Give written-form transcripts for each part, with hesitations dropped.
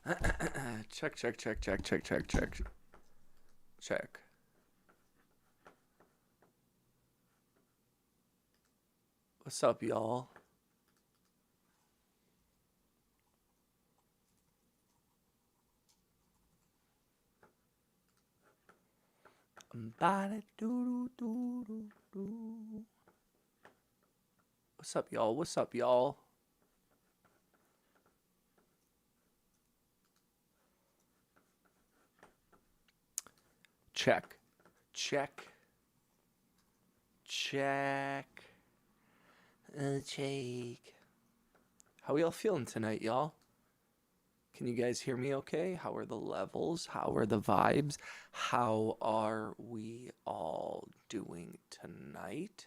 Check, check, check, check, check, check, check. Check. What's up, y'all? What's up, y'all? What's up, y'all? Check. Check. Check. Check. How y'all feeling tonight, y'all? Can you guys hear me okay? How are the levels? How are the vibes? How are we all doing tonight?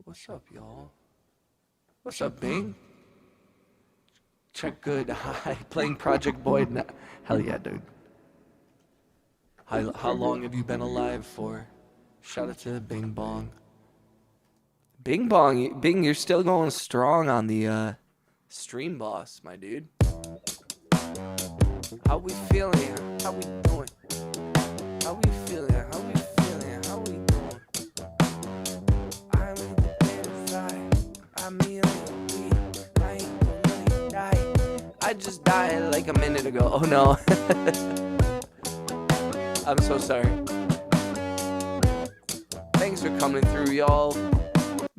What's up, y'all? What's up, Bing? Check good. Hi. Playing Project Boyd now. Hell yeah, dude. How long have you been alive for? Shout out to Bing Bong. Bing Bong, Bing, you're still going strong on the stream boss, my dude. How we feeling? How we doing? How we feeling? How we feeling? How we doing? I'm in the inside. I'm in the I ain't gonna die. I just died like a minute ago. Oh no. I'm so sorry. Thanks for coming through, y'all.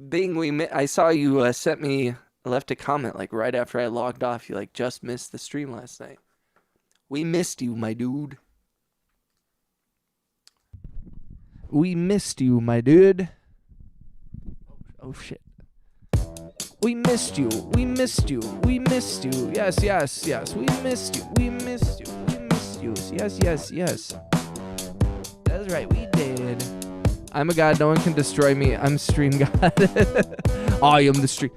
Bing, I saw you left a comment like right after I logged off. You like just missed the stream last night. We missed you, my dude. We missed you, my dude. Oh shit. We missed you. We missed you. We missed you. Yes, yes, yes. We missed you. We missed you. We missed you. Yes, yes, yes. That's right. We did. I'm a god. No one can destroy me. I'm stream god. I am the stream.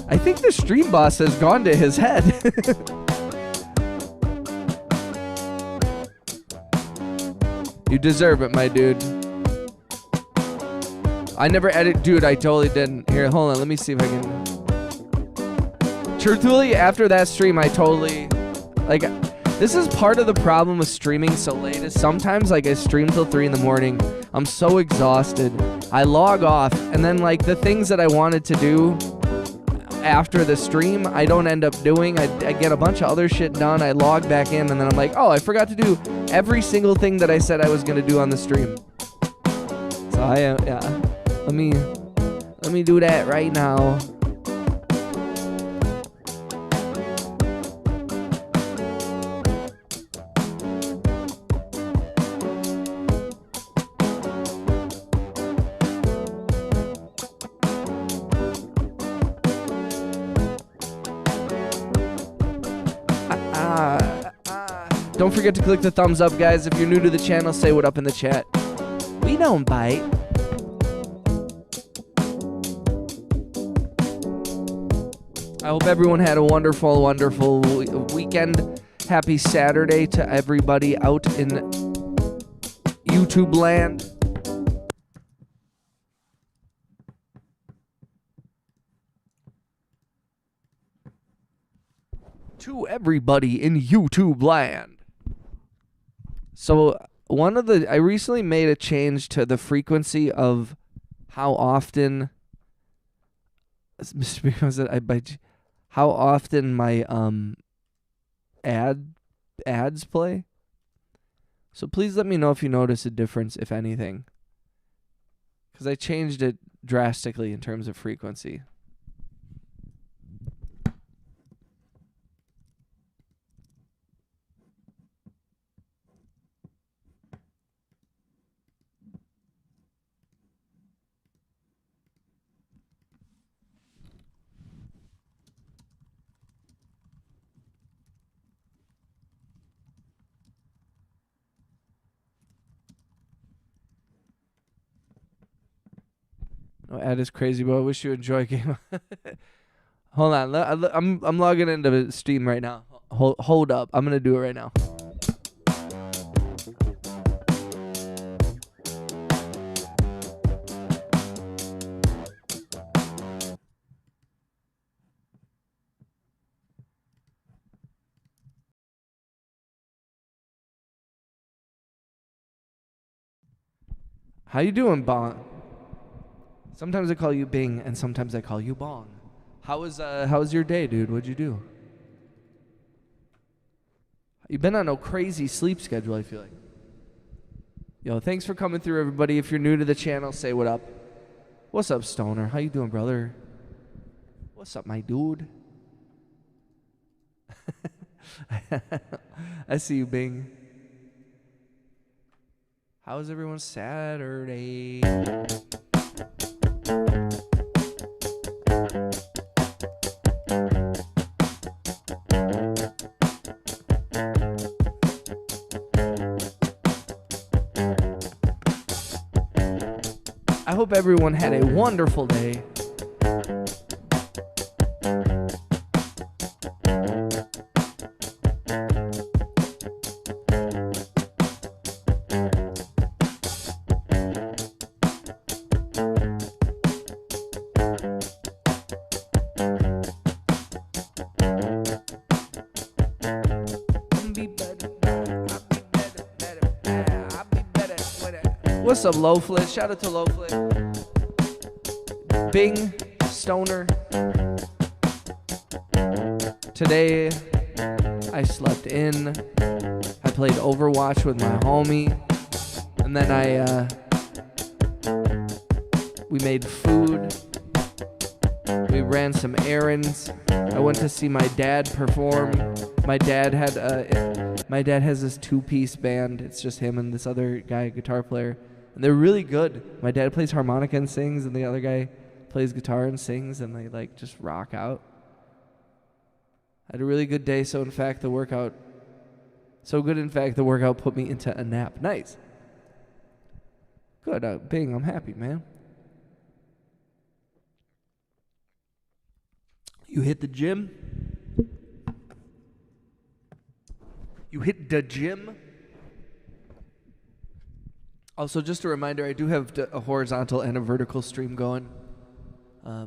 I think the stream boss has gone to his head. You deserve it, my dude. I never edit. Dude, I totally didn't. Here, hold on. Let me see if I can. Truthfully, after that stream, I totally... Like, this is part of the problem with streaming so late. Is sometimes, like, I stream till 3 in the morning. I'm so exhausted. I log off. And then, like, the things that I wanted to do after the stream, I don't end up doing. I get a bunch of other shit done. I log back in, and then I'm like, oh, I forgot to do every single thing that I said I was going to do on the stream. So, yeah. Let me do that right now. Don't forget to click the thumbs up, guys. If you're new to the channel, say what up in the chat. We don't bite. I hope everyone had a wonderful, wonderful weekend. Happy Saturday to everybody out in YouTube land. To everybody in YouTube land. So I recently made a change to the frequency of how often how often my ads play. So please let me know if you notice a difference, if anything, because I changed it drastically in terms of frequency. Oh, ad is crazy, but I wish you enjoy game. Hold on, I'm logging into Steam right now. Hold up. I'm going to do it right now. How you doing, Bong? Sometimes I call you Bing, and sometimes I call you Bong. How was your day, dude? What'd you do? You've been on a crazy sleep schedule, I feel like. Yo, thanks for coming through, everybody. If you're new to the channel, say what up. What's up, Stoner? How you doing, brother? What's up, my dude? I see you, Bing. How was everyone's Saturday? I hope everyone had a wonderful day. What's up, Lowflit? Shout out to Lowflit. Bing, Stoner. Today, I slept in. I played Overwatch with my homie. And then we made food. We ran some errands. I went to see my dad perform. My dad has this two-piece band. It's just him and this other guy, guitar player. And they're really good. My dad plays harmonica and sings, and the other guy plays guitar and sings, and they like just rock out. I had a really good day, so good in fact the workout put me into a nap. Nice. Good, Bing, I'm happy, man. You hit the gym? You hit the gym? Also, just a reminder, I do have a horizontal and a vertical stream going. I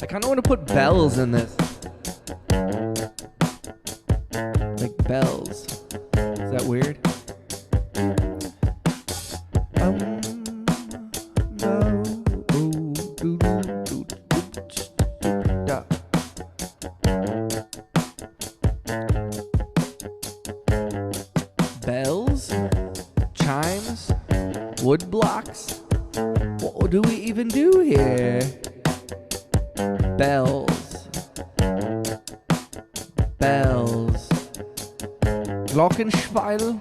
kind of want to put bells in this. Like bells. Is that weird? Bells? Chimes? Wood blocks? What do we even do here? Bells. Bells. Glockenspiel?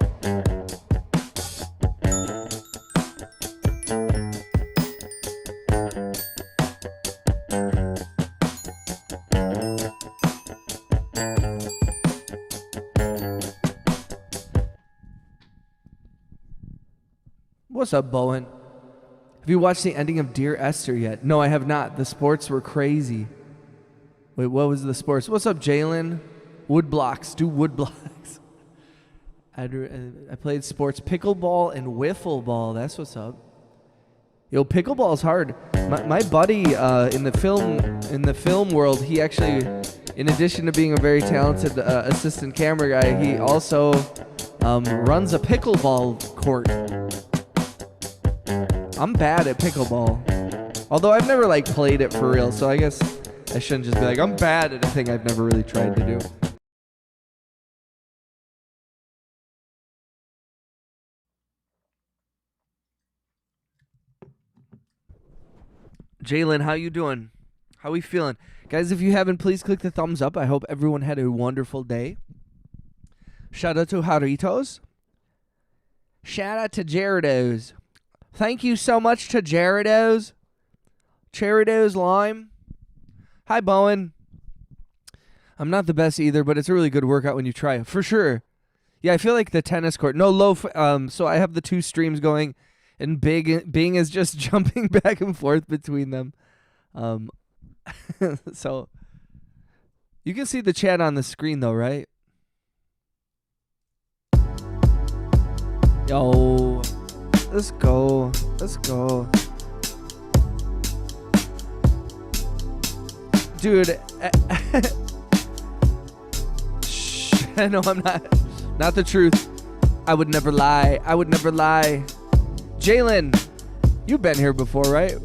What's up, Bowen? Have you watched the ending of Dear Esther yet? No, I have not. The sports were crazy. Wait, what was the sports? What's up, Jalen? Wood blocks. Do wood blocks. I played sports, pickleball and wiffle ball. That's what's up. Yo, pickleball's hard. My buddy in the film world, he actually, in addition to being a very talented assistant camera guy, he also runs a pickleball court. I'm bad at pickleball. Although I've never like played it for real, so I guess I shouldn't just be like, I'm bad at a thing I've never really tried to do. Jalen, how you doing? How we feeling? Guys, if you haven't, please click the thumbs up. I hope everyone had a wonderful day. Shout out to Jaritos. Shout out to Jaritos. Thank you so much to Jaritos. Charitos Lime. Hi, Bowen. I'm not the best either, but it's a really good workout when you try it. For sure. Yeah, I feel like the tennis court. No, so I have the two streams going, and Bing is just jumping back and forth between them. So you can see the chat on the screen though, right? Yo, let's go. Let's go. Dude, shh, no, I'm not the truth. I would never lie. I would never lie. Jalen, you've been here before, right?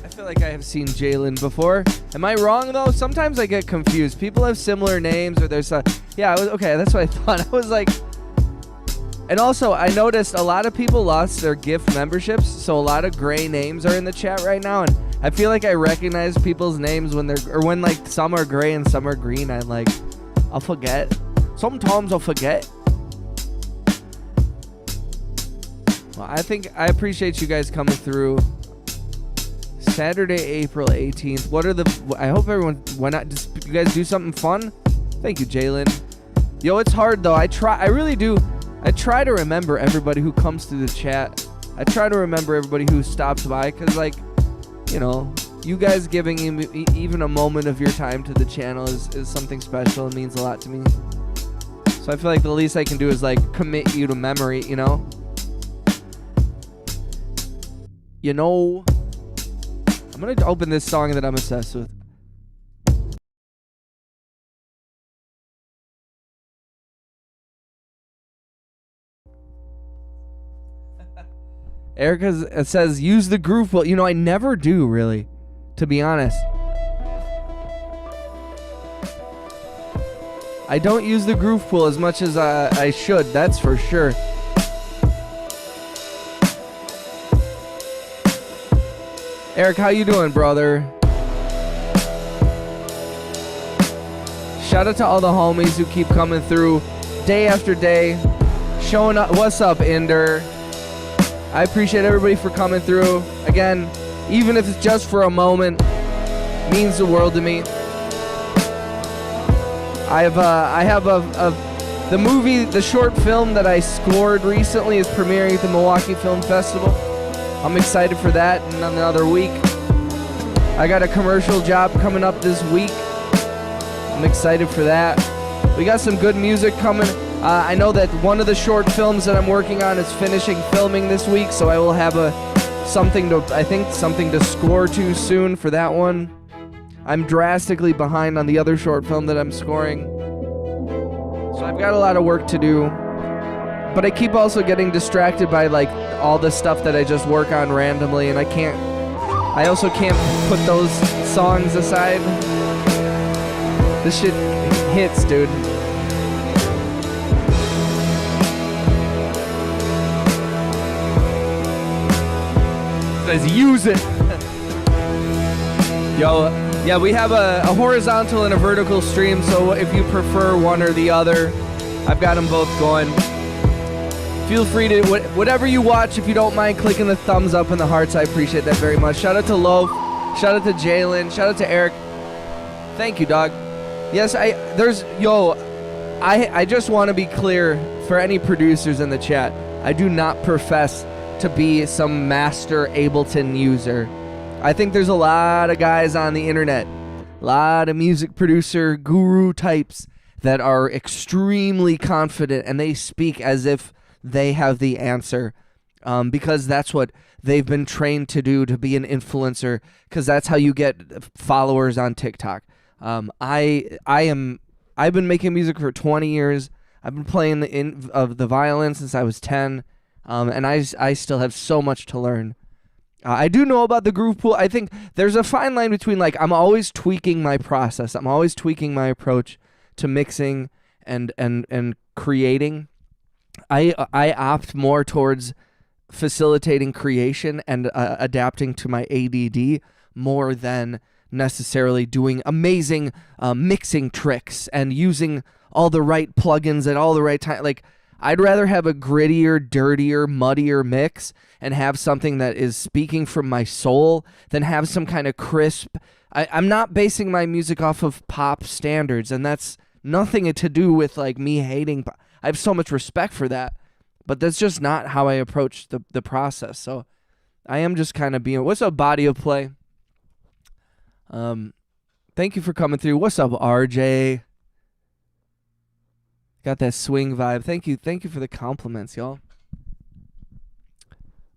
I feel like I have seen Jalen before. Am I wrong though? Sometimes I get confused. People have similar names, or there's yeah. Okay. That's what I thought. I was like. And also, I noticed a lot of people lost their gift memberships, so a lot of gray names are in the chat right now, and I feel like I recognize people's names when when like some are gray and some are green. I'll forget. Sometimes I'll forget. Well, I appreciate you guys coming through. Saturday, April 18th. I hope everyone, why not just you guys do something fun? Thank you, Jalen. Yo, it's hard though. I really do. I try to remember everybody who comes through the chat. I try to remember everybody who stops by, because, like, you know, you guys giving even a moment of your time to the channel is something special and means a lot to me. So I feel like the least I can do is, like, commit you to memory, you know? You know, I'm going to open this song that I'm obsessed with. Erica says, use the groove pool. You know, I never do, really, to be honest. I don't use the groove pool as much as I should, that's for sure. Eric, how you doing, brother? Shout out to all the homies who keep coming through day after day, showing up. What's up, Ender? I appreciate everybody for coming through. Again, even if it's just for a moment, means the world to me. I have the movie, the short film that I scored recently is premiering at the Milwaukee Film Festival. I'm excited for that in another week. I got a commercial job coming up this week. I'm excited for that. We got some good music coming. I know that one of the short films that I'm working on is finishing filming this week, so I will have something to score to soon for that one. I'm drastically behind on the other short film that I'm scoring, so I've got a lot of work to do. But I keep also getting distracted by, like, all the stuff that I just work on randomly, and I also can't put those songs aside. This shit hits, dude. Let's use it. Yo, yeah, we have a horizontal and a vertical stream, so if you prefer one or the other, I've got them both going. Feel free to, whatever you watch, if you don't mind clicking the thumbs up and the hearts, I appreciate that very much. Shout out to Loaf, shout out to Jalen, shout out to Eric. Thank you, dog. Yes, I just want to be clear for any producers in the chat. I do not profess to be some master Ableton user. I think there's a lot of guys on the internet, a lot of music producer guru types that are extremely confident, and they speak as if they have the answer, because that's what they've been trained to do, to be an influencer, because that's how you get followers on TikTok. I've been making music for 20 years. I've been playing the violin since I was 10, and I still have so much to learn. I do know about the groove pool. I think there's a fine line between, like, I'm always tweaking my process. I'm always tweaking my approach to mixing and creating. I opt more towards facilitating creation and adapting to my ADD more than necessarily doing amazing mixing tricks and using all the right plugins at all the right time. Like, I'd rather have a grittier, dirtier, muddier mix and have something that is speaking from my soul than have some kind of crisp, I'm not basing my music off of pop standards, and that's nothing to do with like me hating. I have so much respect for that, but that's just not how I approach the process. So I am just kind of being. What's up, Body of Play? Thank you for coming through. What's up, RJ? Got that swing vibe. Thank you for the compliments, y'all.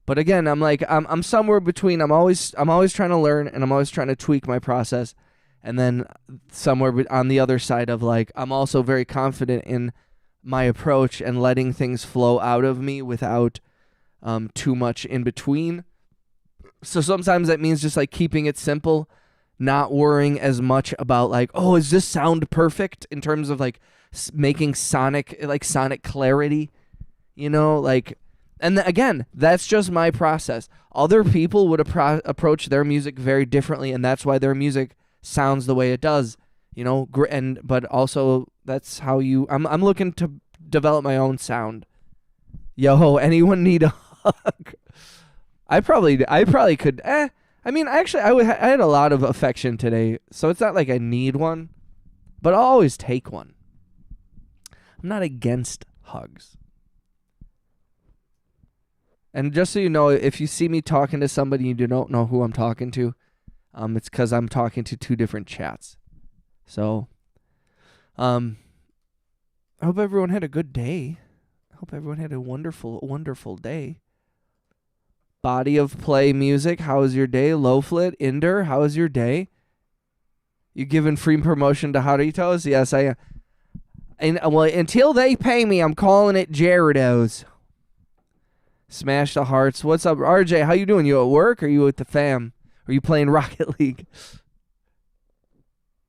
But again, I'm somewhere between. I'm always trying to learn, and I'm always trying to tweak my process, and then somewhere on the other side of like, I'm also very confident in my approach and letting things flow out of me without too much in between. So sometimes that means just like keeping it simple, not worrying as much about like, oh, is this sound perfect in terms of like making sonic clarity, like. And again, that's just my process. Other people would approach their music very differently, and that's why their music sounds the way it does, but also that's how I'm looking to develop my own sound. Yo, anyone need a hug? I probably could. I had a lot of affection today, so it's not like I need one, but I'll always take one. I'm not against hugs. And just so you know, if you see me talking to somebody you don't know who I'm talking to, it's because I'm talking to two different chats. So, I hope everyone had a good day. I hope everyone had a wonderful, wonderful day. Body of Play Music, how was your day? Lowflit, Inder, how was your day? You giving free promotion to Haritos? Yes, I am. And well, until they pay me, I'm calling it Jaredos. Smash the hearts. What's up, RJ? How you doing? You at work or you with the fam? Are you playing Rocket League?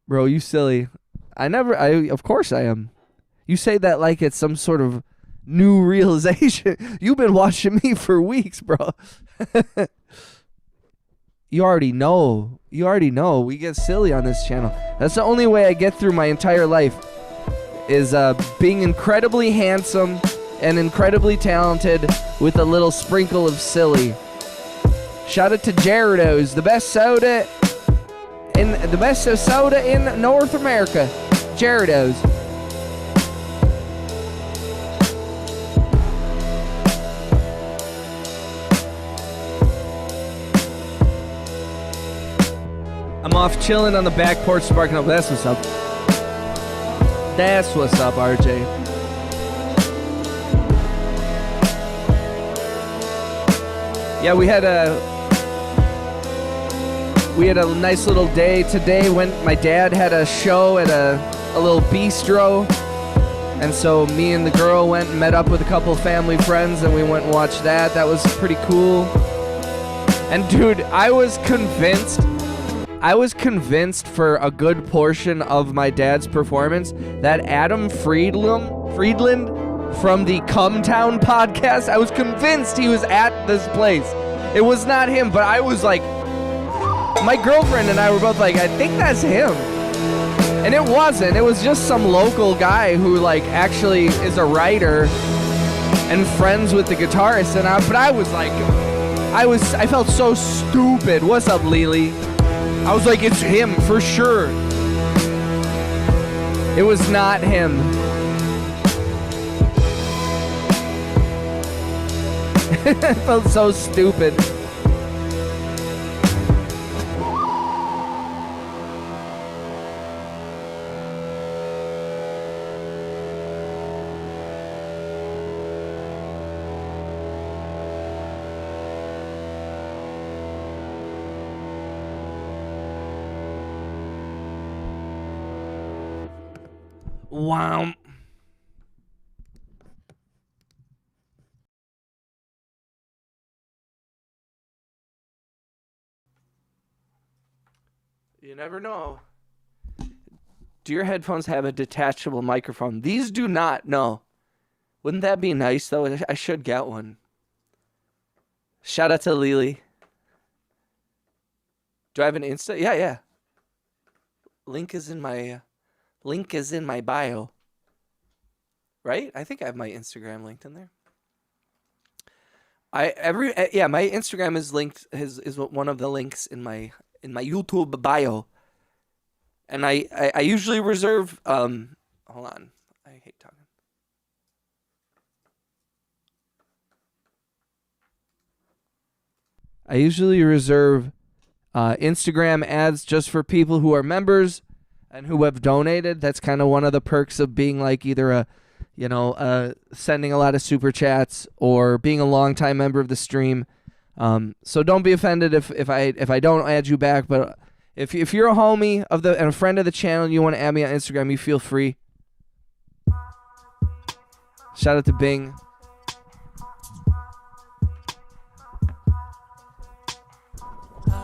Bro, you silly. Of course I am. You say that like it's some sort of new realization. You've been watching me for weeks, bro. You already know. We get silly on this channel. That's the only way I get through my entire life is being incredibly handsome and incredibly talented with a little sprinkle of silly. Shout out to Jaredos, the best soda in North America. Jaredos. I'm off chilling on the back porch sparking up. That's what's up. That's what's up, RJ. Yeah, we had a nice little day today. My dad had a show at a little bistro, and so me and the girl went and met up with a couple of family friends, and we went and watched that. That was pretty cool. And dude, I was convinced for a good portion of my dad's performance that Adam Friedland from the Come Town podcast, I was convinced he was at this place. It was not him, but I was like, my girlfriend and I were both like, I think that's him. And it wasn't. It was just some local guy who like actually is a writer and friends with the guitarist. But I was like, I felt so stupid. What's up, Lily? I was like, it's him for sure. It was not him. I felt so stupid. Wow. You never know. Do your headphones have a detachable microphone? These do not, no. Wouldn't that be nice, though? I should get one. Shout out to Lily. Do I have an Insta? Yeah. Link is in my bio. Right? I think I have my Instagram linked in there. My Instagram is linked, is one of the links in my YouTube bio. And I usually reserve hold on. I hate talking. I usually reserve Instagram ads just for people who are members and who have donated. That's kind of one of the perks of being like either sending a lot of super chats or being a longtime member of the stream. So don't be offended if I don't add you back, but if you're a homie and a friend of the channel and you want to add me on Instagram, you feel free. Shout out to Bing.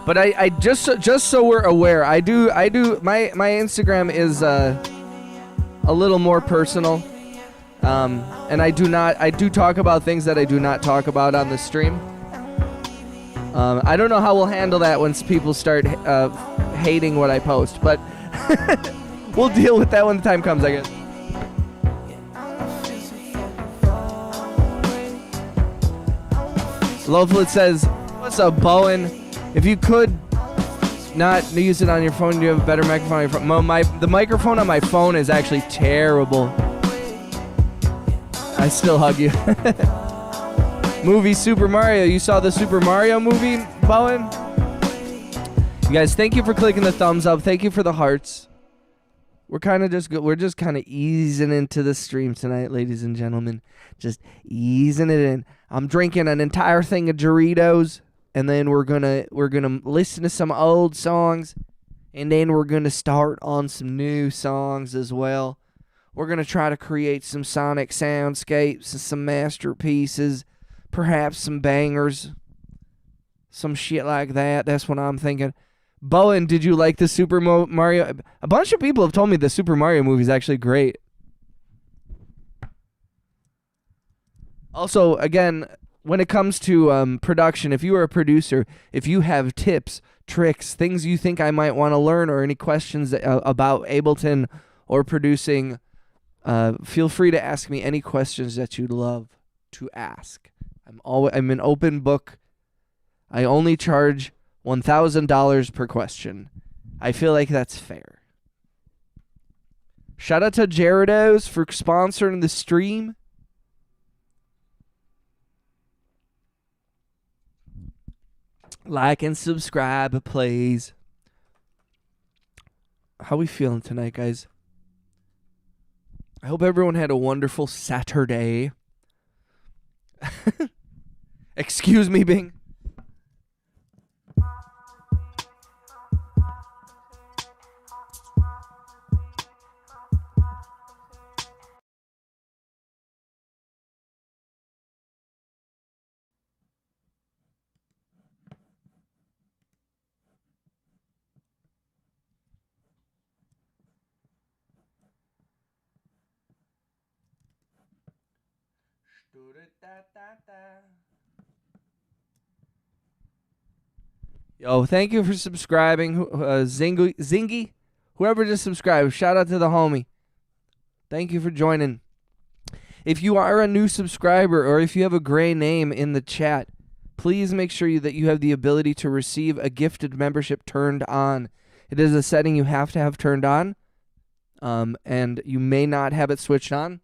But I just so we're aware, I do my Instagram is a little more personal. And I do talk about things that I do not talk about on the stream. I don't know how we'll handle that once people start hating what I post, but we'll deal with that when the time comes, I guess. Lowflit says, "What's up, Bowen? If you could not use it on your phone, do you have a better microphone on your phone?" The microphone on my phone is actually terrible. I still hug you. Movie Super Mario. You saw the Super Mario movie, Bowen? You guys, thank you for clicking the thumbs up. Thank you for the hearts. We're just kind of easing into the stream tonight, ladies and gentlemen. Just easing it in. I'm drinking an entire thing of Doritos, and then we're gonna listen to some old songs, and then we're gonna start on some new songs as well. We're gonna try to create some sonic soundscapes and some masterpieces, perhaps some bangers, some shit like that. That's what I'm thinking. Bowen, did you like the Super Mario? A bunch of people have told me the Super Mario movie is actually great. Also, again, when it comes to production, if you are a producer, if you have tips, tricks, things you think I might want to learn, or any questions about Ableton or producing, feel free to ask me any questions that you'd love to ask. I'm an open book. I only charge $1,000 per question. I feel like that's fair. Shout out to Jaredos for sponsoring the stream. Like and subscribe, please. How we feeling tonight, guys? I hope everyone had a wonderful Saturday. Excuse me, Bing. Yo, thank you for subscribing, Zingy, whoever just subscribed. Shout out to the homie. Thank you for joining. If you are a new subscriber, or if you have a gray name in the chat, please make sure that you have the ability to receive a gifted membership turned on. It is a setting you have to have turned on, and you may not have it switched on.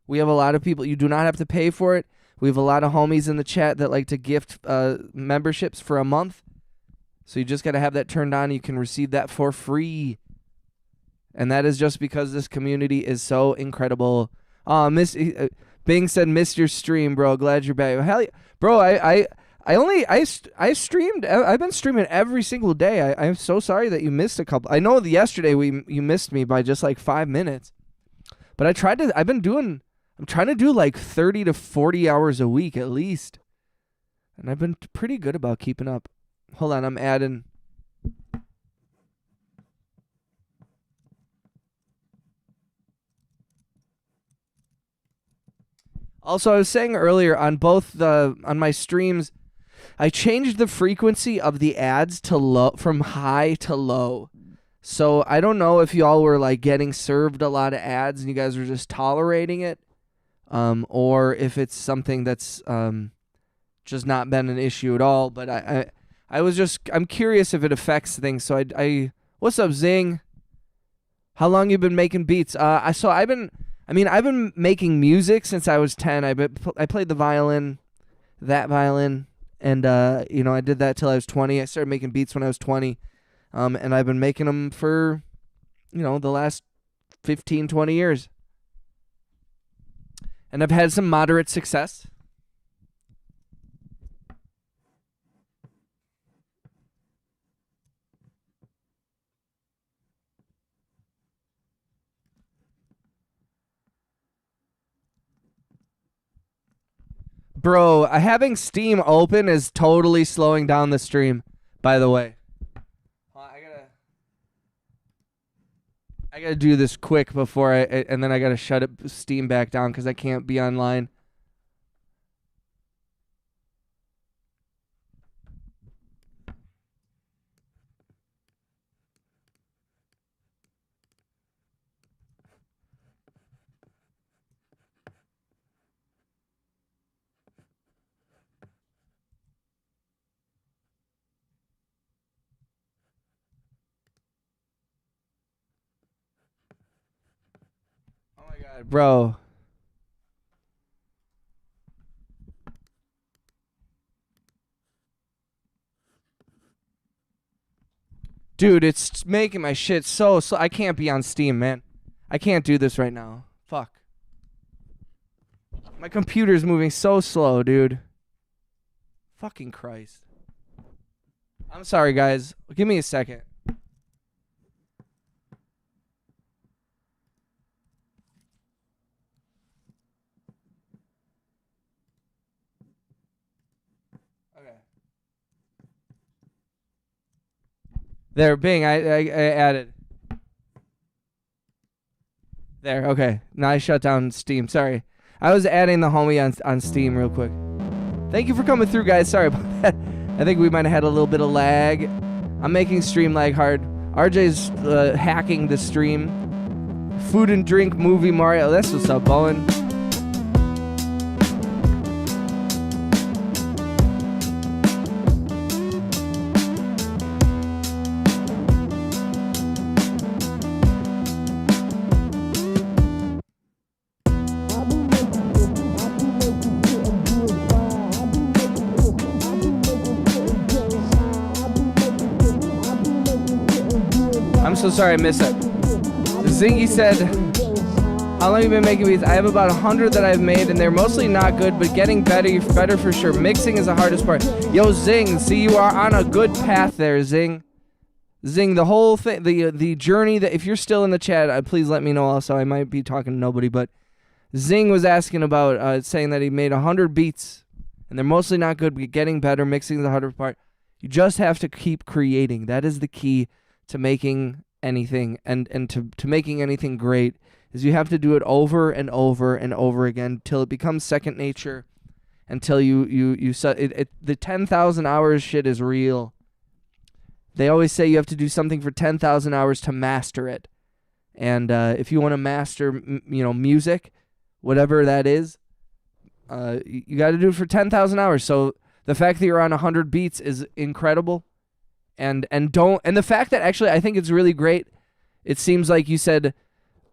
We have a lot of people. You do not have to pay for it. We have a lot of homies in the chat that like to gift memberships for a month. So you just got to have that turned on. You can receive that for free. And that is just because this community is so incredible. Bing said, missed your stream, bro. Glad you're back. Hell yeah. Bro, I streamed. I've been streaming every single day. I'm so sorry that you missed a couple. I know that yesterday you missed me by just like 5 minutes. But I'm trying to do like 30 to 40 hours a week at least. And I've been pretty good about keeping up. Hold on, I'm adding. Also, I was saying earlier on my streams, I changed the frequency of the ads to low, from high to low. So I don't know if y'all were like getting served a lot of ads and you guys were just tolerating it, or if it's something that's just not been an issue at all. But I'm curious if it affects things. So I what's up, Zing? How long you been making beats? I've been making music since I was 10. I played the violin, and I did that till I was 20. I started making beats when I was 20, and I've been making them for, the last 15, 20 years. And I've had some moderate success. Bro, having Steam open is totally slowing down the stream, by the way. I gotta do this quick before and then I gotta shut Steam back down because I can't be online. Bro. Dude, it's making my shit so I can't be on Steam, man. I can't do this right now. Fuck. My computer's moving so slow, dude. Fucking Christ. I'm sorry, guys. Give me a second. There, Bing, I added. There, okay. Now I shut down Steam. Sorry. I was adding the homie on Steam real quick. Thank you for coming through, guys. Sorry about that. I think we might have had a little bit of lag. I'm making stream lag hard. RJ's hacking the stream. Food and drink movie Mario. That's what's up, Bowen. So sorry I missed it. Zingy said, how long have you been making beats? I have about 100 that I've made, and they're mostly not good, but getting better for sure. Mixing is the hardest part. Yo, Zing, see, you are on a good path there, Zing. Zing, the whole thing, the journey, that if you're still in the chat, please let me know also. I might be talking to nobody, but Zing was asking about, saying that he made 100 beats, and they're mostly not good, but getting better. Mixing is the hardest part. You just have to keep creating. That is the key to making anything and to making anything great, is you have to do it over and over and over again till it becomes second nature, until the 10,000 hours shit is real. They always say you have to do something for 10,000 hours to master it. And if you want to master music, whatever that is, you got to do it for 10,000 hours. So the fact that you're on 100 beats is incredible. And the fact that actually I think it's really great. It seems like you said,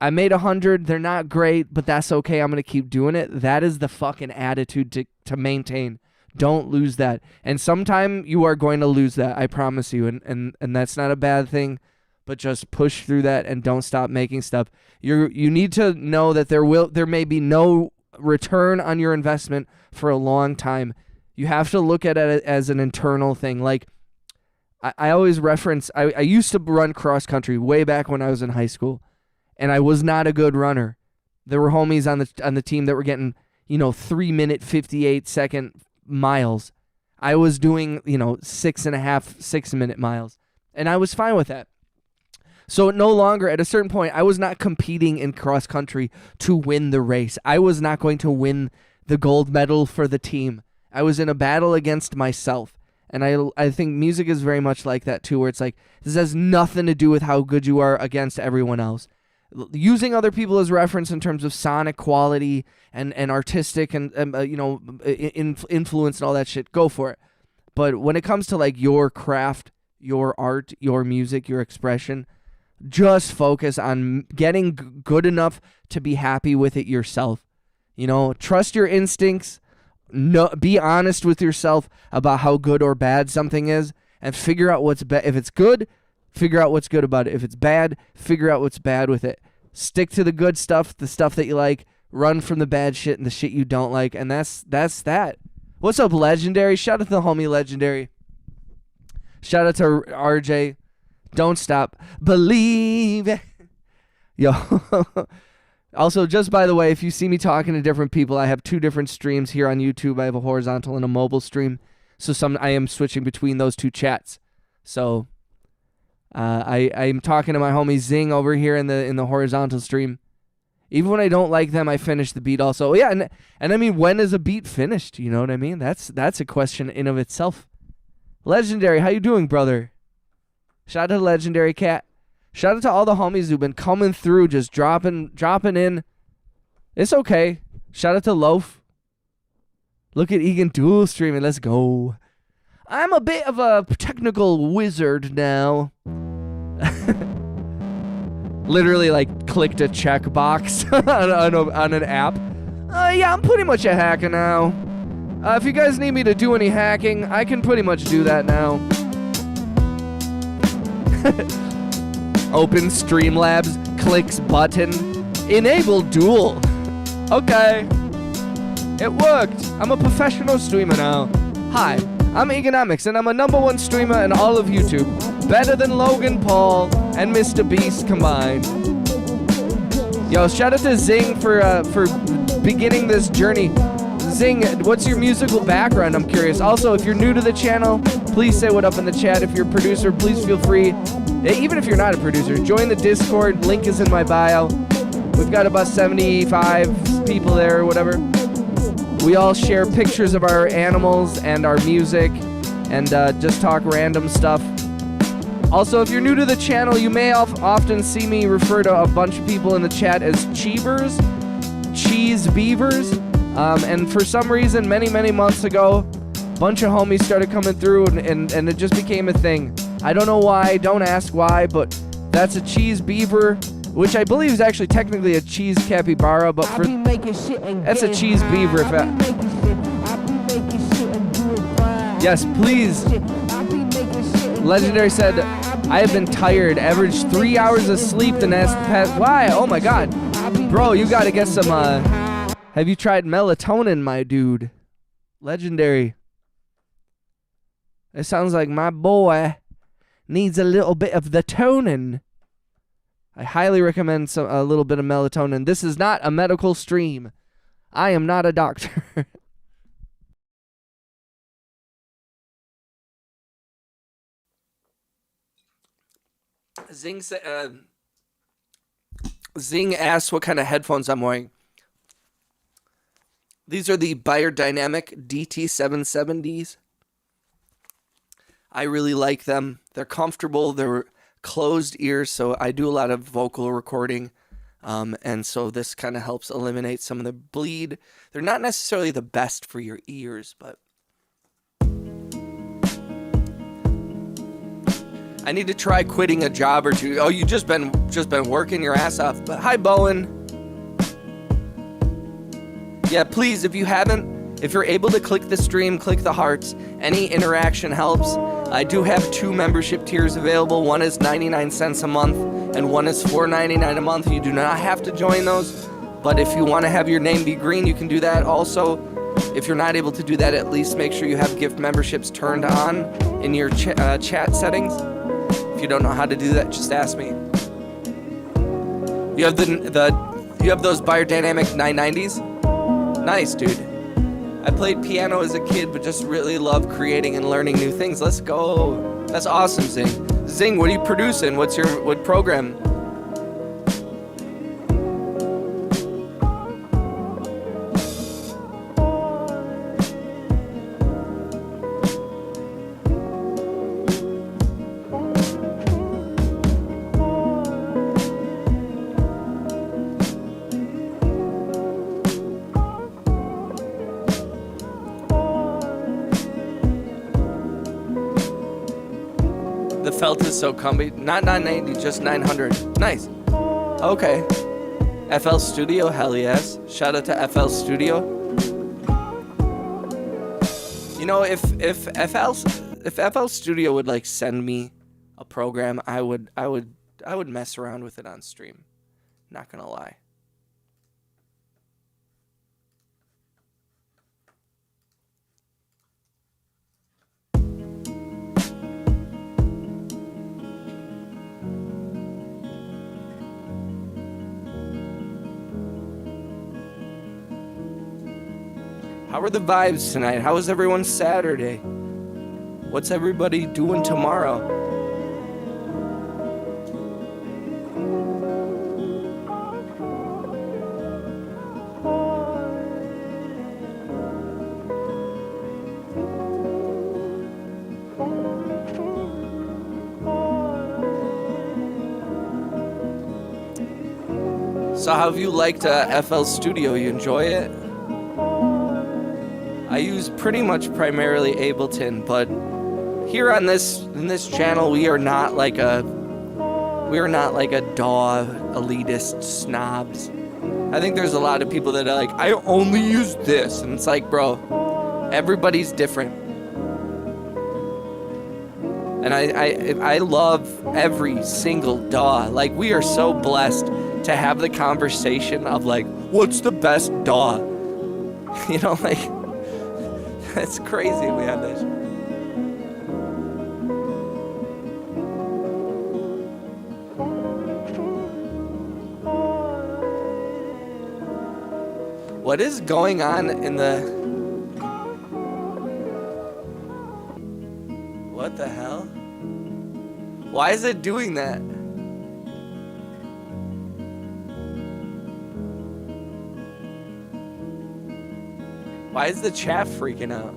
I made 100, they're not great, but that's okay. I'm going to keep doing it. That is the fucking attitude to maintain. Don't lose that. And sometime you are going to lose that, I promise you. And that's not a bad thing, but just push through that and don't stop making stuff. You need to know that there may be no return on your investment for a long time. You have to look at it as an internal thing. Like, I always reference, I used to run cross country way back when I was in high school, and I was not a good runner. There were homies on the team that were getting, 3-minute, 58-second miles. I was doing, 6.5, 6-minute miles, and I was fine with that. So no longer, at a certain point, I was not competing in cross country to win the race. I was not going to win the gold medal for the team. I was in a battle against myself. And I think music is very much like that too, where it's like, this has nothing to do with how good you are against everyone else. Using other people as reference in terms of sonic quality and artistic and influence and all that shit, go for it. But when it comes to like your craft, your art, your music, your expression, just focus on getting good enough to be happy with it yourself. You know, trust your instincts. No, be honest with yourself about how good or bad something is, and figure out what's bad. If it's good, figure out what's good about it. If it's bad, figure out what's bad with it. Stick to the good stuff, the stuff that you like. Run from the bad shit and the shit you don't like, and that's that. What's up, Legendary? Shout out to the homie Legendary. Shout out to RJ. Don't stop. Believe. Yo. Also, just by the way, if you see me talking to different people, I have 2 different streams here on YouTube. I have a horizontal and a mobile stream. So I am switching between those 2 chats. So I'm talking to my homie Zing over here in the horizontal stream. Even when I don't like them, I finish the beat also. Yeah, and I mean, when is a beat finished? You know what I mean? That's a question in of itself. Legendary, how you doing, brother? Shout out to Legendary Cat. Shout out to all the homies who've been coming through, just dropping in. It's okay. Shout out to Loaf. Look at Egan dual streaming. Let's go. I'm a bit of a technical wizard now. Literally, like, clicked a checkbox on an app. Yeah, I'm pretty much a hacker now. If you guys need me to do any hacking, I can pretty much do that now. Open Streamlabs, clicks button, enable dual. Okay. It worked. I'm a professional streamer now. Hi, I'm Economics, and I'm a #1 streamer in all of YouTube. Better than Logan Paul and Mr. Beast combined. Yo, shout out to Zing for beginning this journey. Zing, what's your musical background? I'm curious. Also, if you're new to the channel, please say what up in the chat. If you're a producer, please feel free. Even if you're not a producer, join the Discord. Link is in my bio. We've got about 75 people there or whatever. We all share pictures of our animals and our music and just talk random stuff. Also, if you're new to the channel, you may often see me refer to a bunch of people in the chat as Cheebers, Cheese Beavers. And for some reason, many months ago, a bunch of homies started coming through and it just became a thing. I don't know why, don't ask why, but that's a cheese beaver, which I believe is actually technically a cheese capybara, but for that's a cheese beaver. Yes, please. Legendary said, I have been tired, averaged 3 hours of sleep the past. Why? Oh my god. Bro, you gotta get some, have you tried melatonin, my dude? Legendary. It sounds like my boy needs a little bit of the tonin. I highly recommend a little bit of melatonin. This is not a medical stream. I am not a doctor. Zing asked what kind of headphones I'm wearing. These are the Biodynamic DT770s. I really like them. They're comfortable. They're closed ears, so I do a lot of vocal recording. And so this kind of helps eliminate some of the bleed. They're not necessarily the best for your ears, but I need to try quitting a job or two. Oh, you just been working your ass off. But hi, Bowen. Yeah, please, if you're able to click the stream, click the hearts. Any interaction helps. I do have 2 membership tiers available. One is 99 cents a month, and one is $4.99 a month. You do not have to join those, but if you want to have your name be green, you can do that. Also, if you're not able to do that, at least make sure you have gift memberships turned on in your chat settings. If you don't know how to do that, just ask me. You have you have those Biodynamic 990s? Nice, dude. I played piano as a kid, but just really love creating and learning new things. Let's go. That's awesome, Zing. Zing, what are you producing? What program? felt is so comfy. Not 990, just 900. Nice. Okay. FL Studio, hell yes. Shout out to FL Studio. You know, if FL Studio would like send me a program, I would mess around with it on stream. Not gonna lie. How are the vibes tonight? How was everyone's Saturday? What's everybody doing tomorrow? So how have you liked FL Studio? You enjoy it? I use pretty much primarily Ableton, but here on in this channel we are not like a DAW elitist snobs. I think there's a lot of people that are like, I only use this, and it's like, bro, everybody's different. And I love every single DAW. Like, we are so blessed to have the conversation of like, what's the best DAW? You know, like, it's crazy we have this. What is going on in the... What the hell? Why is it doing that? Why is the chat freaking out?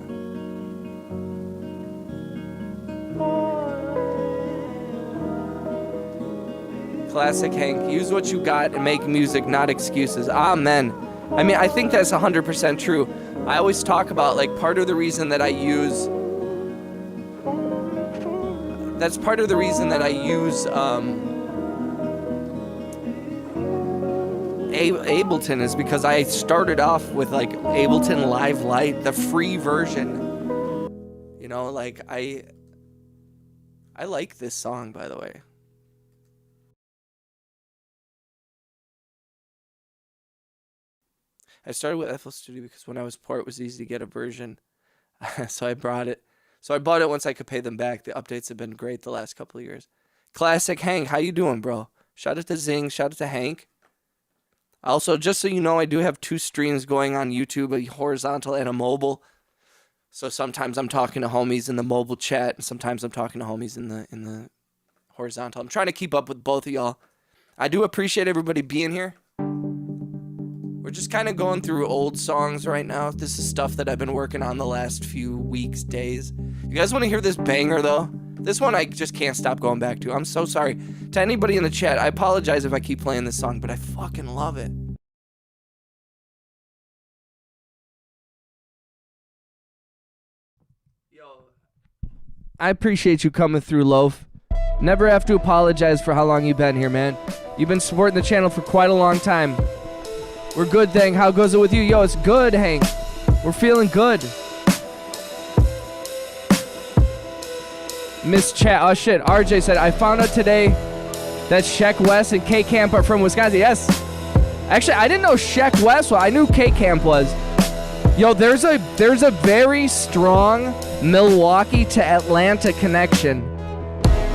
Classic Hank, use what you got and make music, not excuses. Amen. I mean, I think that's 100% true. I always talk about, like, part of the reason that I use... That's part of the reason that I use Ableton is because I started off with like Ableton Live Lite, the free version. You know, like I like this song, by the way. I started with FL Studio because when I was poor, it was easy to get a version, so I bought it. So I bought it once I could pay them back. The updates have been great the last couple of years. Classic Hank, how you doing, bro? Shout out to Zing, shout out to Hank. Also, just so you know, I do have 2 streams going on YouTube, a horizontal and a mobile. So sometimes I'm talking to homies in the mobile chat, and sometimes I'm talking to homies in the horizontal. I'm trying to keep up with both of y'all. I do appreciate everybody being here. We're just kind of going through old songs right now. This is stuff that I've been working on the last few weeks, days. You guys want to hear this banger, though? This one I just can't stop going back to. I'm so sorry. To anybody in the chat, I apologize if I keep playing this song, but I fucking love it. Yo, I appreciate you coming through, Loaf. Never have to apologize for how long you've been here, man. You've been supporting the channel for quite a long time. We're good, Thang. How goes it with you? Yo, it's good, Hank. We're feeling good. Miss Chat. Oh, shit. RJ said, I found out today that Sheck West and K-Camp are from Wisconsin. Yes. Actually, I didn't know Sheck West. Well, I knew K-Camp was. Yo, there's a very strong Milwaukee to Atlanta connection.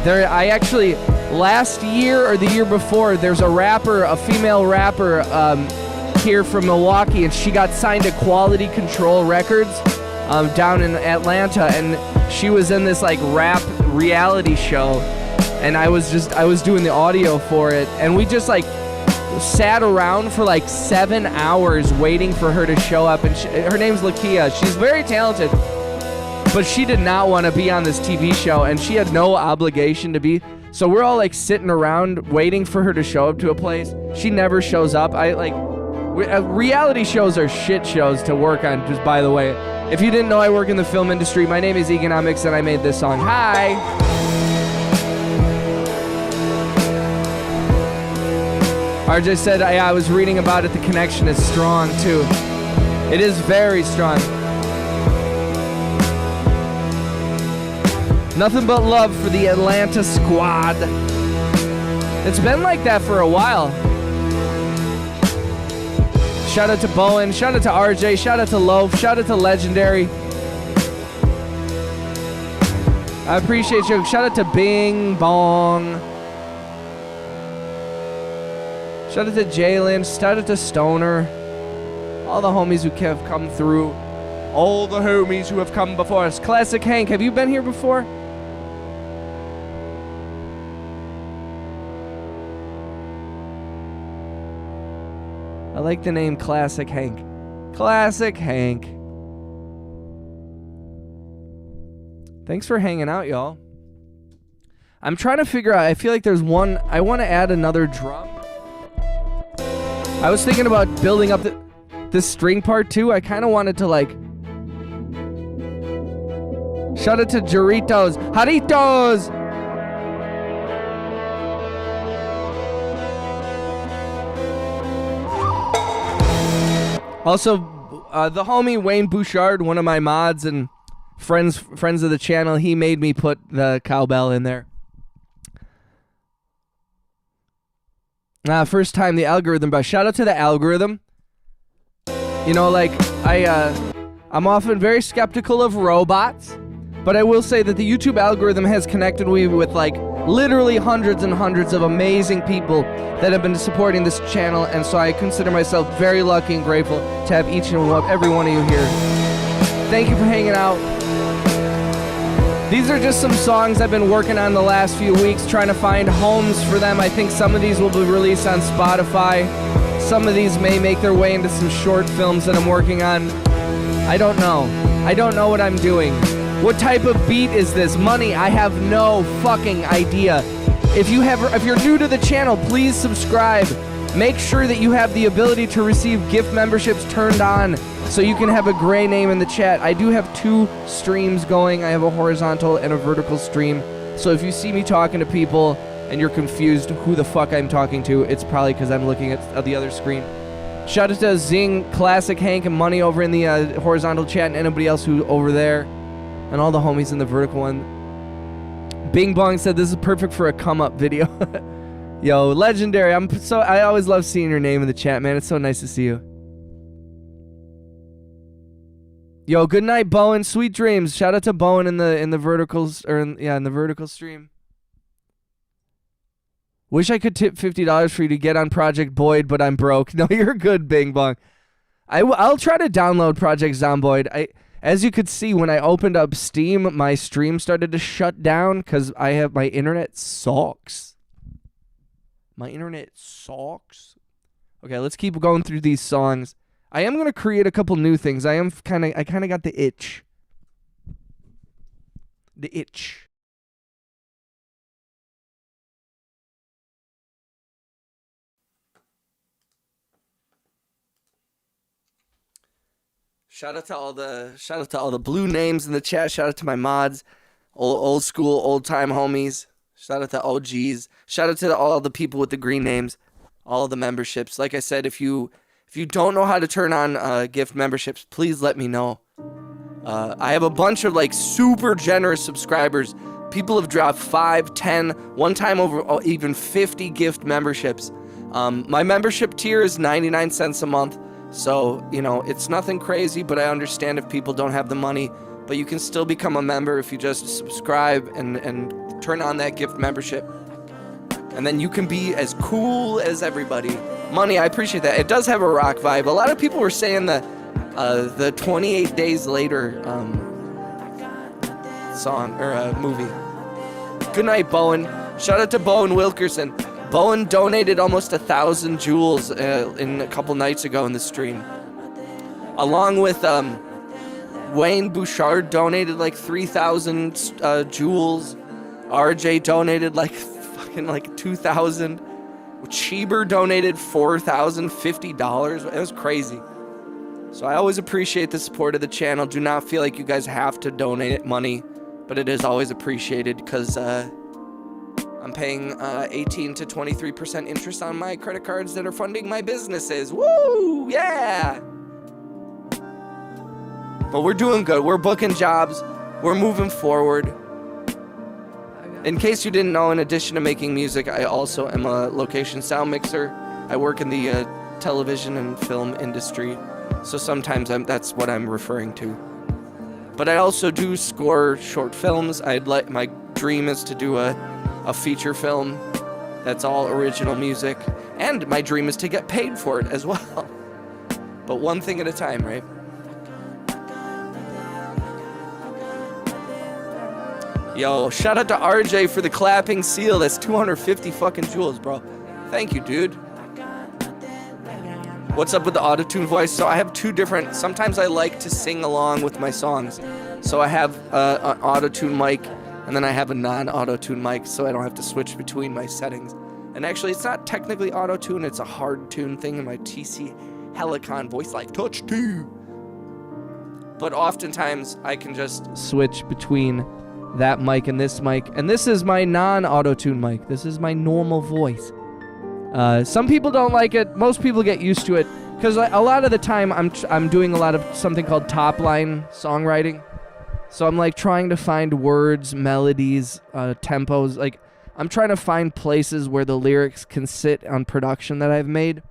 I actually, last year or the year before, there's a rapper, a female rapper, here from Milwaukee, and she got signed to Quality Control Records down in Atlanta, and she was in this like rap reality show, and I was doing the audio for it, and we just like sat around for like 7 hours waiting for her to show up, and her name's Lakia. She's very talented, but she did not want to be on this TV show, and she had no obligation to be. So we're all like sitting around waiting for her to show up to a place. She never shows up. Reality shows are shit shows to work on, just by the way. If you didn't know, I work in the film industry. My name is Economics, and I made this song. Hi! RJ said, I was reading about it. The connection is strong, too. It is very strong. Nothing but love for the Atlanta squad. It's been like that for a while. Shout out to Bowen. Shout out to RJ. Shout out to Loaf. Shout out to Legendary. I appreciate you. Shout out to Bing Bong. Shout out to Jalen. Shout out to Stoner. All the homies who have come through. All the homies who have come before us. Classic Hank, have you been here before? I like the name Classic Hank. Classic Hank. Thanks for hanging out, y'all. I'm trying to figure out, I feel like there's one, I want to add another drum. I was thinking about building up this string part too. I kind of wanted to like... Shout out to Doritos. Jaritos! Also, the homie Wayne Bouchard, one of my mods and friends of the channel, he made me put the cowbell in there. First time the algorithm, but shout out to the algorithm. You know, like, I'm often very skeptical of robots, but I will say that the YouTube algorithm has connected me with, like, literally hundreds and hundreds of amazing people that have been supporting this channel, and so I consider myself very lucky and grateful to have each and every one of you here. Thank you for hanging out. These are just some songs I've been working on the last few weeks, trying to find homes for them. I think some of these will be released on Spotify. Some of these may make their way into some short films that I'm working on. I don't know. I don't know what I'm doing. What type of beat is this? Money, I have no fucking idea. If you're new to the channel, please subscribe. Make sure that you have the ability to receive gift memberships turned on so you can have a gray name in the chat. I do have 2 streams going. I have a horizontal and a vertical stream. So if you see me talking to people and you're confused who the fuck I'm talking to, it's probably because I'm looking at the other screen. Shout out to Zing, Classic Hank, and Money over in the horizontal chat, and anybody else who over there, and all the homies in the vertical one. Bing Bong said this is perfect for a come up video. Yo, Legendary, I always love seeing your name in the chat, man. It's so nice to see you. Yo, good night, Bowen. Sweet dreams. Shout out to Bowen in the verticals, or in the vertical stream. Wish I could tip $50 for you to get on Project Boyd, but I'm broke. No, you're good, Bing Bong. I'll try to download Project Zomboid. As you could see, when I opened up Steam, my stream started to shut down because my internet sucks. My internet sucks. Okay, let's keep going through these songs. I am going to create a couple new things. I kind of got the itch. The itch. Shout out to all the blue names in the chat. Shout out to my mods, old school, old time homies. Shout out to OGs. Shout out to all the people with the green names, all of the memberships. Like I said, if you don't know how to turn on gift memberships, please let me know. I have a bunch of like super generous subscribers. People have dropped 5, 10, one time over even 50 gift memberships. My membership tier is 99 cents a month. So, you know, it's nothing crazy, but I understand if people don't have the money. But you can still become a member if you just subscribe and turn on that gift membership. And then you can be as cool as everybody. Money, I appreciate that. It does have a rock vibe. A lot of people were saying the 28 Days Later song or movie. Good night, Bowen. Shout out to Bowen Wilkerson. Bowen donated almost 1,000 jewels in a couple nights ago in the stream. Along with Wayne Bouchard donated like 3,000 jewels. RJ donated like 2,000. Cheeber donated $4,050. It was crazy. So I always appreciate the support of the channel. Do not feel like you guys have to donate money, but it is always appreciated because I'm paying 18 to 23% interest on my credit cards that are funding my businesses. Woo! Yeah! But we're doing good. We're booking jobs. We're moving forward. In case you didn't know, in addition to making music, I also am a location sound mixer. I work in the television and film industry, so sometimes that's what I'm referring to. But I also do score short films. My dream is to do a feature film that's all original music, and my dream is to get paid for it as well. But one thing at a time, right? Yo, shout out to RJ for the clapping seal. That's 250 fucking jewels, bro. Thank you, dude. What's up with the auto-tune voice? So I have two different... Sometimes I like to sing along with my songs. So I have an auto-tune mic, and then I have a non-auto-tune mic, so I don't have to switch between my settings. And actually, it's not technically auto-tune. It's a hard-tune thing in my TC Helicon Voice Life Touch 2. But oftentimes, I can just switch between that mic and this mic. And this is my non-auto-tune mic. This is my normal voice. Some people don't like it. Most people get used to it because a lot of the time I'm doing a lot of something called top line songwriting. So I'm like trying to find words, melodies, tempos. Like I'm trying to find places where the lyrics can sit on production that I've made.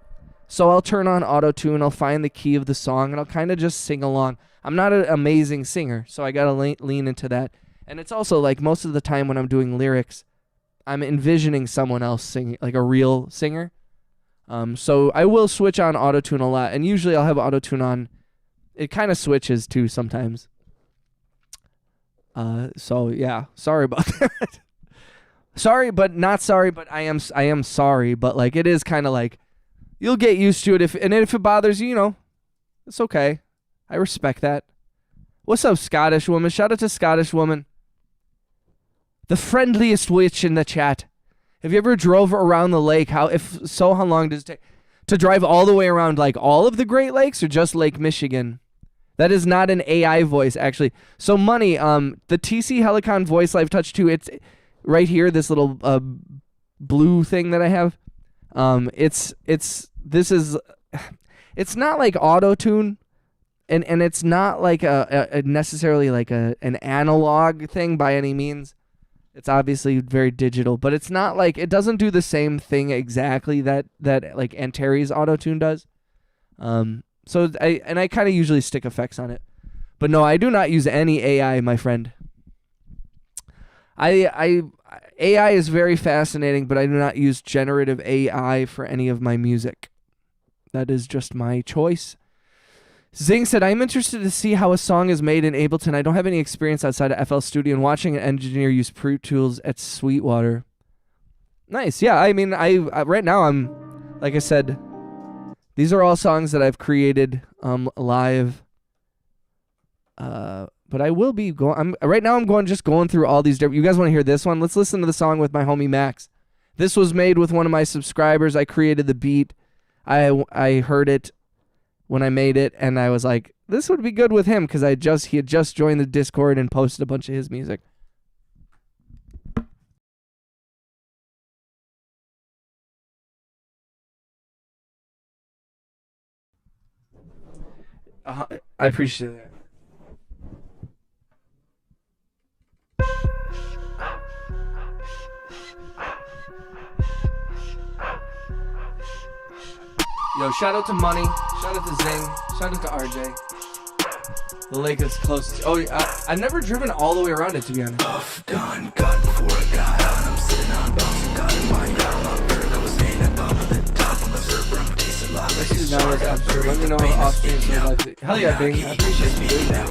So I'll turn on auto-tune, I'll find the key of the song, and I'll kind of just sing along. I'm not an amazing singer, so I gotta lean into that. And it's also like most of the time when I'm doing lyrics, I'm envisioning someone else singing, like a real singer. So I will switch on auto-tune a lot, and usually I'll have auto-tune on. It kind of switches too sometimes. So yeah, sorry about that. Sorry, but not sorry, but I am sorry, but like it is kind of like you'll get used to it if it bothers you, you know, it's okay. I respect that. What's up, Scottish woman? Shout out to Scottish woman. The friendliest witch in the chat. Have you ever drove around the lake? How long does it take to drive all the way around like all of the Great Lakes or just Lake Michigan? That is not an AI voice, actually. So Money, the TC Helicon Voice Live Touch 2, it's right here, this little blue thing that I have. It's not like auto-tune. And it's not like a necessarily like an analog thing by any means. It's obviously very digital, but it's not like it doesn't do the same thing exactly that like Antares auto-tune does. So I kind of usually stick effects on it. But no, I do not use any AI, my friend. AI is very fascinating, but I do not use generative AI for any of my music. That is just my choice. Zing said, I'm interested to see how a song is made in Ableton. I don't have any experience outside of FL Studio and watching an engineer use Pro Tools at Sweetwater. Nice. Yeah, I mean, I right now I'm, like I said, these are all songs that I've created live. But I will be going, right now I'm going through all these different, you guys want to hear this one? Let's listen to the song with my homie Max. This was made with one of my subscribers. I created the beat. I heard it when I made it, and I was like, this would be good with him because he had just joined the Discord and posted a bunch of his music. I appreciate that. Yo, shout out to Money, shout out to Zing, shout out to RJ. The lake is close to... Oh, I've never driven all the way around it, to be honest. Buff done, got before I got out. I'm sitting on bounce and got in my out. My bird, I was saying that bump at the top. I'm a server, I'm tasting lava. Let's use now as absurd. Let me know how off stream so like hell yeah, Bing. I appreciate you doing that.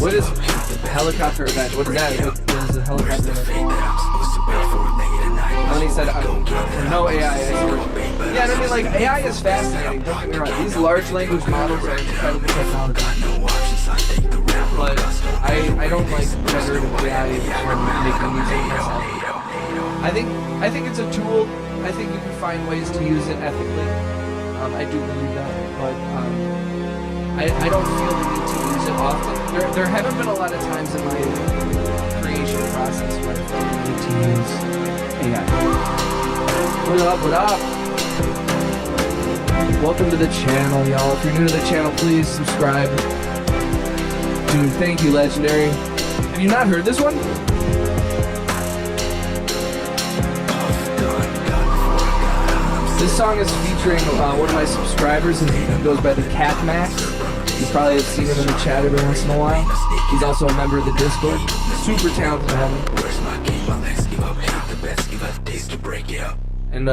What is helicopter event? What is that? What is the helicopter event? Money said, no AI, I swear. Yeah, and I mean, like, AI is fascinating, don't get me wrong. These large language models are incredible technology. But I don't like generative AI when making music myself. I think it's a tool. I think you can find ways to use it ethically. I do believe that. But I don't feel the need to use it often. There haven't been a lot of times in my creation process where I felt the need to use AI. What up, what up? Welcome to the channel, y'all. If you're new to the channel, please subscribe. Dude, thank you, Legendary. Have you not heard this one? This song is featuring one of my subscribers, and he goes by the Cat Max. You probably have seen him in the chat every once in a while. He's also a member of the Discord. Super talented man. And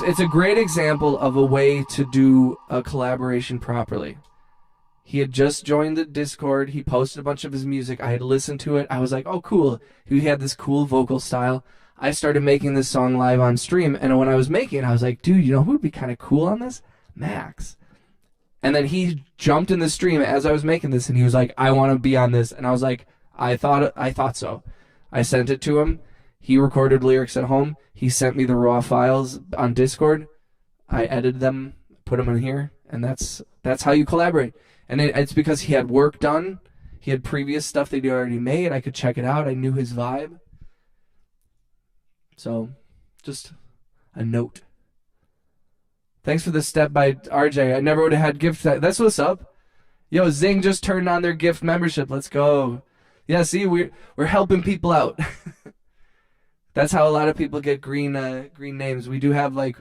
it's a great example of a way to do a collaboration properly. He had just joined the Discord. He posted a bunch of his music. I had listened to it. I was like, oh, cool. He had this cool vocal style. I started making this song live on stream, and when I was making it, I was like, dude, you know who would be kind of cool on this? Max. And then he jumped in the stream as I was making this, and he was like, I want to be on this. And I was like, I thought so. I sent it to him. He recorded lyrics at home. He sent me the raw files on Discord. I edited them, put them in here, and that's how you collaborate. And it's because he had work done. He had previous stuff that he already made. I could check it out. I knew his vibe. So, just a note. Thanks for the step by RJ. I never would have had gift. That's what's up. Yo, Zing just turned on their gift membership. Let's go. Yeah, see, we're helping people out. That's how a lot of people get green names. We do have, like,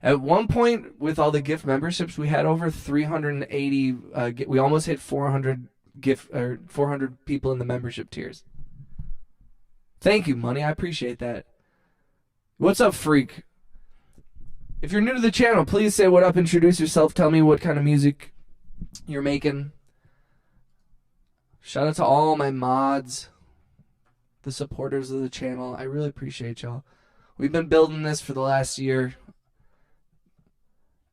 at one point with all the gift memberships, we had over 380. We almost hit 400 400 people in the membership tiers. Thank you, Money. I appreciate that. What's up, Freak? If you're new to the channel, please say what up, introduce yourself, tell me what kind of music you're making. Shout out to all my mods, the supporters of the channel. I really appreciate y'all. We've been building this for the last year,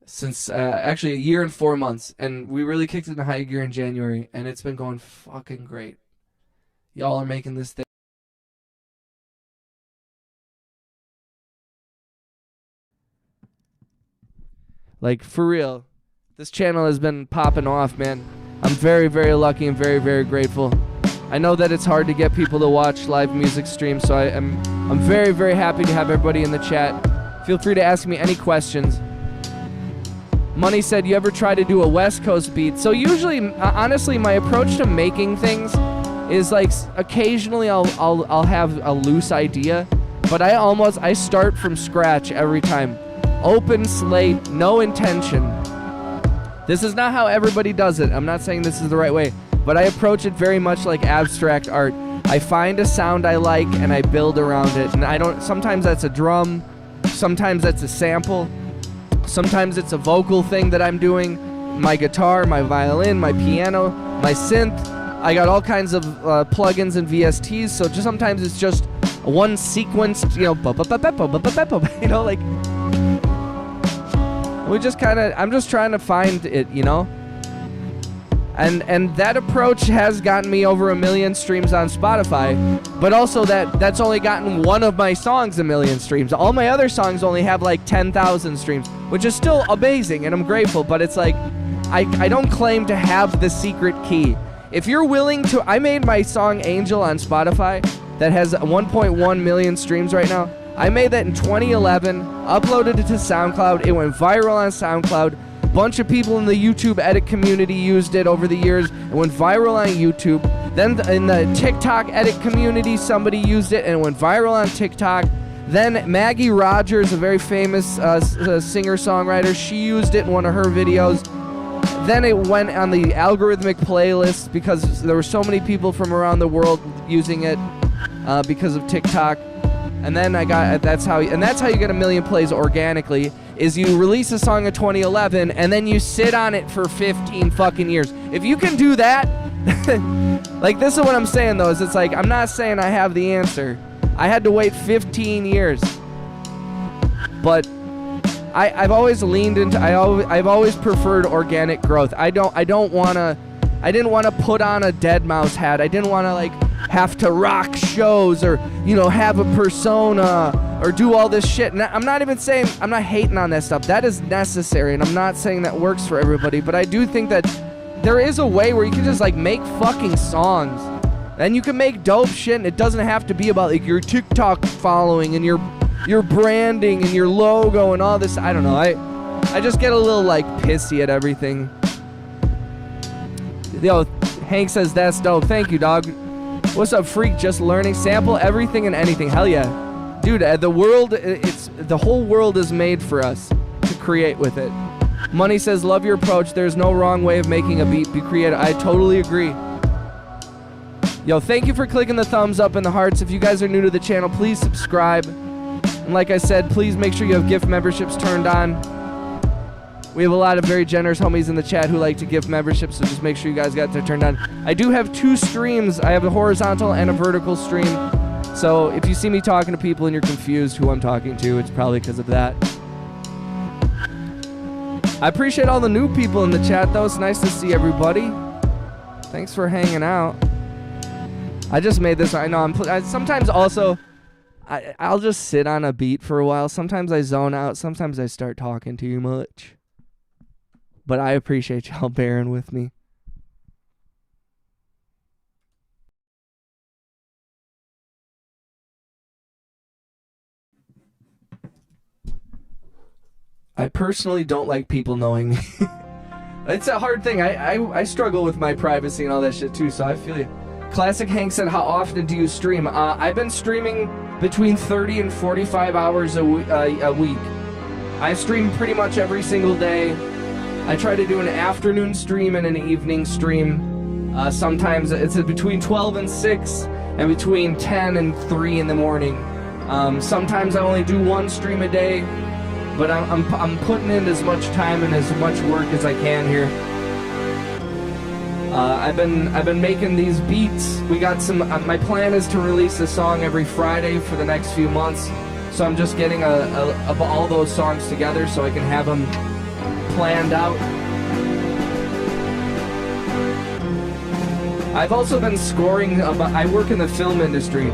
since actually a year and 4 months, and we really kicked it into high gear in January, and it's been going fucking great. Y'all are making this thing. Like, for real, this channel has been popping off, man. I'm very, very lucky and very, very grateful. I know that it's hard to get people to watch live music streams, so I'm very, very happy to have everybody in the chat. Feel free to ask me any questions. Money said, you ever try to do a West Coast beat? So usually, honestly, my approach to making things is like occasionally I'll have a loose idea, but I start from scratch every time. Open slate, no intention. This is not how everybody does it. I'm not saying this is the right way, but I approach it very much like abstract art. I find a sound I like and I build around it. And sometimes that's a drum, sometimes that's a sample, sometimes it's a vocal thing that I'm doing, my guitar, my violin, my piano, my synth. I got all kinds of plugins and VSTs, so sometimes it's just one sequenced, like, I'm just trying to find it, And that approach has gotten me over 1 million streams on Spotify, but also that's only gotten one of my songs 1 million streams. All my other songs only have like 10,000 streams, which is still amazing, and I'm grateful, but it's like, I don't claim to have the secret key. If you're willing to, I made my song Angel on Spotify that has 1.1 million streams right now. I made that in 2011, uploaded it to SoundCloud. It went viral on SoundCloud. A bunch of people in the YouTube edit community used it over the years. It went viral on YouTube. Then in the TikTok edit community, somebody used it and it went viral on TikTok. Then Maggie Rogers, a very famous singer-songwriter, she used it in one of her videos. Then it went on the algorithmic playlist because there were so many people from around the world using it because of TikTok. And then that's how you get 1 million plays organically, is you release a song in 2011 and then you sit on it for 15 fucking years. If you can do that, like, this is what I'm saying though, is it's like, I'm not saying I have the answer. I had to wait 15 years. But I've always leaned into, I've always preferred organic growth. I didn't want to put on a deadmau5 hat. I didn't want to like have to rock shows or, have a persona or do all this shit. And I'm not even saying, I'm not hating on that stuff. That is necessary, and I'm not saying that works for everybody, but I do think that there is a way where you can just like make fucking songs. And you can make dope shit, and it doesn't have to be about like your TikTok following and your branding and your logo and all this. I don't know. I just get a little like pissy at everything. Yo, Hank says that's dope. Thank you, dog. What's up, freak? Just learning. Sample everything and anything. Hell yeah, dude. The whole world is made for us to create with it. Money says love your approach. There's no wrong way of making a beat. Be creative. I totally agree. Yo, thank you for clicking the thumbs up and the hearts. If you guys are new to the channel, please subscribe. And like I said, please make sure you have gift memberships turned on. We have a lot of very generous homies in the chat who like to gift memberships, so just make sure you guys got that turned on. I do have 2 streams. I have a horizontal and a vertical stream. So if you see me talking to people and you're confused who I'm talking to, it's probably because of that. I appreciate all the new people in the chat, though. It's nice to see everybody. Thanks for hanging out. I just made this. I know sometimes also I'll just sit on a beat for a while. Sometimes I zone out. Sometimes I start talking too much. But I appreciate y'all bearing with me. I personally don't like people knowing me. It's a hard thing. I struggle with my privacy and all that shit too, so I feel you. Classic Hank said, how often do you stream? I've been streaming between 30 and 45 hours a week. I stream pretty much every single day. I try to do an afternoon stream and an evening stream. Sometimes it's between 12 and 6 and between 10 and 3 in the morning. Sometimes I only do 1 stream a day, but I'm putting in as much time and as much work as I can here. I've been making these beats. We got some. My plan is to release a song every Friday for the next few months. So I'm just getting all those songs together so I can have them planned out. I've also been scoring. I work in the film industry,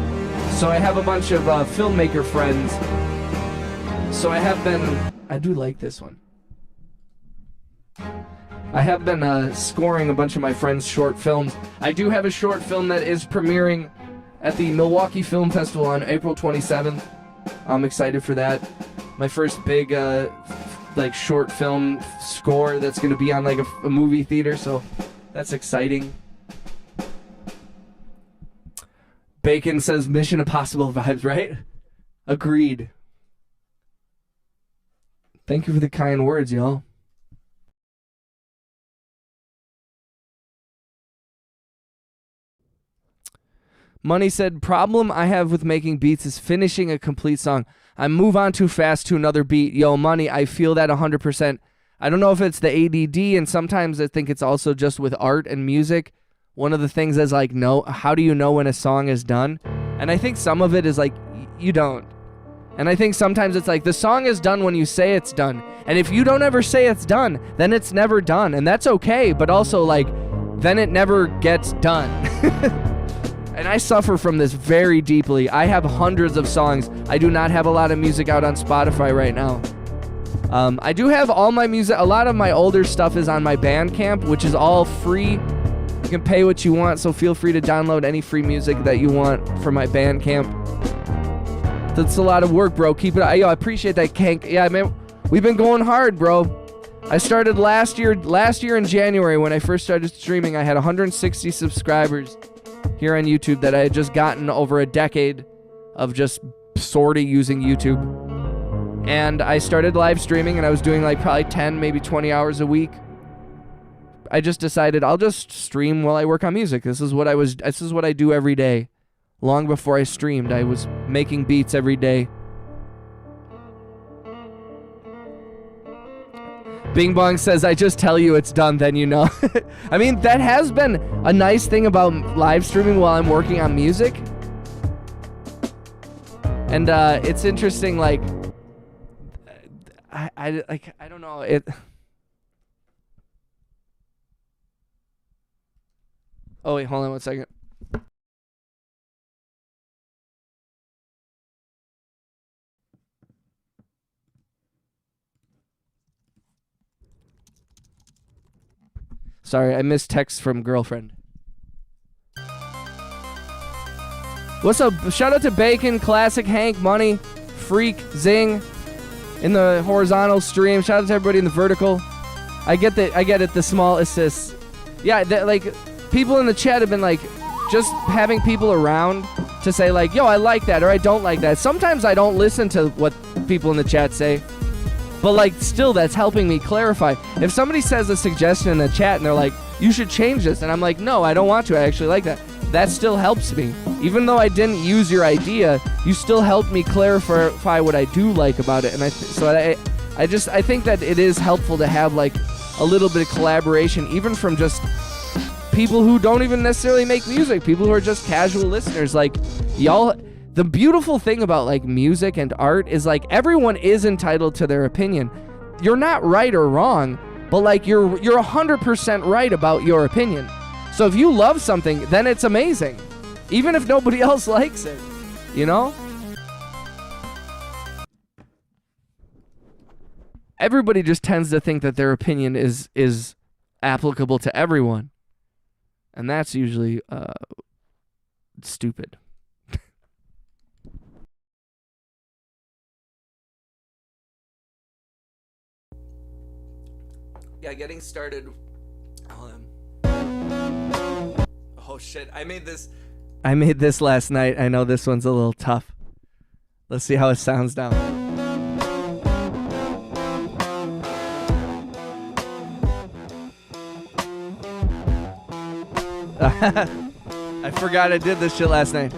so I have a bunch of filmmaker friends. So I have been. I do like this one. I have been scoring a bunch of my friends' short films. I do have a short film that is premiering at the Milwaukee Film Festival on April 27th. I'm excited for that. My first big like short film score that's going to be on like a movie theater, so that's exciting. Bacon says Mission Impossible vibes, right? Agreed. Thank you for the kind words, y'all. Money said, problem I have with making beats is finishing a complete song. I move on too fast to another beat. Yo, Money, I feel that 100%. I don't know if it's the ADD, and sometimes I think it's also just with art and music. One of the things is like, how do you know when a song is done? And I think some of it is like, you don't. And I think sometimes it's like, the song is done when you say it's done. And if you don't ever say it's done, then it's never done. And that's okay, but also like, then it never gets done. And I suffer from this very deeply. I have hundreds of songs. I do not have a lot of music out on Spotify right now. I do have all my music. A lot of my older stuff is on my Bandcamp, which is all free. You can pay what you want, so feel free to download any free music that you want from my Bandcamp. That's a lot of work, bro. Keep it. Yo, I appreciate that, Kank. Yeah, man, we've been going hard, bro. I started last year in January when I first started streaming. I had 160 subscribers here on YouTube that I had just gotten over a decade of just sort of using YouTube. And I started live streaming, and I was doing like probably 10, maybe 20 hours a week. I just decided I'll just stream while I work on music. This is what I do every day. Long before I streamed, I was making beats every day. Bing Bong says, I just tell you it's done, then you know. I mean, that has been a nice thing about live streaming while I'm working on music. And it's interesting, like, I don't know, it... Oh, wait, hold on one second. Sorry, I missed text from girlfriend. What's up? Shout out to Bacon, Classic, Hank, Money, Freak, Zing in the horizontal stream. Shout out to everybody in the vertical. I get it, the small assists. Yeah, like, people in the chat have been like, just having people around to say like, yo, I like that or I don't like that. Sometimes I don't listen to what people in the chat say, but like, still, that's helping me clarify. If somebody says a suggestion in the chat and they're like, you should change this, and I'm like, no, I don't want to, I actually like that. That still helps me. Even though I didn't use your idea, you still helped me clarify what I do like about it. And I think that it is helpful to have like a little bit of collaboration, even from just people who don't even necessarily make music, people who are just casual listeners. Like, y'all, the beautiful thing about like music and art is like everyone is entitled to their opinion. You're not right or wrong, but like you're 100% right about your opinion. So if you love something, then it's amazing, even if nobody else likes it, you know? Everybody just tends to think that their opinion is applicable to everyone. And that's usually stupid. Yeah, getting started. Oh shit, I made this last night. I know this one's a little tough. Let's see how it sounds now. I forgot I did this shit last night.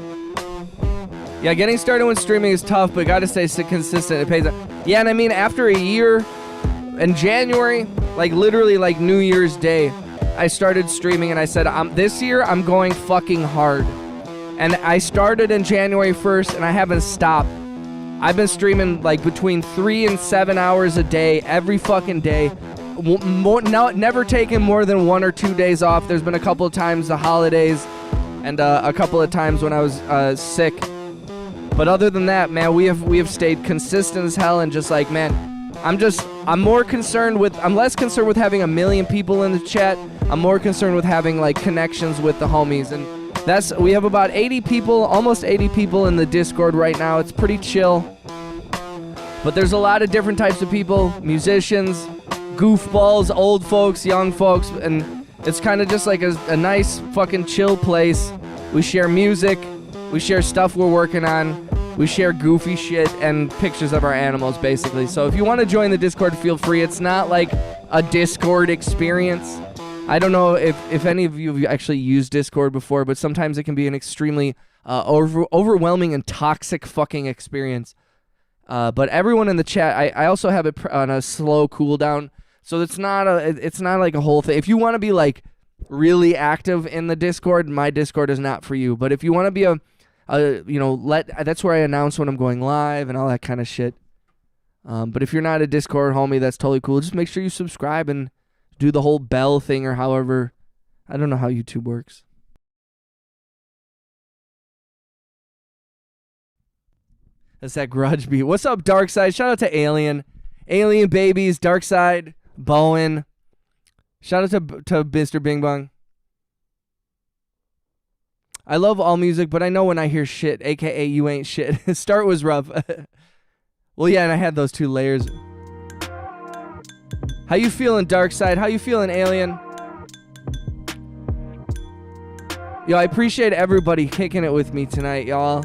Yeah, getting started when streaming is tough, but gotta stay consistent. It pays. Yeah, and I mean, after a year, in January, like literally like New Year's Day, I started streaming and I said, this year I'm going fucking hard. And I started in January 1st and I haven't stopped. I've been streaming like between 3 and 7 hours a day, every fucking day. Never taken more than 1 or 2 days off. There's been a couple of times the holidays and a couple of times when I was sick. But other than that, man, we have stayed consistent as hell, and just like, man, I'm less concerned with having 1 million people in the chat. I'm more concerned with having like connections with the homies, and we have about 80 people, almost 80 people in the Discord right now. It's pretty chill. But there's a lot of different types of people, musicians, goofballs, old folks, young folks, and it's kind of just like a nice fucking chill place. We share music, we share stuff we're working on, we share goofy shit and pictures of our animals, basically. So if you want to join the Discord, feel free. It's not like a Discord experience. I don't know if any of you have actually used Discord before, but sometimes it can be an extremely overwhelming and toxic fucking experience. But everyone in the chat, I also have it on a slow cooldown, so it's not like a whole thing. If you want to be like really active in the Discord, my Discord is not for you. But if you want to be that's where I announce when I'm going live and all that kind of shit. But if you're not a Discord homie, that's totally cool. Just make sure you subscribe and do the whole bell thing, or however. I don't know how YouTube works. That's that grudge beat. What's up, Darkside? Shout out to Alien Babies, Darkside, Bowen. Shout out to Mr. Bing Bong. I love all music, but I know when I hear shit, aka you ain't shit. Start was rough. Well, yeah, and I had those 2 layers. How you feeling, Darkside? How you feeling, Alien? Yo, I appreciate everybody kicking it with me tonight, y'all.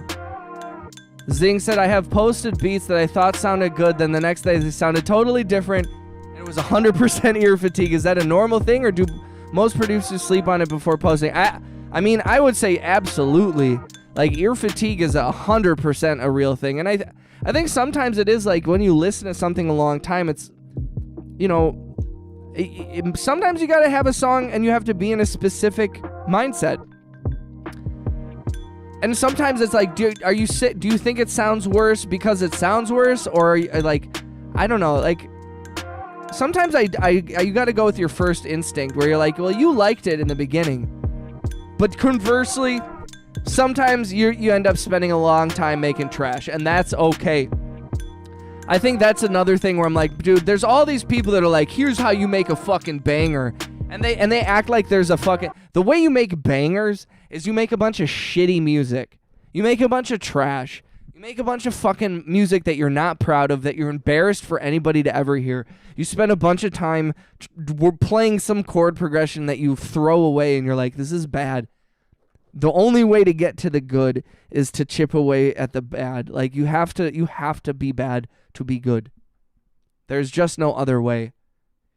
Zing said, I have posted beats that I thought sounded good, then the next day they sounded totally different, and it was 100% ear fatigue. Is that a normal thing, or do most producers sleep on it before posting? I mean, I would say absolutely. Like, ear fatigue is 100% a real thing, and I think sometimes it is like when you listen to something a long time, it's, you know, sometimes you gotta have a song and you have to be in a specific mindset. And sometimes it's like, do you think it sounds worse because it sounds worse, or like, I don't know, like, sometimes you gotta go with your first instinct, where you're like, well, you liked it in the beginning, but conversely, sometimes you end up spending a long time making trash, and that's okay. I think that's another thing where I'm like, dude, there's all these people that are like, here's how you make a fucking banger, And they act like there's a fucking... The way you make bangers is you make a bunch of shitty music. You make a bunch of trash. You make a bunch of fucking music that you're not proud of, that you're embarrassed for anybody to ever hear. You spend a bunch of time playing some chord progression that you throw away and you're like, this is bad. The only way to get to the good is to chip away at the bad. Like, you have to be bad to be good. There's just no other way.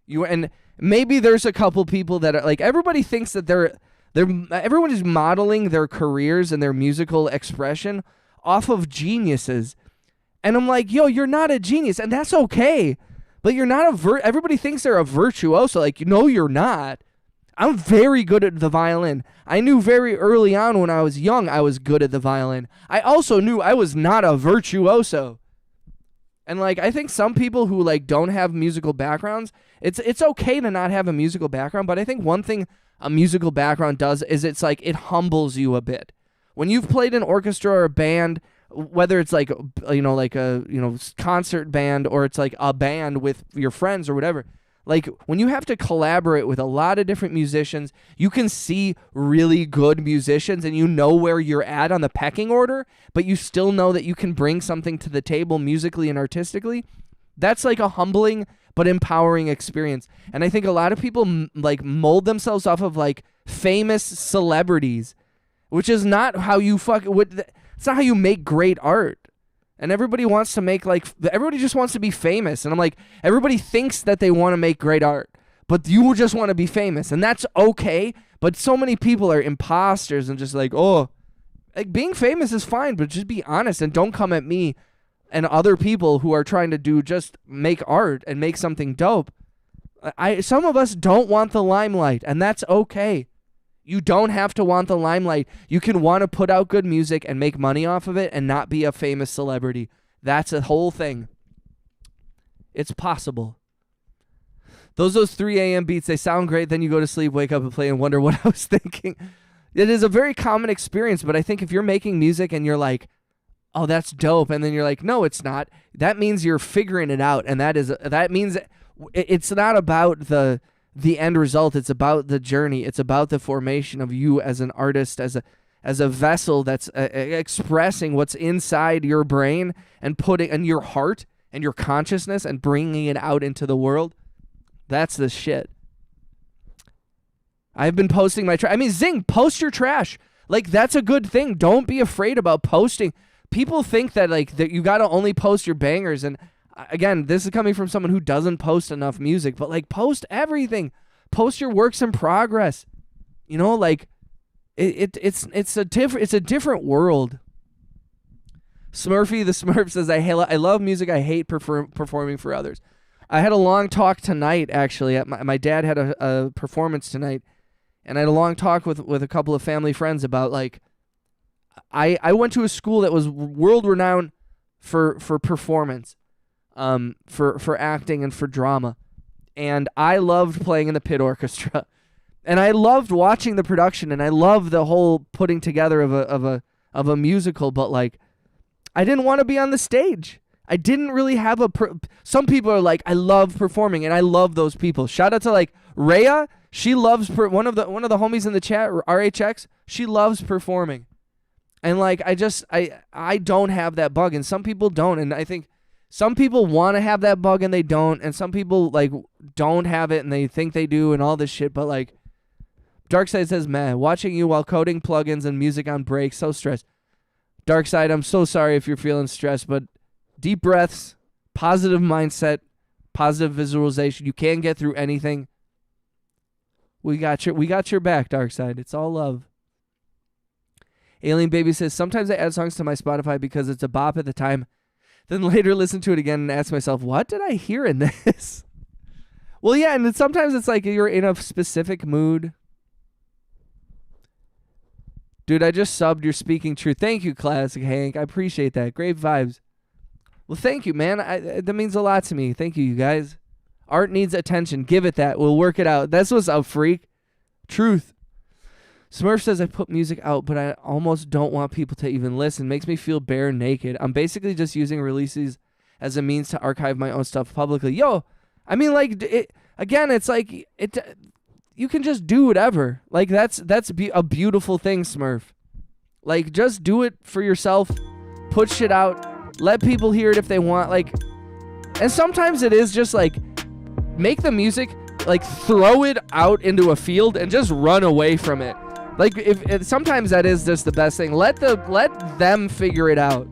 And maybe there's a couple people that are like, everybody thinks that everyone is modeling their careers and their musical expression off of geniuses. And I'm like, yo, you're not a genius, and that's okay. But you're not everybody thinks they're a virtuoso. Like, no, you're not. I'm very good at the violin. I knew very early on when I was young I was good at the violin. I also knew I was not a virtuoso. And like, I think some people who like don't have musical backgrounds, it's okay to not have a musical background, but I think one thing a musical background does is it's like it humbles you a bit. When you've played an orchestra or a band, whether it's like a concert band or it's like a band with your friends or whatever, like when you have to collaborate with a lot of different musicians, you can see really good musicians and you know where you're at on the pecking order, but you still know that you can bring something to the table musically and artistically. That's like a humbling but empowering experience. And I think a lot of people like mold themselves off of like famous celebrities, which is not how you it's not how you make great art. And everybody wants to make everybody just wants to be famous. And I'm like, everybody thinks that they want to make great art, but you just want to be famous. And that's okay. But so many people are imposters and just like, oh, like being famous is fine, but just be honest and don't come at me and other people who are trying to just make art and make something dope. Some of us don't want the limelight, and that's okay. You don't have to want the limelight. You can want to put out good music and make money off of it and not be a famous celebrity. That's a whole thing. It's possible. Those 3 a.m. beats, they sound great. Then you go to sleep, wake up and play and wonder what I was thinking. It is a very common experience, but I think if you're making music and you're like, oh, that's dope, and then you're like, no, it's not, that means you're figuring it out, and that means it's not about the end result. It's about the journey. It's about the formation of you as an artist, as a vessel that's expressing what's inside your brain and putting in your heart and your consciousness and bringing it out into the world. That's the shit. I've been posting my trash. I mean, Zing, post your trash. Like, that's a good thing. Don't be afraid about posting. People think that that you got to only post your bangers, and again, this is coming from someone who doesn't post enough music, but like post everything. Post your works in progress. You know, like it's a different world. Smurfy the Smurf says, I love music. I hate performing for others. I had a long talk tonight, actually. My dad had a performance tonight, and I had a long talk with a couple of family friends about like, I went to a school that was world renowned for performance. For acting and for drama, and I loved playing in the pit orchestra, and I loved watching the production, and I loved the whole putting together of a musical. But like, I didn't want to be on the stage. I didn't really have some people are like, I love performing, and I love those people. Shout out to like Rhea. She loves one of the homies in the chat, RHX. She loves performing, and like I don't have that bug, and some people don't, and I think. Some people want to have that bug and they don't, and some people like don't have it and they think they do and all this shit. But like, Darkside says, man, watching you while coding plugins and music on break, so stressed. Darkside, I'm so sorry if you're feeling stressed, but deep breaths, positive mindset, positive visualization. You can get through anything. We got your back, Darkside. It's all love. Alien Baby says, sometimes I add songs to my Spotify because it's a bop at the time. Then later listen to it again and ask myself, what did I hear in this? Well, yeah, and sometimes it's like you're in a specific mood. Dude, I just subbed. You're speaking truth. Thank you, Classic Hank. I appreciate that. Great vibes. Well, thank you, man. That means a lot to me. Thank you, you guys. Art needs attention. Give it that. We'll work it out. That's what's up, freak. Truth. Smurf says, I put music out, but I almost don't want people to even listen. Makes me feel bare naked. I'm basically just using releases as a means to archive my own stuff publicly. Yo, I mean, like, it's like, you can just do whatever. Like that's a beautiful thing, Smurf. Like just do it for yourself. Put shit out. Let people hear it if they want. Like, and sometimes it is just like make the music, like throw it out into a field and just run away from it. Like if sometimes that is just the best thing. Let them figure it out.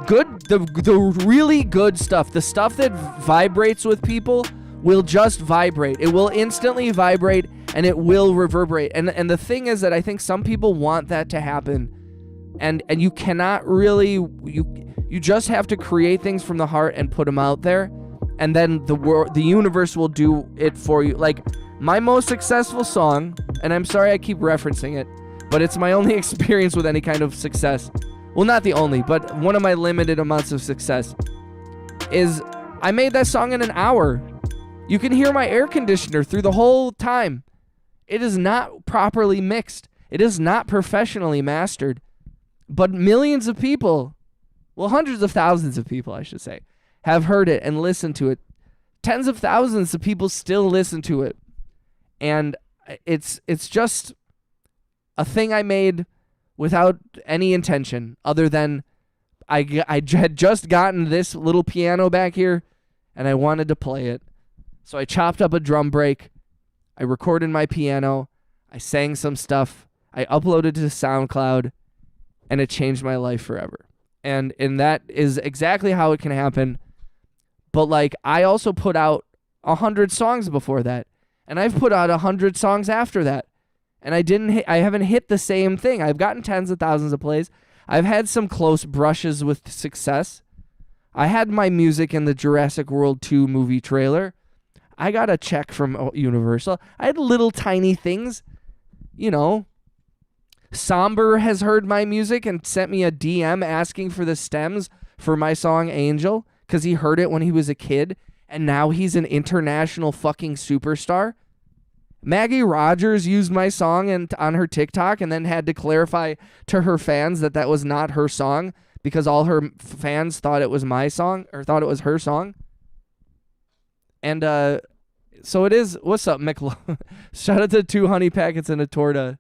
The really good stuff, the stuff that vibrates with people will just vibrate. It will instantly vibrate and it will reverberate. And the thing is that I think some people want that to happen. And you cannot really, you just have to create things from the heart and put them out there. And then the universe will do it for you. Like my most successful song, and I'm sorry I keep referencing it, but it's my only experience with any kind of success. Well, not the only, but one of my limited amounts of success is I made that song in an hour. You can hear my air conditioner through the whole time. It is not properly mixed. It is not professionally mastered. But millions of people, well, hundreds of thousands of people, I should say, have heard it and listened to it. Tens of thousands of people still listen to it. And it's just a thing I made without any intention other than I had just gotten this little piano back here and I wanted to play it. So I chopped up a drum break. I recorded my piano. I sang some stuff. I uploaded to SoundCloud and it changed my life forever. And that is exactly how it can happen. But like I also put out 100 songs before that. And I've put out 100 songs after that. And I haven't hit the same thing. I've gotten tens of thousands of plays. I've had some close brushes with success. I had my music in the Jurassic World 2 movie trailer. I got a check from Universal. I had little tiny things. You know, Somber has heard my music and sent me a DM asking for the stems for my song Angel because he heard it when he was a kid and now he's an international fucking superstar. Maggie Rogers used my song on her TikTok and then had to clarify to her fans that was not her song because all her fans thought it was my song or thought it was her song. And so it is. What's up, Miklo? Shout out to 2 honey packets and a torta.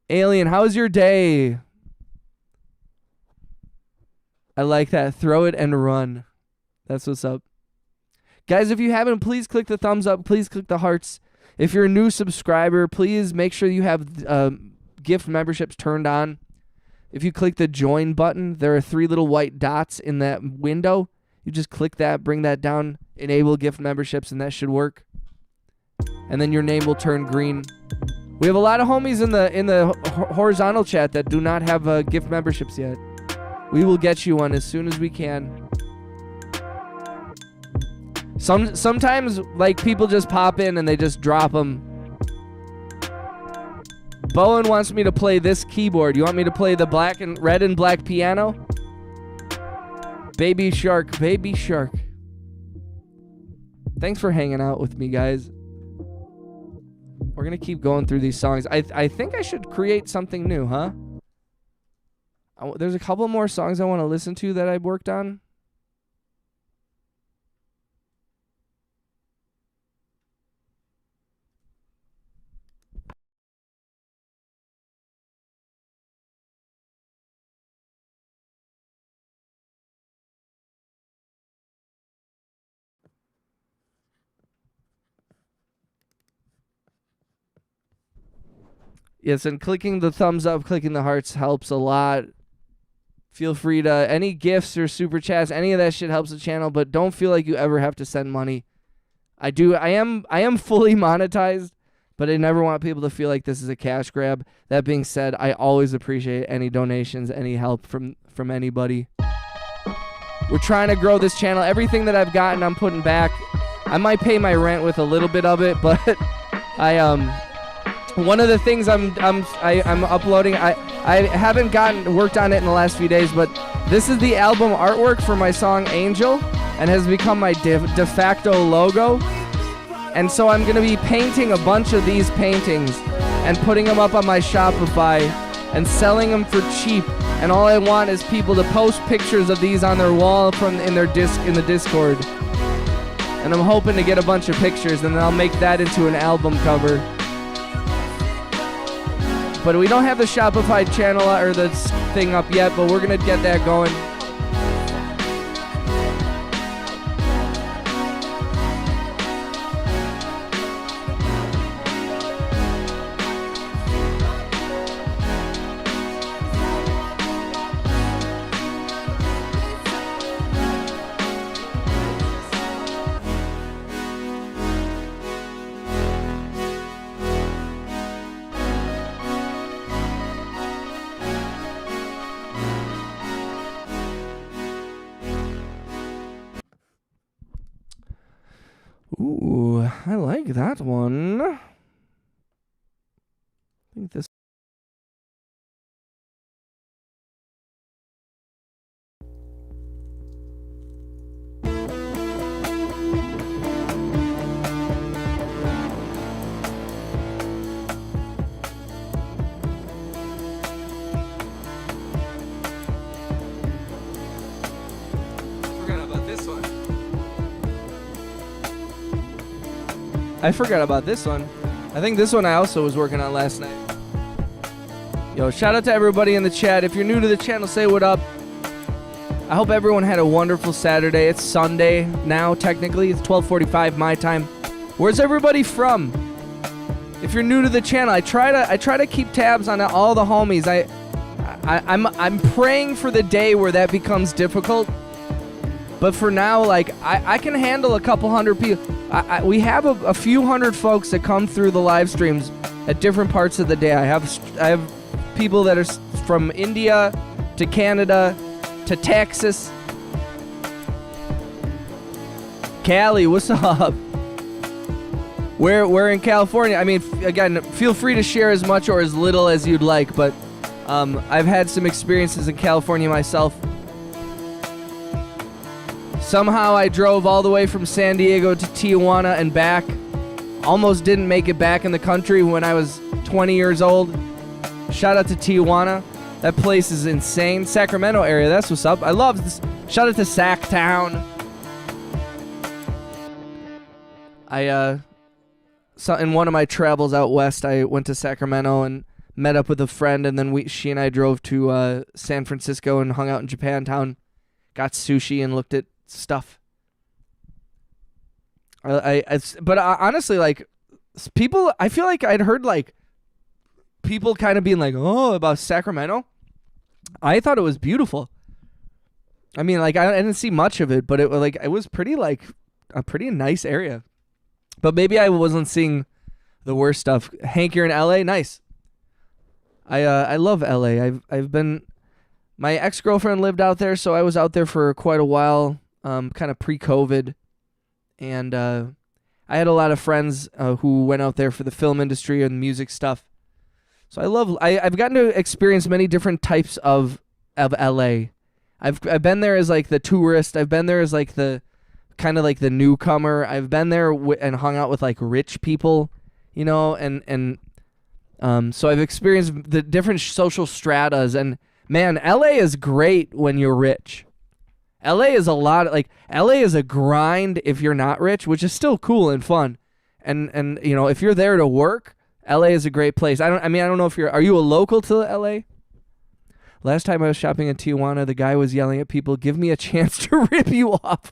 Alien, how's your day? I like that. Throw it and run. That's what's up. Guys, if you haven't, please click the thumbs up. Please click the hearts. If you're a new subscriber, please make sure you have gift memberships turned on. If you click the join button, there are 3 little white dots in that window. You just click that, bring that down, enable gift memberships, and that should work. And then your name will turn green. We have a lot of homies in the horizontal chat that do not have gift memberships yet. We will get you one as soon as we can. Sometimes, like, people just pop in and they just drop them. Bowen wants me to play this keyboard. You want me to play the red and black piano? Baby Shark, Baby Shark. Thanks for hanging out with me, guys. We're going to keep going through these songs. I think I should create something new, huh? There's a couple more songs I want to listen to that I worked on. Yes, and clicking the thumbs up, clicking the hearts helps a lot. Feel free to, any gifts or super chats, any of that shit helps the channel, but don't feel like you ever have to send money. I am fully monetized, but I never want people to feel like this is a cash grab. That being said, I always appreciate any donations, any help from anybody. We're trying to grow this channel. Everything that I've gotten, I'm putting back. I might pay my rent with a little bit of it, but one of the things I'm uploading, I haven't worked on it in the last few days, but this is the album artwork for my song Angel and has become my de facto logo. And so I'm going to be painting a bunch of these paintings and putting them up on my Shopify and selling them for cheap. And all I want is people to post pictures of these on their wall in the Discord. And I'm hoping to get a bunch of pictures, and then I'll make that into an album cover. But we don't have the Shopify channel or the thing up yet, but we're going to get that going. Ooh, I like that one. I think this. I forgot about this one. I think this one I also was working on last night. Yo, shout out to everybody in the chat. If you're new to the channel, say what up. I hope everyone had a wonderful Saturday. It's Sunday now, technically. It's 12:45 my time. Where's everybody from? If you're new to the channel, I try to keep tabs on all the homies. I'm praying for the day where that becomes difficult. But for now, like, I can handle a couple hundred people. We have a few hundred folks that come through the live streams at different parts of the day. I have people that are from India to Canada to Texas. Cali, what's up? We're in California. I mean, again, feel free to share as much or as little as you'd like, but I've had some experiences in California myself. Somehow I drove all the way from San Diego to Tijuana and back. Almost didn't make it back in the country when I was 20 years old. Shout out to Tijuana. That place is insane. Sacramento area, that's what's up. I love this. Shout out to Sac Town. In one of my travels out west, I went to Sacramento and met up with a friend, and then she and I drove to San Francisco and hung out in Japantown. Got sushi and looked at stuff. But honestly, like, people, I feel like I'd heard like people kind of being like, oh, about Sacramento. I thought it was beautiful. I mean, like, I didn't see much of it, but it was pretty, like, a pretty nice area. But maybe I wasn't seeing the worst stuff. Hank, you're in LA? Nice. I love LA. I've been, my ex-girlfriend lived out there, so I was out there for quite a while. Kind of pre-COVID, and I had a lot of friends who went out there for the film industry and music stuff. So I've gotten to experience many different types of LA. I've been there as like the tourist. I've been there as like the kind of like the newcomer. I've been there and hung out with like rich people, you know, and so I've experienced the different social stratas. And man, LA is great when you're rich. LA is LA is a grind if you're not rich, which is still cool and fun. And you know, if you're there to work, LA is a great place. I don't know if are you a local to LA? Last time I was shopping in Tijuana, the guy was yelling at people, "Give me a chance to rip you off."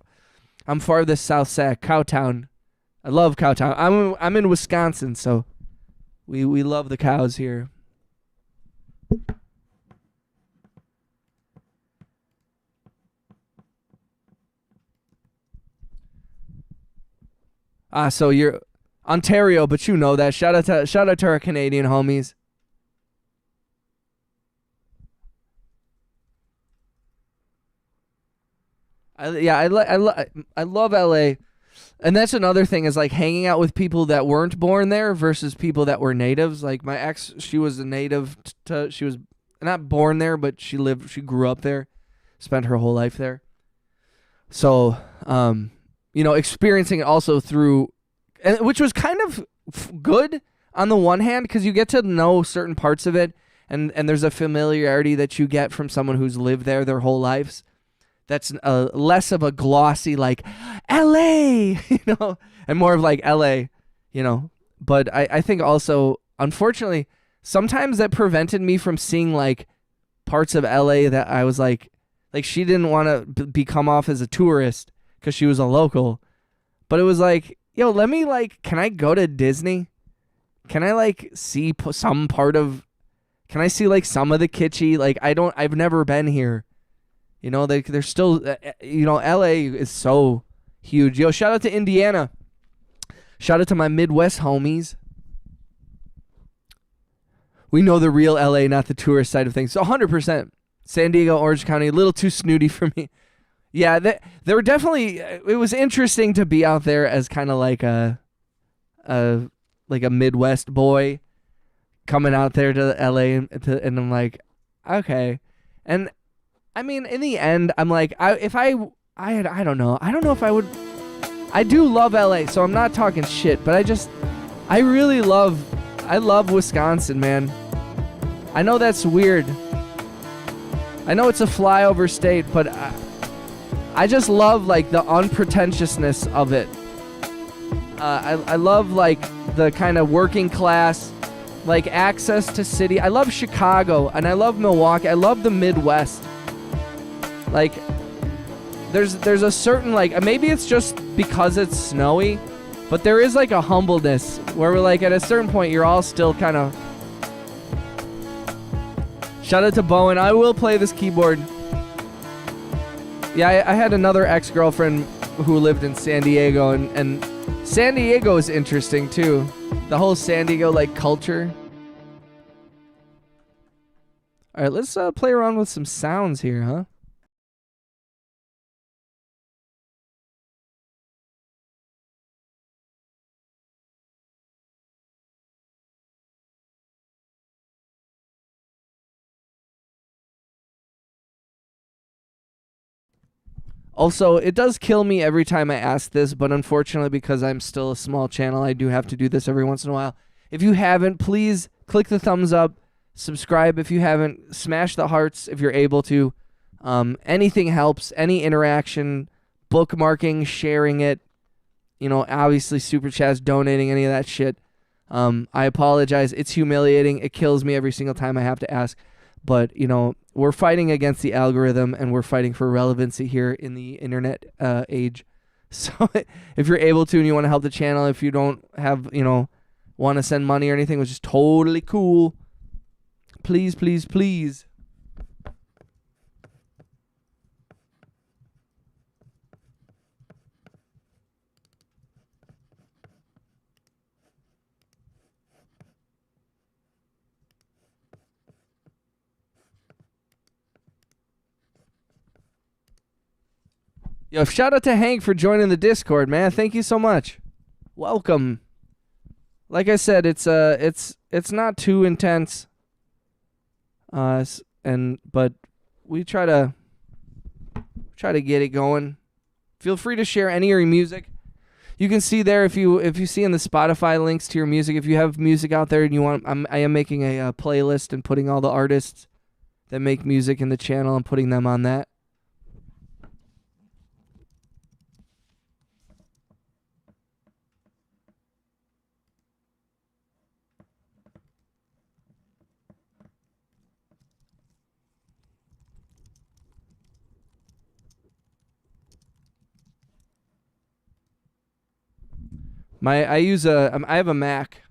I'm farthest south Sac, Cowtown. I love Cowtown. I'm in Wisconsin, so we love the cows here. So you're Ontario, but you know that. Shout out to our Canadian homies. I love LA, and that's another thing is like hanging out with people that weren't born there versus people that were natives. Like my ex, she was a native. She was not born there, but she grew up there, spent her whole life there. So, you know, experiencing it also through, which was kind of good on the one hand because you get to know certain parts of it, and there's a familiarity that you get from someone who's lived there their whole lives that's less of a glossy like LA, and more of like LA. But I think also, unfortunately, sometimes that prevented me from seeing like parts of LA that I was like she didn't want to become off as a tourist because she was a local. But it was like, yo, let me can I go to Disney? Can I see some part of? Can I see some of the kitschy? I've never been here. They're still, LA is so huge. Yo, shout out to Indiana. Shout out to my Midwest homies. We know the real LA, not the tourist side of things. So 100%. San Diego, Orange County, a little too snooty for me. Yeah, they were definitely, it was interesting to be out there as kind of like a Midwest boy coming out there to LA, and I'm like, okay. And I mean, in the end, I'm like, I don't know if I would. I do love LA, so I'm not talking shit, but I love Wisconsin, man. I know that's weird. I know it's a flyover state, but I just love the unpretentiousness of it. I love the kind of working class, access to city. I love Chicago and I love Milwaukee. I love the Midwest. There's a certain maybe it's just because it's snowy, but there is a humbleness where we're at a certain point you're all still kind of. Shout out to Bowen. I will play this keyboard. Yeah, I had another ex-girlfriend who lived in San Diego, and San Diego is interesting too. The whole San Diego culture. All right, let's play around with some sounds here, huh? Also, it does kill me every time I ask this, but unfortunately, because I'm still a small channel, I do have to do this every once in a while. If you haven't, please click the thumbs up, subscribe if you haven't, smash the hearts if you're able to. Anything helps, any interaction, bookmarking, sharing it, obviously super chats, donating, any of that shit. I apologize. It's humiliating. It kills me every single time I have to ask. But, we're fighting against the algorithm, and we're fighting for relevancy here in the internet age. So if you're able to and you want to help the channel, if you don't have, want to send money or anything, which is totally cool, please, please, please. Yo, shout out to Hank for joining the Discord, man. Thank you so much. Welcome. Like I said, it's not too intense. But we try to get it going. Feel free to share any of your music. You can see there if you see in the Spotify links to your music, if you have music out there and you want, I am making a playlist and putting all the artists that make music in the channel and putting them on that. I have a Mac.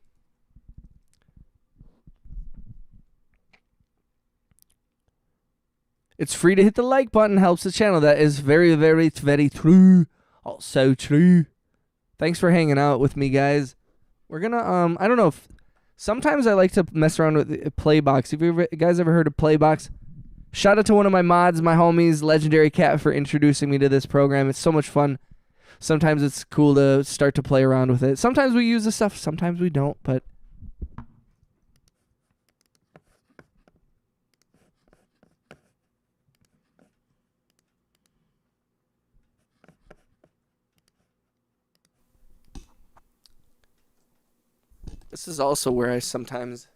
It's free to hit the like button, helps the channel. That is very, very, very true. Oh, so true. Thanks for hanging out with me, guys. We're gonna I don't know if sometimes I like to mess around with Playbox. Have you guys ever heard of Playbox? Shout out to one of my mods, my homies, Legendary Cat, for introducing me to this program. It's so much fun. Sometimes it's cool to start to play around with it. Sometimes we use this stuff, sometimes we don't, but this is also where I sometimes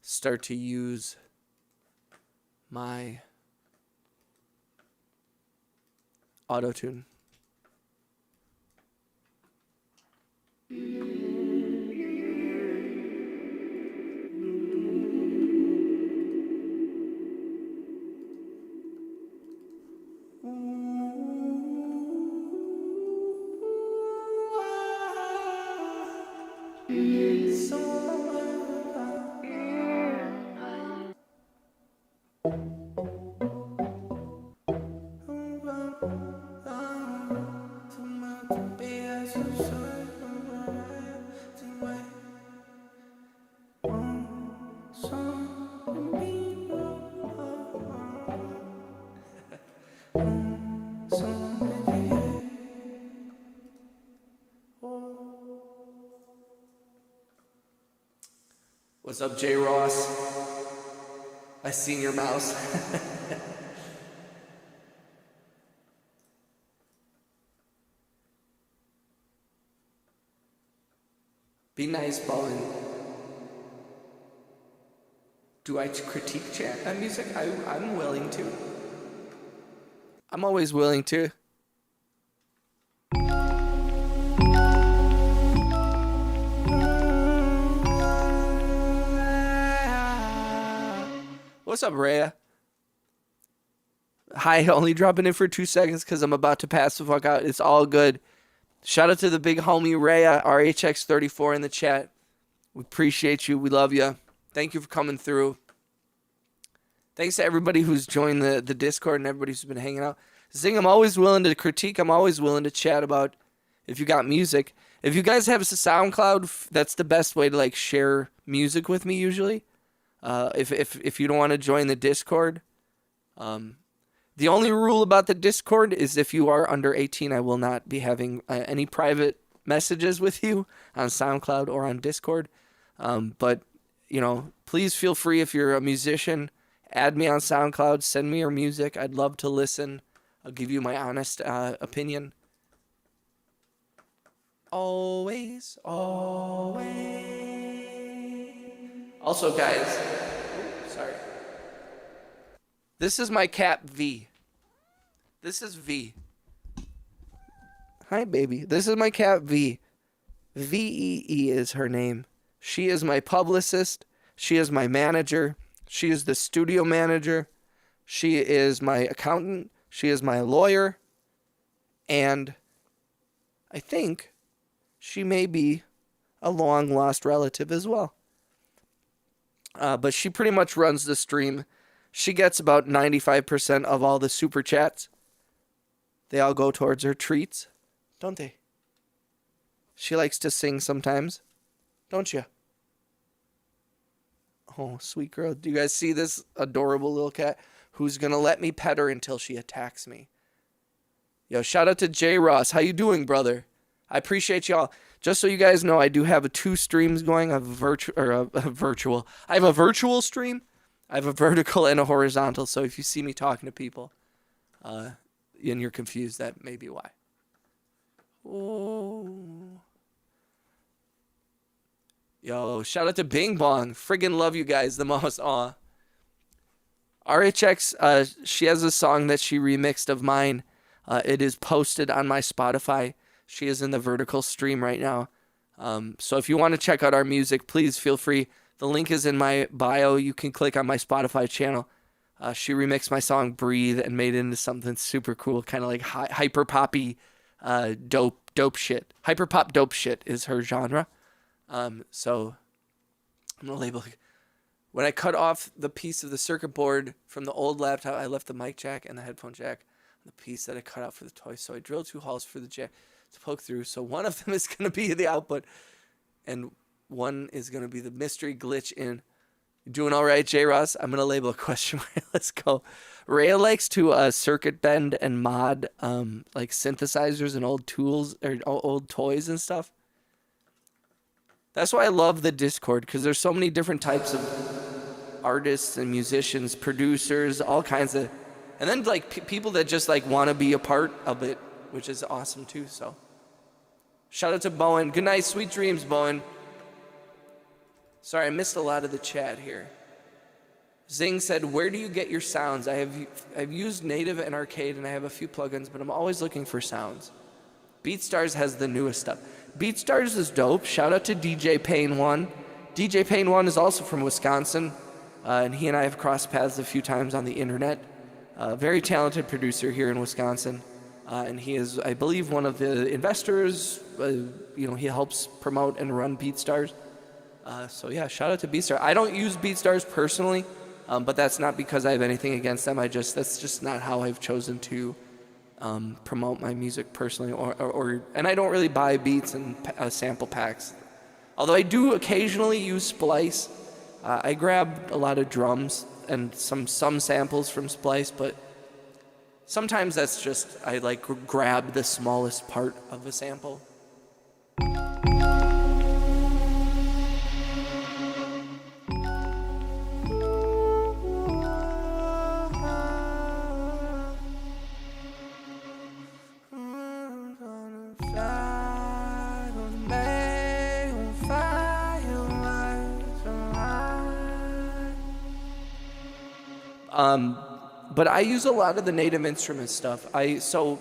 start to use my auto-tune. What's up, J. Ross? I seen your mouse. Be nice, Bowen. Do I critique music? I'm willing to. I'm always willing to. What's up, Rhea? Hi, only dropping in for 2 seconds because I'm about to pass the fuck out. It's all good. Shout out to the big homie Rhea, RHX34 in the chat. We appreciate you. We love you. Thank you for coming through. Thanks to everybody who's joined the Discord and everybody who's been hanging out. Zing, I'm always willing to critique. I'm always willing to chat about if you got music. If you guys have a SoundCloud, that's the best way to like share music with me usually. If you don't want to join the Discord, the only rule about the Discord is if you are under 18, I will not be having any private messages with you on SoundCloud or on Discord. But, you know, please feel free if you're a musician, add me on SoundCloud, send me your music. I'd love to listen. I'll give you my honest opinion. Always, always. Also, guys, sorry. This is my cat, V. This is V. Hi, baby. This is my cat, V. V-E-E is her name. She is my publicist. She is my manager. She is the studio manager. She is my accountant. She is my lawyer. And I think she may be a long-lost relative as well. But she pretty much runs the stream. She gets about 95% of all the super chats. They all go towards her treats, don't they? She likes to sing sometimes, don't you? Oh, sweet girl. Do you guys see this adorable little cat who's going to let me pet her until she attacks me? Yo, shout out to J. Ross. How you doing, brother? I appreciate y'all. Just so you guys know, I do have 2 streams going. I have a virtual. I have a virtual stream. I have a vertical and a horizontal. So if you see me talking to people, and you're confused, that may be why. Oh. Yo, shout out to Bing Bong. Friggin' love you guys the most. Aw. RHX, she has a song that she remixed of mine. It is posted on my Spotify. She is in the vertical stream right now. So if you want to check out our music, please feel free. The link is in my bio. You can click on my Spotify channel. She remixed my song Breathe and made it into something super cool, kind of like hyper poppy dope shit. Hyper pop dope shit is her genre. So I'm going to label it. When I cut off the piece of the circuit board from the old laptop, I left the mic jack and the headphone jack on the piece that I cut out for the toy. So I drilled 2 holes for the jack to poke through. So one of them is going to be the output and one is going to be the mystery glitch in. You doing all right, J. Ross? I'm going to label a question mark. Let's go. Rhea likes to circuit bend and mod like synthesizers and old tools or old toys and stuff. That's why I love the Discord, because there's so many different types of artists and musicians, producers, all kinds of, and then like people that just like want to be a part of it, which is awesome too. So shout out to Bowen. Good night, sweet dreams, Bowen. Sorry, I missed a lot of the chat here. Zing said, where do you get your sounds? I've used Native and Arcade, and I have a few plugins, but I'm always looking for sounds. BeatStars has the newest stuff. BeatStars is dope. Shout out to DJ Payne 1. DJ Payne 1 is also from Wisconsin, and he and I have crossed paths a few times on the internet. Very talented producer here in Wisconsin, and he is, I believe, one of the investors. He helps promote and run BeatStars. So yeah, shout out to BeatStars. I don't use BeatStars personally, but that's not because I have anything against them. That's just not how I've chosen to promote my music personally, and I don't really buy beats and sample packs. Although I do occasionally use Splice. I grab a lot of drums and some samples from Splice, but sometimes that's just I like grab the smallest part of a sample. But I use a lot of the Native Instruments stuff. So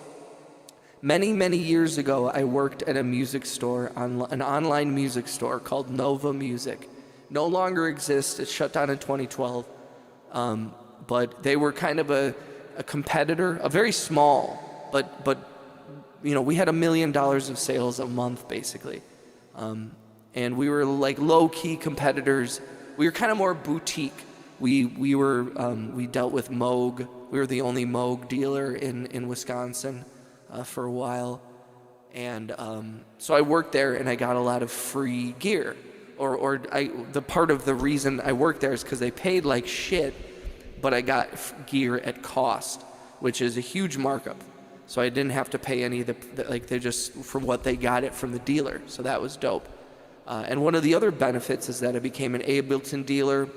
many years ago, I worked at a music store, an online music store called Nova Music. No longer exists. It shut down in 2012. But they were kind of a competitor, a very small, but we had $1 million of sales a month basically, and we were like low-key competitors. We were kind of more boutique. We dealt with Moog. We were the only Moog dealer in Wisconsin for a while. And so I worked there and I got a lot of free gear. The part of the reason I worked there is because they paid like shit, but I got gear at cost, which is a huge markup. So I didn't have to pay any of they just, from what they got it from the dealer. So that was dope. And one of the other benefits is that I became an Ableton dealer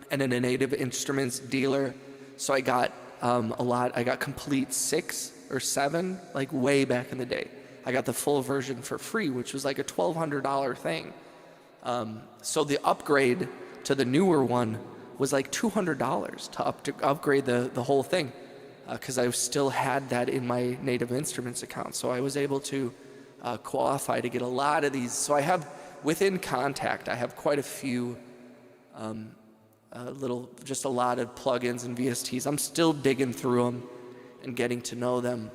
and then a Native Instruments dealer. So I got I got Complete 6 or 7, like way back in the day. I got the full version for free, which was like a $1,200 thing. So the upgrade to the newer one was like $200 to upgrade the whole thing, because I still had that in my Native Instruments account. So I was able to qualify to get a lot of these. So I have, within Contact, I have quite a few just a lot of plugins and VSTs. I'm still digging through them and getting to know them.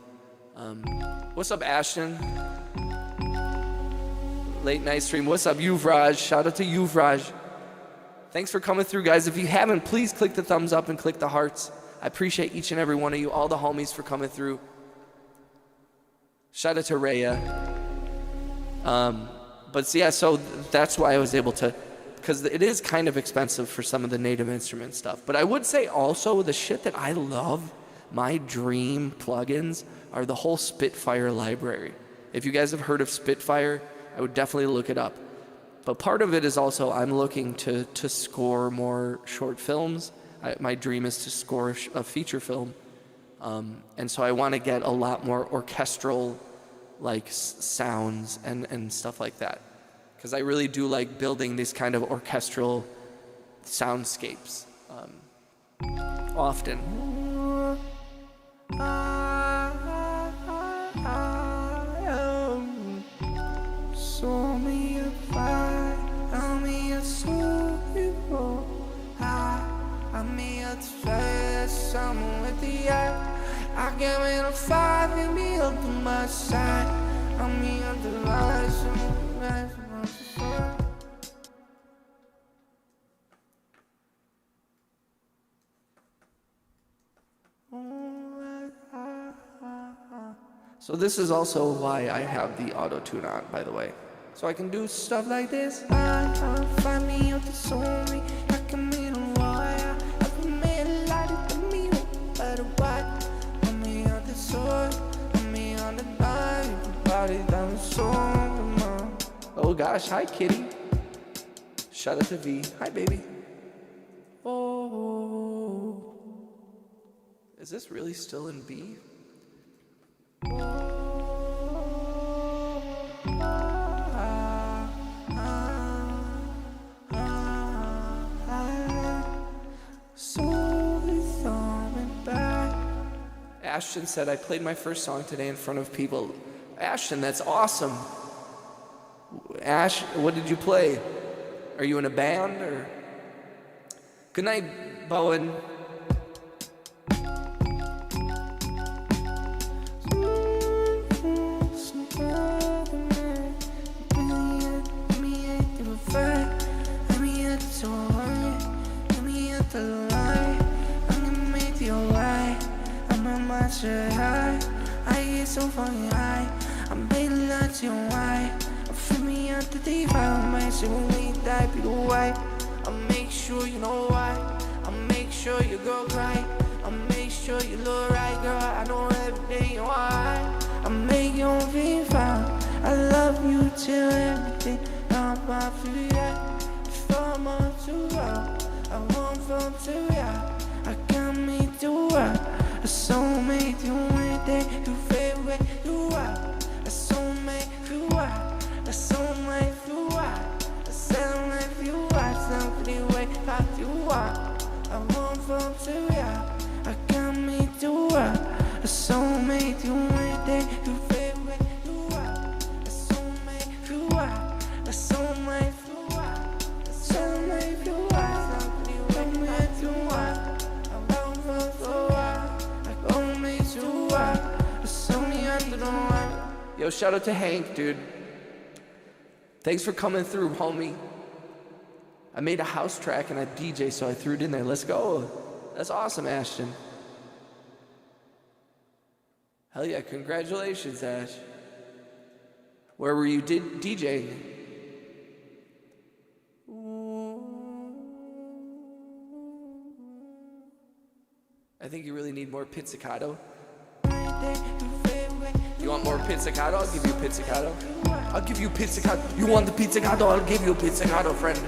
What's up, Ashton? Late night stream. What's up, Yuvraj? Shout out to Yuvraj. Thanks for coming through, guys. If you haven't, please click the thumbs up and click the hearts. I appreciate each and every one of you, all the homies, for coming through. Shout out to Raya. So that's why I was able to, because it is kind of expensive for some of the Native Instrument stuff. But I would say also the shit that I love, my dream plugins, are the whole Spitfire library. If you guys have heard of Spitfire, I would definitely look it up. But part of it is also I'm looking to score more short films. My dream is to score a feature film. And so I want to get a lot more orchestral sounds and stuff like that. Because I really do like building these kind of orchestral soundscapes often. I get me on fire, and me up to my side. I'm me on the rise. So this is also why I have the auto-tune on, by the way. So I can do stuff like this. Find me up to soul me. I can meet a wire. I can make a light at the mirror. But what? I'm me on the sword. I'm me on the line. Body down the soul. Oh gosh, hi Kitty. Shout out to V. Hi baby. Oh. Is this really still in B? Ashton said, I played my first song today in front of people. Ashton, that's awesome. Ash, what did you play? Are you in a band or? Good night, Bowen. I get so fucking high. I'm bailing out your why. Free me out the deep. I might say when we die, be the white. I'll make sure you know why. I'll make sure your girl cry. I'll make sure you look right, girl. I know everything why. I'll make you feel fine. I love you till everything. I'm about to if I'm up to I want from to I got me to a soulmate, you ain't there, you favorite, you are a soulmate, you are a soulmate, you are a soulmate, you are something way that you are. I want from to I got me to a soulmate, you ain't there, you favorite, you are a soulmate, you are a soulmate, you are a soulmate, you are something way that you are. Yo, shout out to Hank, dude. Thanks for coming through, homie. I made a house track and a DJ, so I threw it in there. Let's go. That's awesome, Ashton. Hell yeah, congratulations, Ash. Where were you DJing? I think you really need more pizzicato. You want more pizzicato? I'll give you pizzicato. I'll give you pizzicato. You want the pizzicato? I'll give you a pizzicato, friend.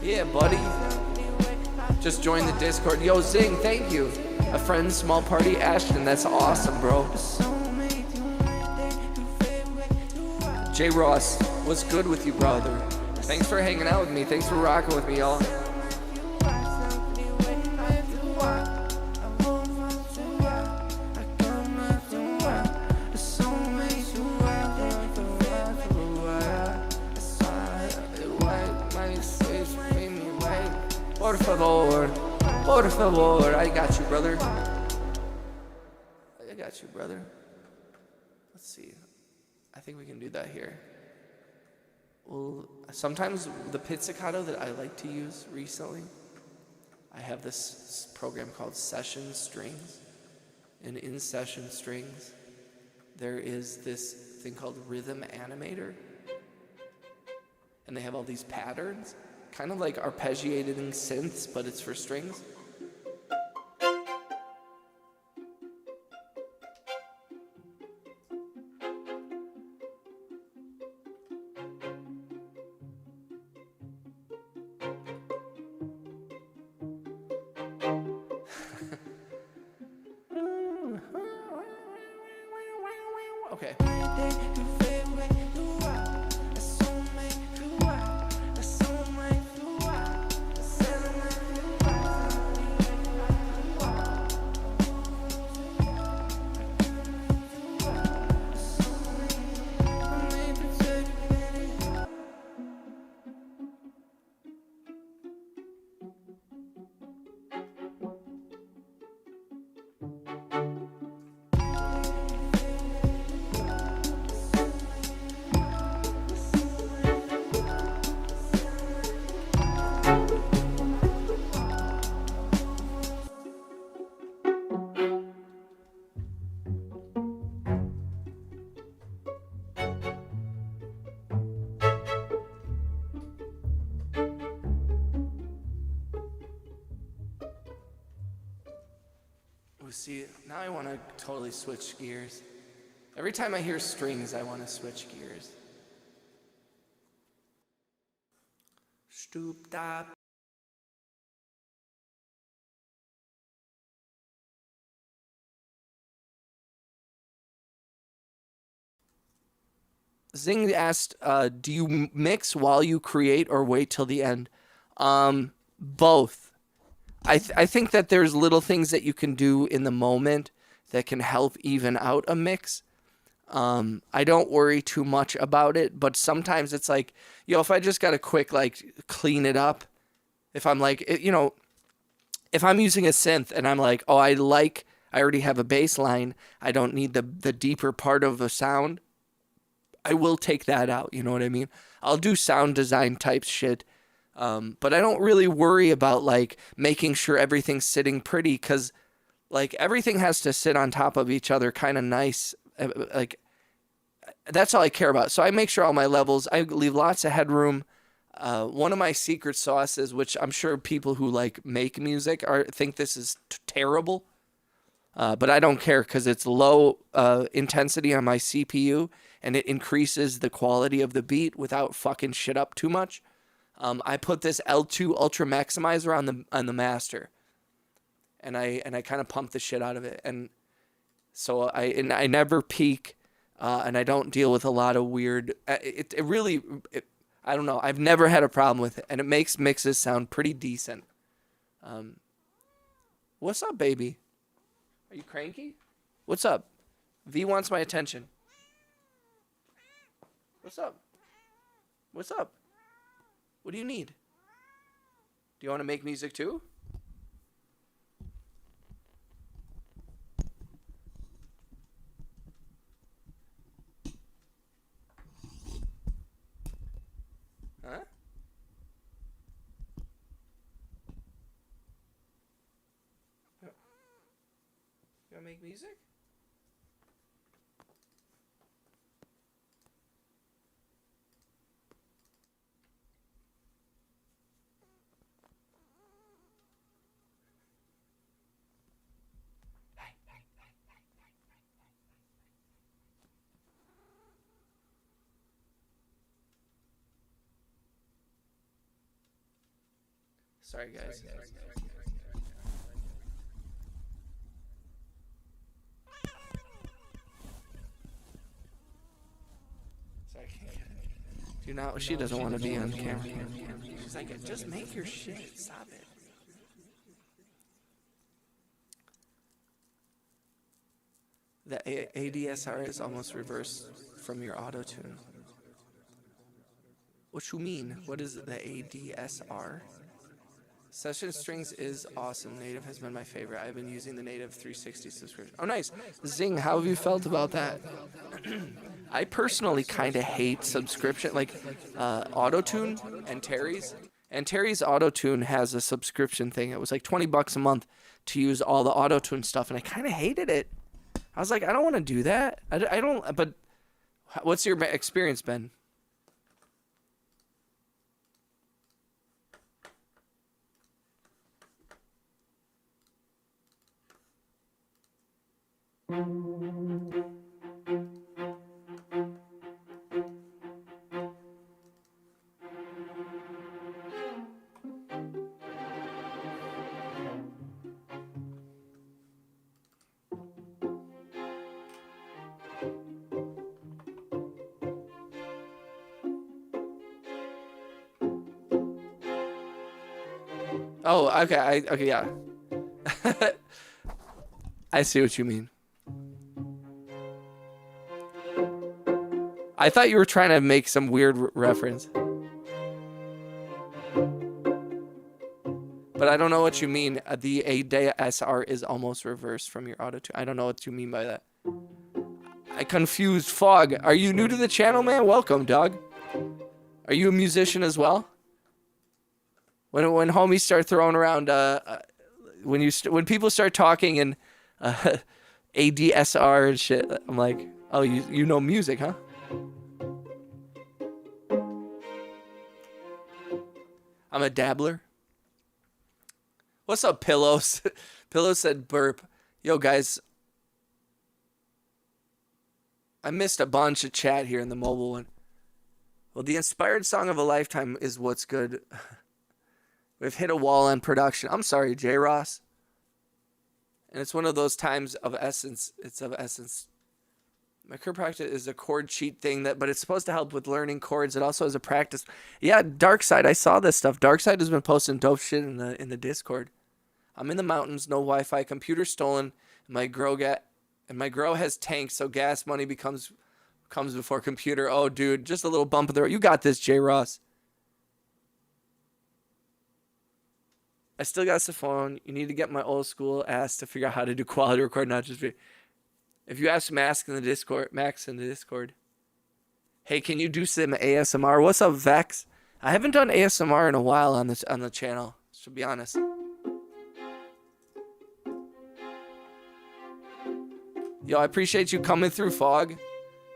Yeah, buddy. Just join the Discord. Yo, Zing, thank you. A friend, small party, Ashton. That's awesome, bro. J. Ross, what's good with you, brother? Thanks for hanging out with me. Thanks for rocking with me, y'all. Por favor. Por favor. I got you, brother. I got you, brother. Let's see. I think we can do that here. Well, sometimes the pizzicato that I like to use recently, I have this program called Session Strings. And in Session Strings, there is this thing called Rhythm Animator. And they have all these patterns, kind of like arpeggiating synths, but it's for strings. Okay. See, now I want to totally switch gears. Every time I hear strings, I want to switch gears. Stoop, Zing asked, do you mix while you create or wait till the end? Both. I think that there's little things that you can do in the moment that can help even out a mix. I don't worry too much about it, but sometimes it's like, if I just got to quick, like, clean it up, if I'm like, if I'm using a synth and I'm like, oh, I already have a bass line, I don't need the deeper part of the sound, I will take that out, you know what I mean? I'll do sound design type shit, but I don't really worry about, like, making sure everything's sitting pretty, because, like, everything has to sit on top of each other kind of nice, like, that's all I care about. So I make sure all my levels, I leave lots of headroom. One of my secret sauces, which I'm sure people who, like, make music think this is terrible, but I don't care because it's low intensity on my CPU and it increases the quality of the beat without fucking shit up too much. I put this L2 Ultra Maximizer on the master, and I kind of pump the shit out of it, and so I never peak, and I don't deal with a lot of weird. It really, I don't know. I've never had a problem with it, and it makes mixes sound pretty decent. What's up, baby? Are you cranky? What's up? V wants my attention. What's up? What's up? What do you need? Do you want to make music too? Huh? You want to make music? Sorry, guys. Sorry, I can't get it. Do not. She doesn't want to be on camera. She's like, just make your shit. Stop it. The ADSR is almost reversed from your auto tune. What you mean? What is the ADSR? Session Strings is awesome. Native has been my favorite. I've been using the Native 360 subscription. Oh, nice. Zing, how have you felt about that? I personally kind of hate subscription, like Auto-Tune and Terry's. And Terry's Auto-Tune has a subscription thing. It was like $20 a month to use all the Auto-Tune stuff, and I kind of hated it. I was like, I don't want to do that. I don't, but what's your experience been? Oh, okay. Okay, yeah. I see what you mean. I thought you were trying to make some weird reference. But I don't know what you mean. The ADSR is almost reversed from your auto-tune. I don't know what you mean by that. I confused Fog. Are you new to the channel, man? Welcome, dog. Are you a musician as well? When homies start throwing around, when people start talking in ADSR and shit, I'm like, oh, you know music, huh? I'm a dabbler. What's up, Pillows? Pillows said burp. Yo, guys. I missed a bunch of chat here in the mobile one. Well, the inspired song of a lifetime is what's good. We've hit a wall on production. I'm sorry, J. Ross. And it's one of those times of essence. It's of essence. My chord practice is a chord cheat thing but it's supposed to help with learning chords. It also has a practice. Yeah, Darkside, I saw this stuff. Darkside has been posting dope shit in the Discord. I'm in the mountains, no Wi-Fi, computer stolen. My grow has tanked, so gas money comes before computer. Oh, dude, just a little bump in the road. You got this, J. Ross. I still got the phone. You need to get my old school ass to figure out how to do quality record, not just video. If you ask Max in the Discord, hey, can you do some ASMR? What's up, Vex? I haven't done ASMR in a while on the channel, to be honest. Yo, I appreciate you coming through, Fog.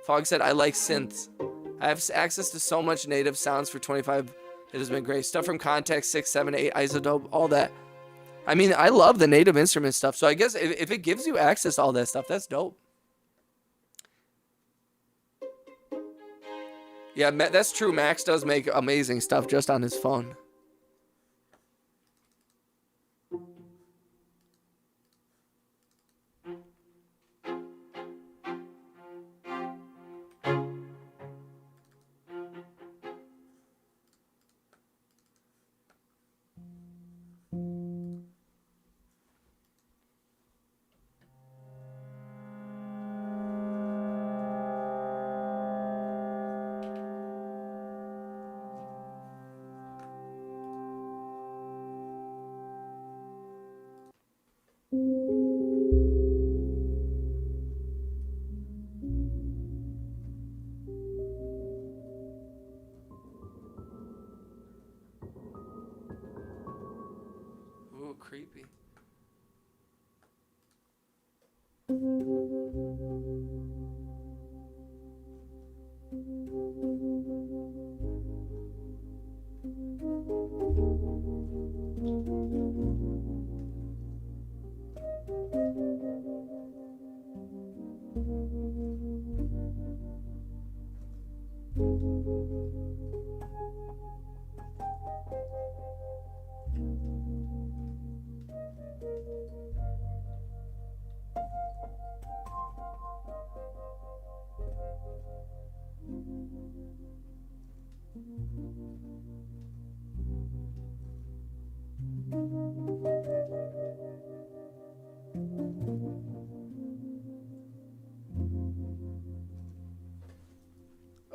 Fog said, I like synths. I have access to so much native sounds for 25. It has been great. Stuff from Context 6, 7, 8, Isotope, all that. I mean, I love the native instrument stuff. So I guess if it gives you access to all that stuff, that's dope. Yeah, that's true. Max does make amazing stuff just on his phone. Ooh, creepy.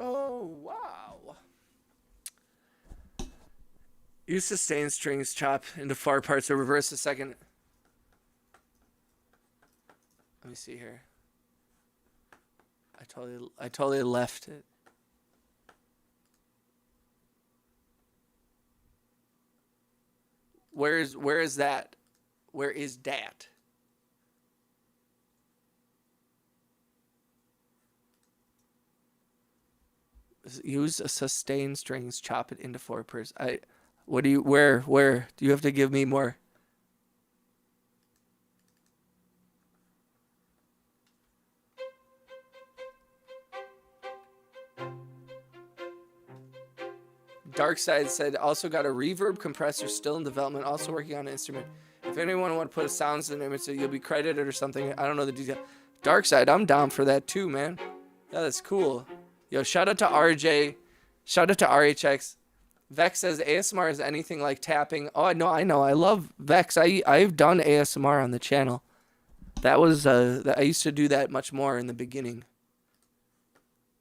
Oh, wow. Use sustain strings, chop into far parts or reverse the second. Let me see here. I totally left it. Where is that? Where is that? Use a sustain strings, chop it into four parts. Where do you have to give me more? Darkside said, also got a reverb compressor still in development, also working on an instrument. If anyone want to put sounds in there, you'll be credited or something. I don't know the detail. Darkside, I'm down for that too, man. Yeah, that's cool. Yo, shout out to RJ. Shout out to RHX. Vex says ASMR is anything like tapping. Oh, I know. I love Vex. I've done ASMR on the channel. That was I used to do that much more in the beginning.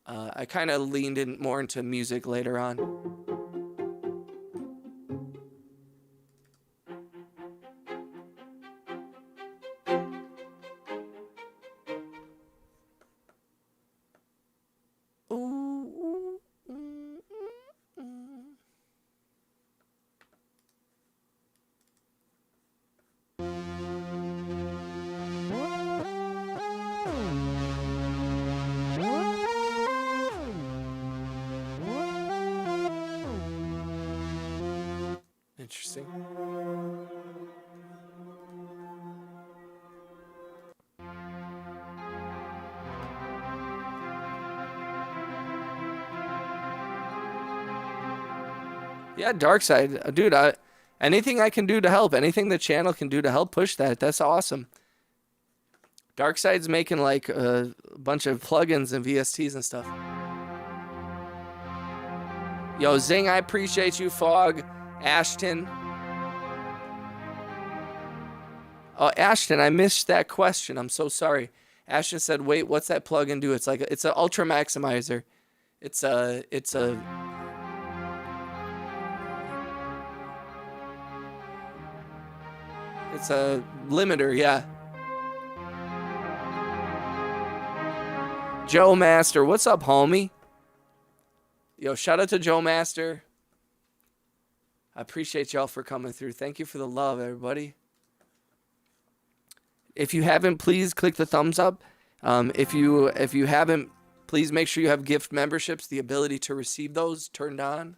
I kind of leaned in more into music later on. Interesting. Yeah, Darkside, dude. Anything I can do to help, anything the channel can do to help push that, that's awesome. Darkside's making like a bunch of plugins and VSTs and stuff. Yo, Zing, I appreciate you. Fog, Ashton. Oh, Ashton, I missed that question. I'm so sorry. Ashton said, "Wait, what's that plugin do?" It's like it's an ultra maximizer. It's a limiter, yeah. Joe Master, what's up, homie? Yo, shout out to Joe Master. I appreciate y'all for coming through. Thank you for the love, everybody. If you haven't, please click the thumbs up. If you haven't, please make sure you have gift memberships, the ability to receive those turned on.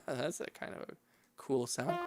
That's a kind of a cool sound.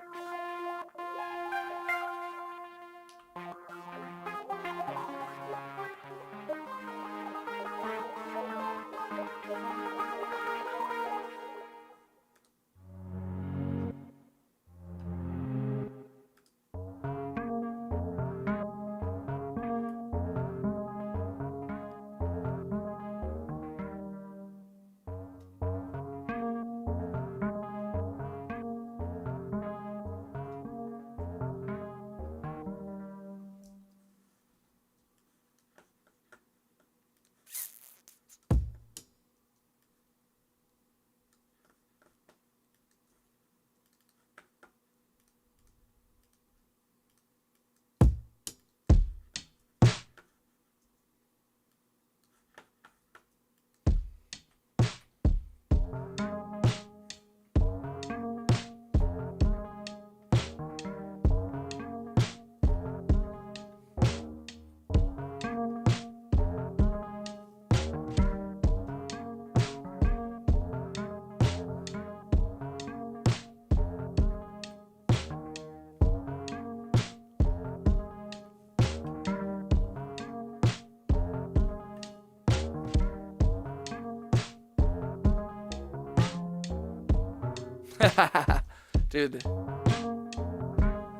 Dude.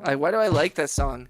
Why do I like that sound?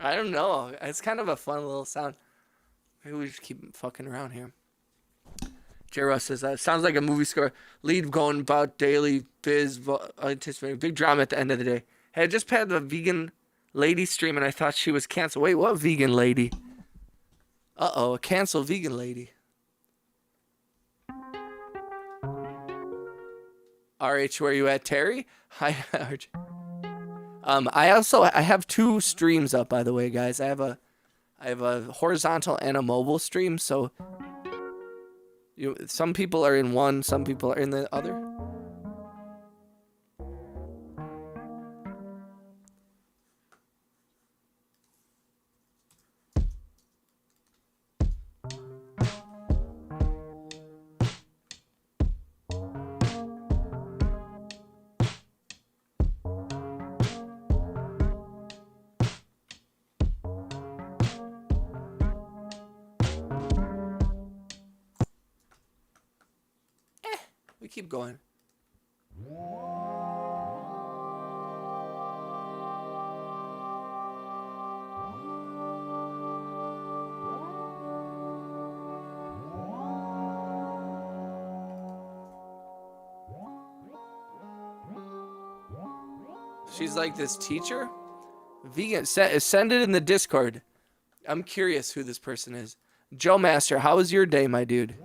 I don't know. It's kind of a fun little sound. Maybe we just keep fucking around here. J. Russ says, sounds like a movie score. Lead going about daily biz, anticipating big drama at the end of the day. Hey, I just had a vegan lady stream and I thought she was canceled. Wait, what vegan lady? Uh-oh, a canceled vegan lady. RH, where you at, Terry? Hi, RH. I have two streams up, by the way, guys. I have a horizontal and a mobile stream, so some people are in one, some people are in the other. We keep going. She's like this teacher. Vegan. Send it in the Discord. I'm curious who this person is. Joe Master, how was your day, my dude?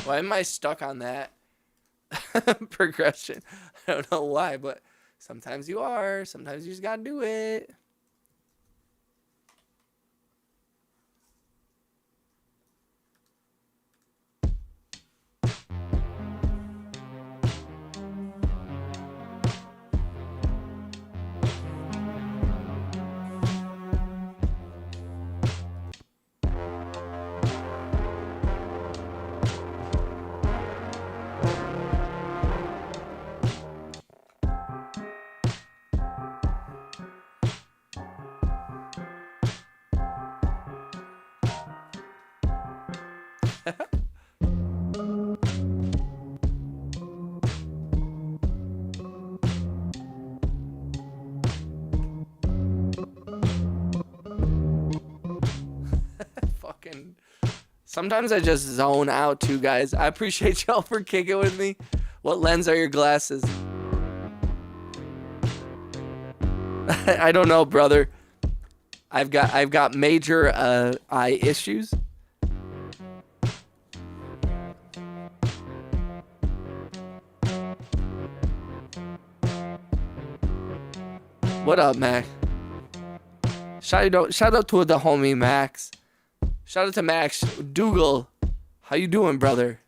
Why am I stuck on that progression? I don't know why, but sometimes you are. Sometimes you just gotta do it. Fucking. Sometimes I just zone out too, guys. I appreciate y'all for kicking with me. What lens are your glasses? I don't know, brother. I've got major eye issues. What up, Max? Shout out to the homie Max. Shout out to Max Dougal. How you doing, brother?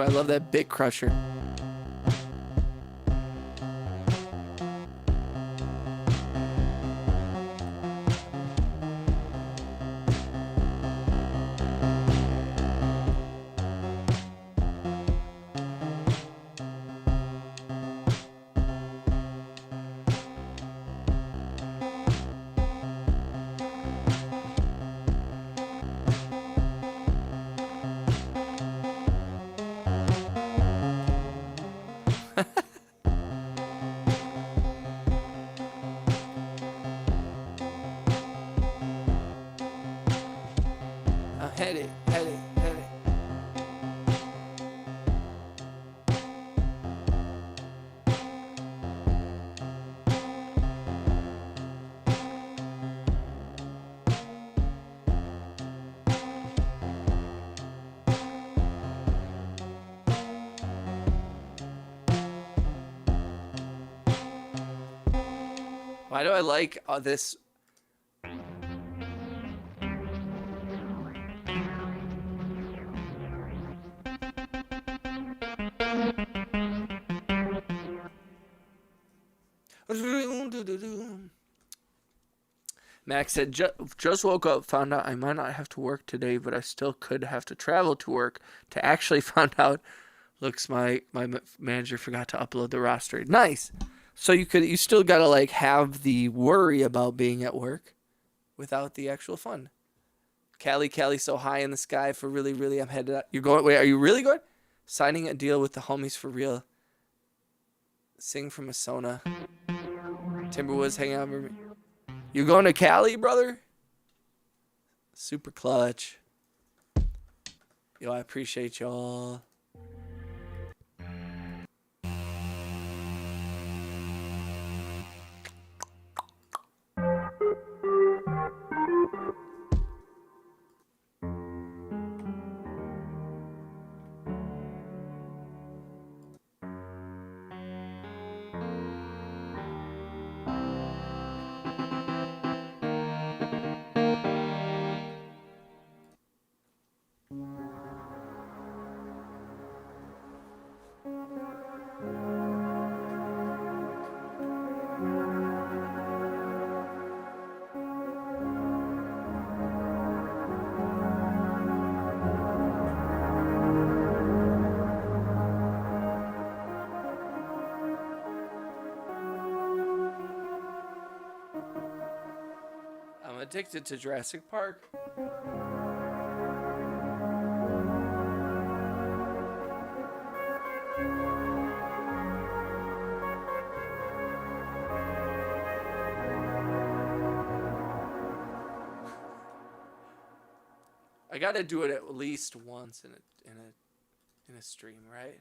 I love that Bit Crusher. Headache. Why do I like this? Max said, just woke up, found out I might not have to work today, but I still could have to travel to work. To actually found out, looks my manager forgot to upload the roster. Nice. So you still gotta like have the worry about being at work without the actual fun. Cali so high in the sky for really, I'm headed out. You're going, wait, are you really going? Signing a deal with the homies for real. Sing from a sauna. Timberwoods hanging out with me. You going to Cali, brother? Super clutch. Yo, I appreciate y'all. I'm addicted to Jurassic Park. I gotta do it at least once in a stream, right?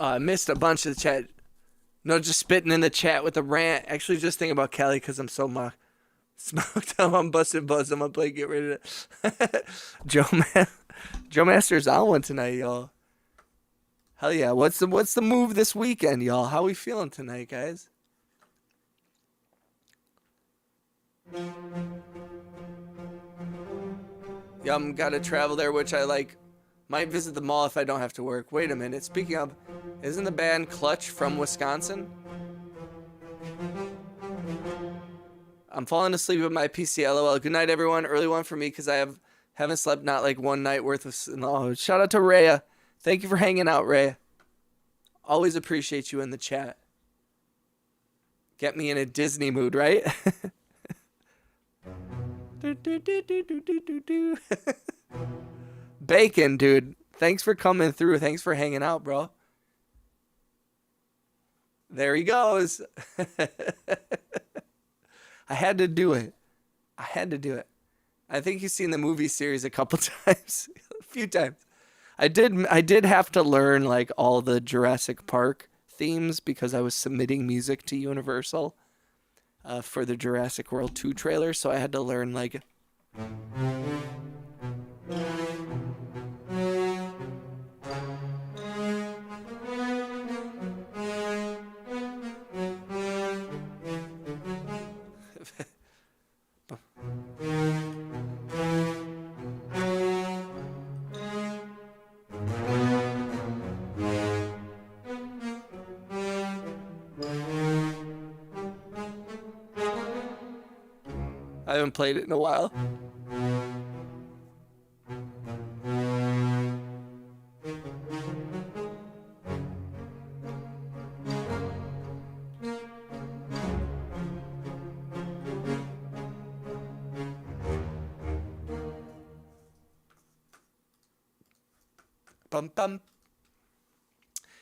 I missed a bunch of the chat. No, just spitting in the chat with a rant. Actually, just thinking about Cali because I'm so smoked up. I'm busted buzz. I'm gonna play Get Rid of It. Joe Master's on one tonight, y'all. Hell yeah. What's the move this weekend, y'all? How we feeling tonight, guys? Yeah, I'm gotta travel there, which I like. Might visit the mall if I don't have to work. Wait a minute. Speaking of, isn't the band Clutch from Wisconsin? I'm falling asleep at my PC. LOL. Good night, everyone. Early one for me because I haven't slept not like one night worth of. Oh, shout out to Rhea. Thank you for hanging out, Rhea. Always appreciate you in the chat. Get me in a Disney mood, right? Bacon, dude. Thanks for coming through. Thanks for hanging out, bro. There he goes. I had to do it. I had to do it. I think you've seen the movie series a couple times. A few times. I did have to learn like all the Jurassic Park themes because I was submitting music to Universal for the Jurassic World 2 trailer, so I had to learn like I haven't played it in a while. Bum bum.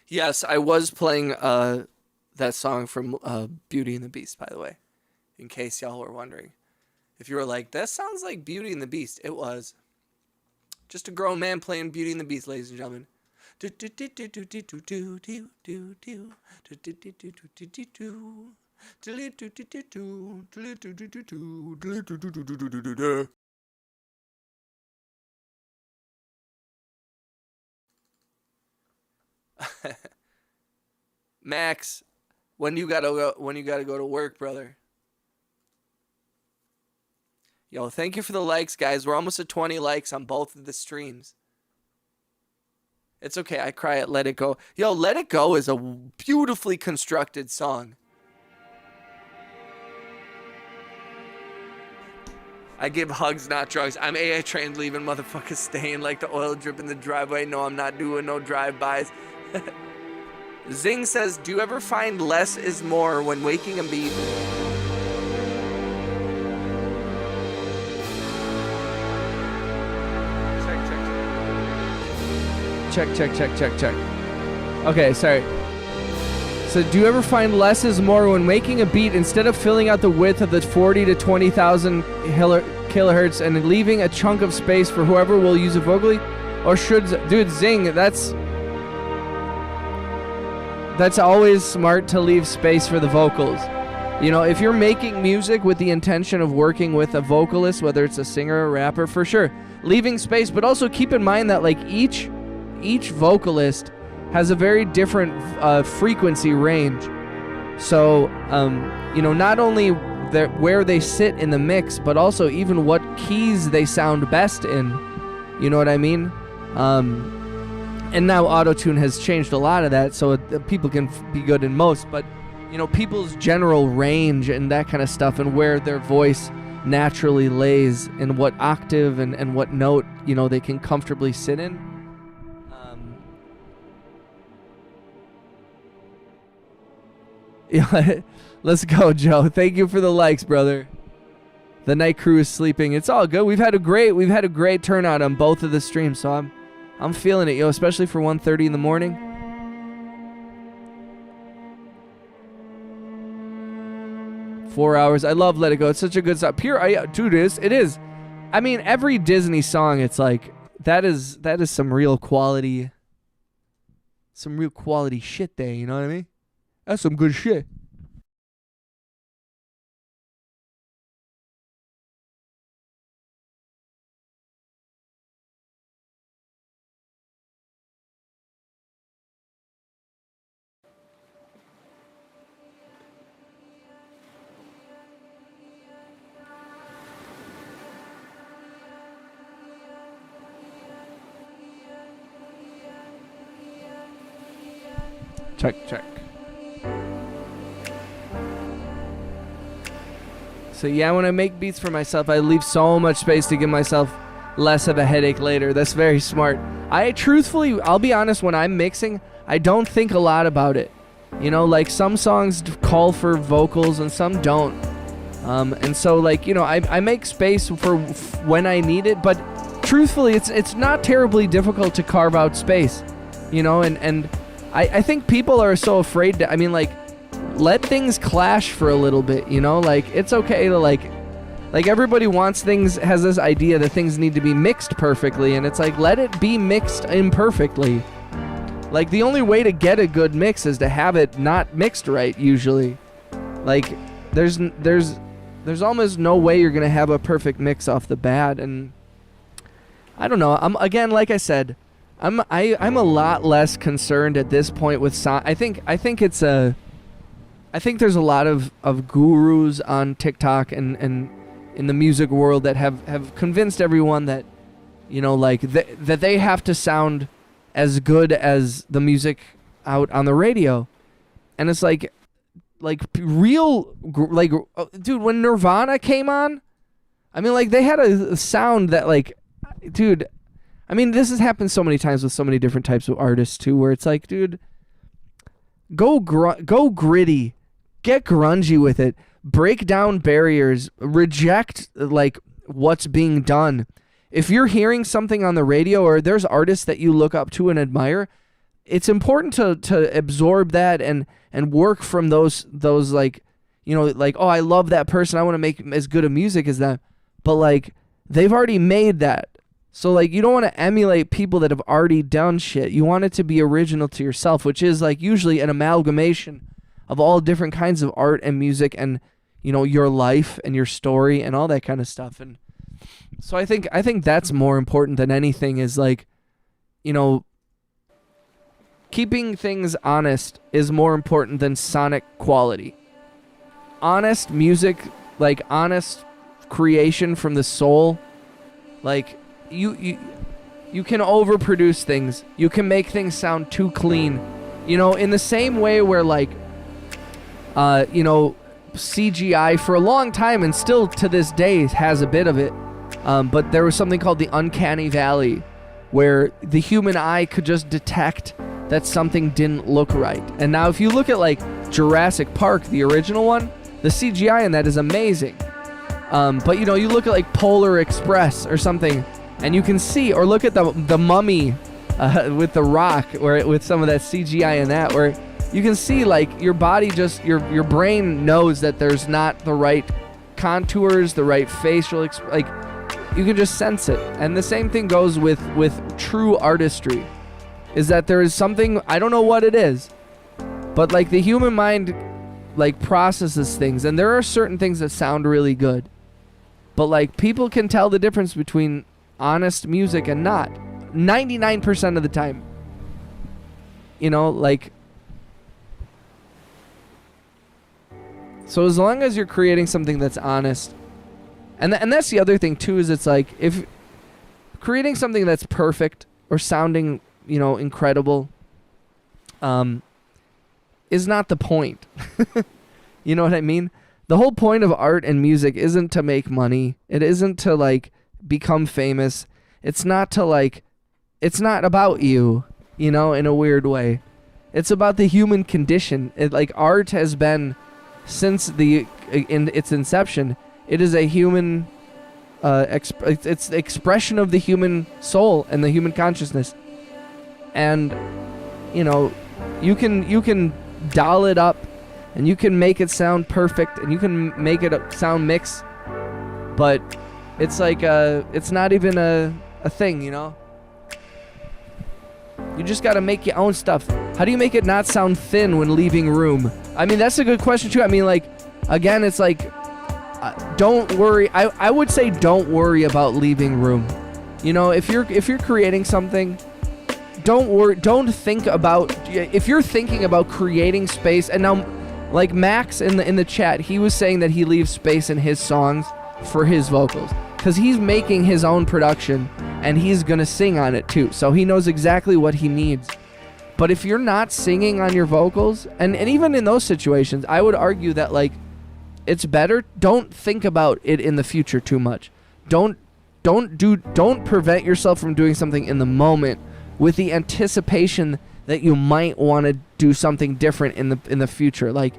Yes, I was playing that song from Beauty and the Beast, by the way, in case y'all were wondering. If you were like, that sounds like Beauty and the Beast, it was. Just a grown man playing Beauty and the Beast, ladies and gentlemen. Max, when you gotta go to work, brother? Yo, thank you for the likes, guys. We're almost at 20 likes on both of the streams. It's okay. I cry at Let It Go. Yo, Let It Go is a beautifully constructed song. I give hugs, not drugs. I'm AA trained, leaving motherfuckers staying like the oil drip in the driveway. No, I'm not doing no drive-bys. Zing says, do you ever find less is more when waking a beat? Check. Okay, sorry. So do you ever find less is more when making a beat instead of filling out the width of the 40 to 20,000 kilohertz and leaving a chunk of space for whoever will use it vocally? Or should... Dude, Zing, that's always smart to leave space for the vocals. You know, if you're making music with the intention of working with a vocalist, whether it's a singer or rapper, for sure, leaving space, but also keep in mind that like each vocalist has a very different frequency range. So, you know, not only where they sit in the mix, but also even what keys they sound best in. You know what I mean? And now auto-tune has changed a lot of that, so people can be good in most. But, you know, people's general range and that kind of stuff and where their voice naturally lays and what octave and what note, you know, they can comfortably sit in. Yeah, let's go, Joe. Thank you for the likes, brother. The night crew is sleeping. It's all good. We've had a great turnout on both of the streams, so I'm feeling it, yo, especially for 1:30 in the morning. Four hours. I love Let It Go. It's such a good song. Dude, it is. I mean, every Disney song, it's like that is some real quality shit there, you know what I mean? That's some good shit. Check. So yeah, when I make beats for myself, I leave so much space to give myself less of a headache later. That's very smart. I'll be honest, when I'm mixing, I don't think a lot about it. You know, like some songs call for vocals and some don't. And so, like, you know, I make space for when I need it, but truthfully, it's not terribly difficult to carve out space, you know, and I think people are so afraid to, I mean, like, let things clash for a little bit, you know, like, it's okay to, like everybody has this idea that things need to be mixed perfectly, and it's like, let it be mixed imperfectly. Like, the only way to get a good mix is to have it not mixed right, usually. Like, there's almost no way you're gonna have a perfect mix off the bat, and I don't know. Again, like I said, I'm a lot less concerned at this point with sound. I think there's a lot of gurus on TikTok and in the music world that have convinced everyone that, you know, like that they have to sound as good as the music out on the radio. And it's like dude, when Nirvana came on, I mean, like, they had a sound that, like, dude, I mean, this has happened so many times with so many different types of artists too, where it's like, dude, go gritty, get grungy with it, break down barriers, reject, like, what's being done. If you're hearing something on the radio or there's artists that you look up to and admire, it's important to absorb that and work from those like, you know, like, oh, I love that person, I want to make as good a music as them. But, like, they've already made that. So, like, you don't want to emulate people that have already done shit. You want it to be original to yourself, which is, like, usually an amalgamation of all different kinds of art and music and, you know, your life and your story and all that kind of stuff. And so I think that's more important than anything, is, like, you know, keeping things honest is more important than sonic quality. Honest music, like, honest creation from the soul, like, you can overproduce things. You can make things sound too clean. You know, in the same way where, like, you know, CGI for a long time and still to this day has a bit of it. But there was something called the uncanny valley, where the human eye could just detect that something didn't look right. And now if you look at, like, Jurassic Park, the original one, the CGI in that is amazing. But, you know, you look at, like, Polar Express or something, and you can see, or look at the Mummy with The Rock, or with some of that CGI in that, where you can see, like, your body just, your brain knows that there's not the right contours, the right facial, like, you can just sense it. And the same thing goes with true artistry, is that there is something, I don't know what it is, but, like, the human mind, like, processes things, and there are certain things that sound really good, but, like, people can tell the difference between honest music and not 99% of the time, you know, like, so as long as you're creating something that's honest, and that's the other thing too, is it's like, if creating something that's perfect or sounding, you know, incredible, is not the point. You know what I mean? The whole point of art and music isn't to make money. It isn't to, like, become famous. It's not to, like, it's not about you, you know, in a weird way. It's about the human condition. Like, art has been, since in its inception, it is a human, it's the expression of the human soul and the human consciousness. And, you know, you can doll it up, and you can make it sound perfect, and you can make it sound mixed, but it's like, it's not even a thing, you know? You just gotta make your own stuff. How do you make it not sound thin when leaving room? I mean, that's a good question too. I mean, like, again, it's like, don't worry. I would say don't worry about leaving room. You know, if you're creating something, don't worry. Don't think about, if you're thinking about creating space. And now, like, Max in the chat, he was saying that he leaves space in his songs for his vocals, because he's making his own production and he's gonna sing on it too, so he knows exactly what he needs. But if you're not singing on your vocals, and even in those situations, I would argue that, like, it's better, don't think about it in the future too much. Don't don't prevent yourself from doing something in the moment with the anticipation that you might want to do something different in the future. Like,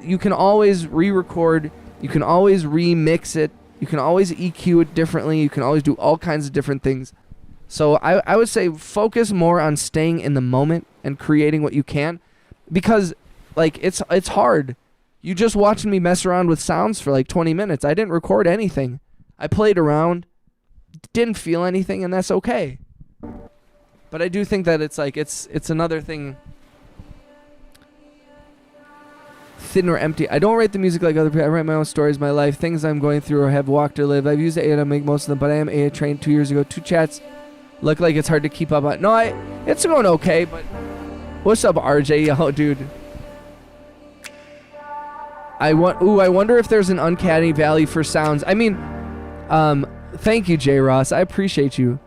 you can always re-record, you can always remix it, you can always EQ it differently, you can always do all kinds of different things. So I would say focus more on staying in the moment and creating what you can, because like it's hard. You just watching me mess around with sounds for like 20 minutes. I didn't record anything. I played around, didn't feel anything, and that's okay. But I do think that it's like it's another thing. Thin or empty. I don't write the music like other people. I write my own stories, my life, things I'm going through or have walked or lived. I've used AI to make most of them, but I am AI trained 2 years ago. 2 chats look like it's hard to keep up on. No, it's going okay, but what's up, RJ? Yo, dude. I wonder if there's an uncanny valley for sounds. I mean, thank you, J. Ross. I appreciate you.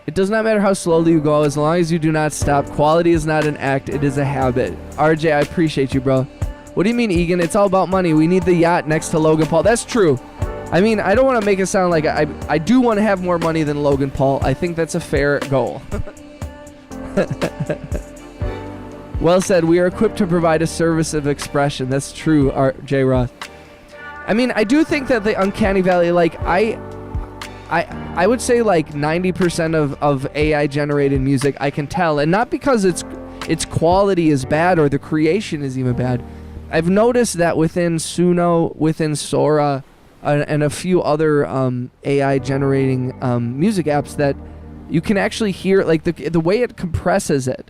It does not matter how slowly you go, as long as you do not stop. Quality is not an act, it is a habit. RJ, I appreciate you, bro. What do you mean, Egan? It's all about money. We need the yacht next to Logan Paul. That's true. I mean, I don't want to make it sound like I do want to have more money than Logan Paul. I think that's a fair goal. Well said. We are equipped to provide a service of expression. That's true, J. Ross. I mean, I do think that the uncanny valley, like, I would say like 90% of AI generated music I can tell, and not because its quality is bad or the creation is even bad. I've noticed that within Suno, within Sora, and a few other AI generating music apps, that you can actually hear, like, the way it compresses it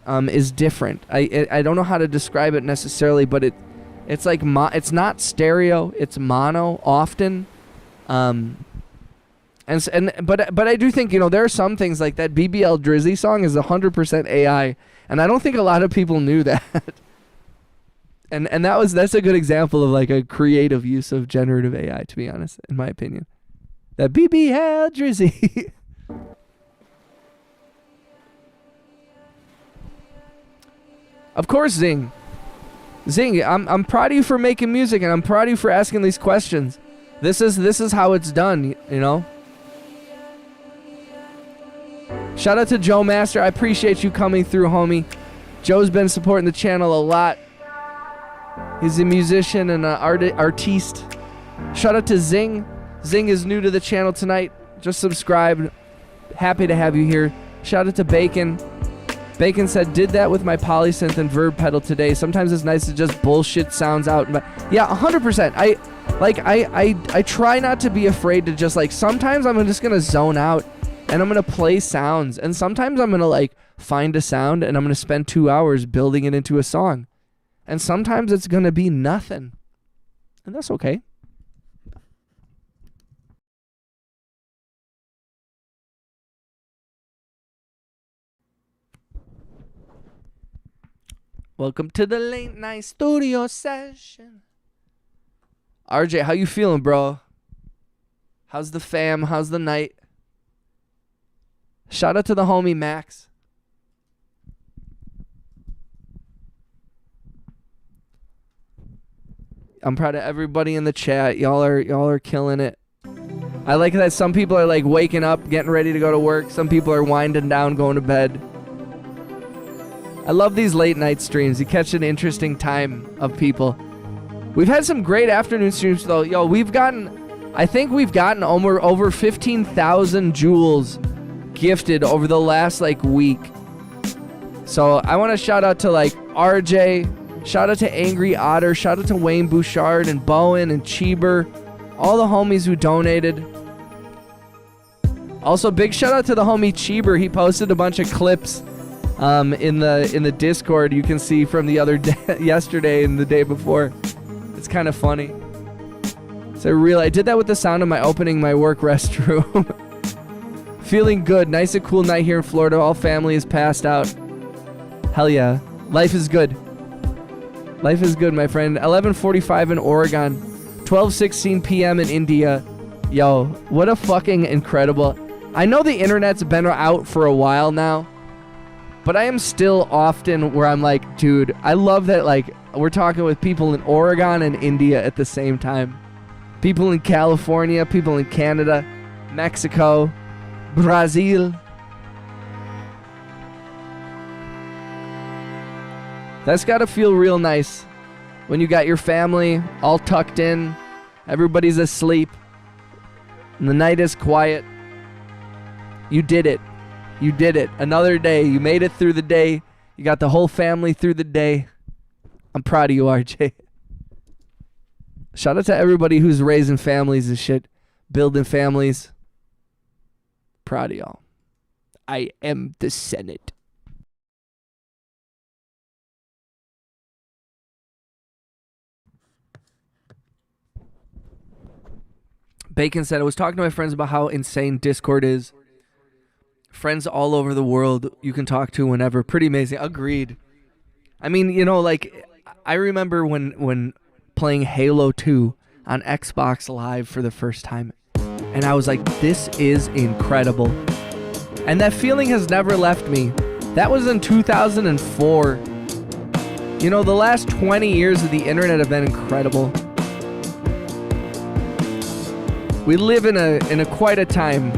is different. I don't know how to describe it necessarily, but it's like it's not stereo, it's mono often. But I do think, you know, there are some things like that BBL Drizzy song is 100% AI, and I don't think a lot of people knew that. and that's a good example of like a creative use of generative AI, to be honest, in my opinion. That BBL Drizzy. Of course, Zing, I'm proud of you for making music, and I'm proud of you for asking these questions. This is how it's done, you know. Shout out to Joe Master. I appreciate you coming through, homie. Joe's been supporting the channel a lot. He's a musician and an artiste. Shout out to Zing. Zing is new to the channel tonight. Just subscribed. Happy to have you here. Shout out to Bacon. Bacon said, did that with my polysynth and verb pedal today. Sometimes it's nice to just bullshit sounds out. Yeah, 100%. I try not to be afraid to just, like, sometimes I'm just going to zone out and I'm going to play sounds. And sometimes I'm going to, like, find a sound and I'm going to spend 2 hours building it into a song. And sometimes it's going to be nothing. And that's okay. Welcome to the late night studio session. RJ, how you feeling, bro? How's the fam? How's the night? Shout out to the homie Max. I'm proud of everybody in the chat. Y'all are killing it. I like that some people are like waking up, getting ready to go to work. Some people are winding down, going to bed. I love these late night streams. You catch an interesting time of people. We've had some great afternoon streams though. Yo, I think we've gotten over 15,000 jewels gifted over the last like week. So I want to shout out to like RJ, shout out to Angry Otter, shout out to Wayne Bouchard and Bowen and Cheeber, all the homies who donated. Also, big shout out to the homie Cheeber. He posted a bunch of clips in the Discord. You can see from the other day, yesterday and the day before. It's kind of funny. So I did that with the sound of my opening my work restroom. Feeling good. Nice and cool night here in Florida. All family is passed out. Hell yeah. Life is good. Life is good, my friend. 11:45 in Oregon. 12:16 p.m. in India. Yo, what a fucking incredible... I know the internet's been out for a while now, but I am still often where I'm like, dude, I love that, like, we're talking with people in Oregon and India at the same time. People in California, people in Canada. Mexico, Brazil. That's got to feel real nice when you got your family all tucked in, everybody's asleep, and the night is quiet. You did it. You did it. Another day. You made it through the day. You got the whole family through the day. I'm proud of you, RJ. Shout out to everybody who's raising families and shit, building families. Proud of y'all. I am the Senate. Bacon said, I was talking to my friends about how insane Discord is. Friends all over the world you can talk to whenever. Pretty amazing. Agreed. I mean, you know, like, I remember when playing Halo 2 on Xbox Live for the first time, and I was like, this is incredible. And that feeling has never left me. That was in 2004. You know, the last 20 years of the internet have been incredible. We live in a quite a time.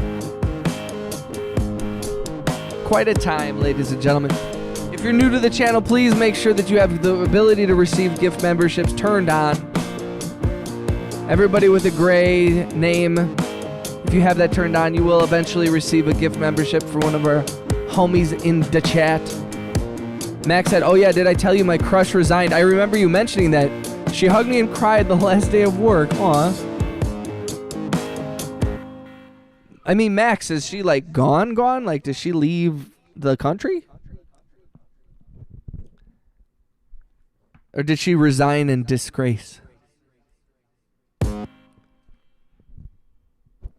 Quite a time, ladies and gentlemen. If you're new to the channel, please make sure that you have the ability to receive gift memberships turned on. Everybody with a gray name, if you have that turned on, you will eventually receive a gift membership for one of our homies in the chat. Max said, oh yeah, did I tell you my crush resigned? I remember you mentioning that. She hugged me and cried the last day of work. Aw. I mean, Max, is she like gone? Like, does she leave the country? Or did she resign in disgrace?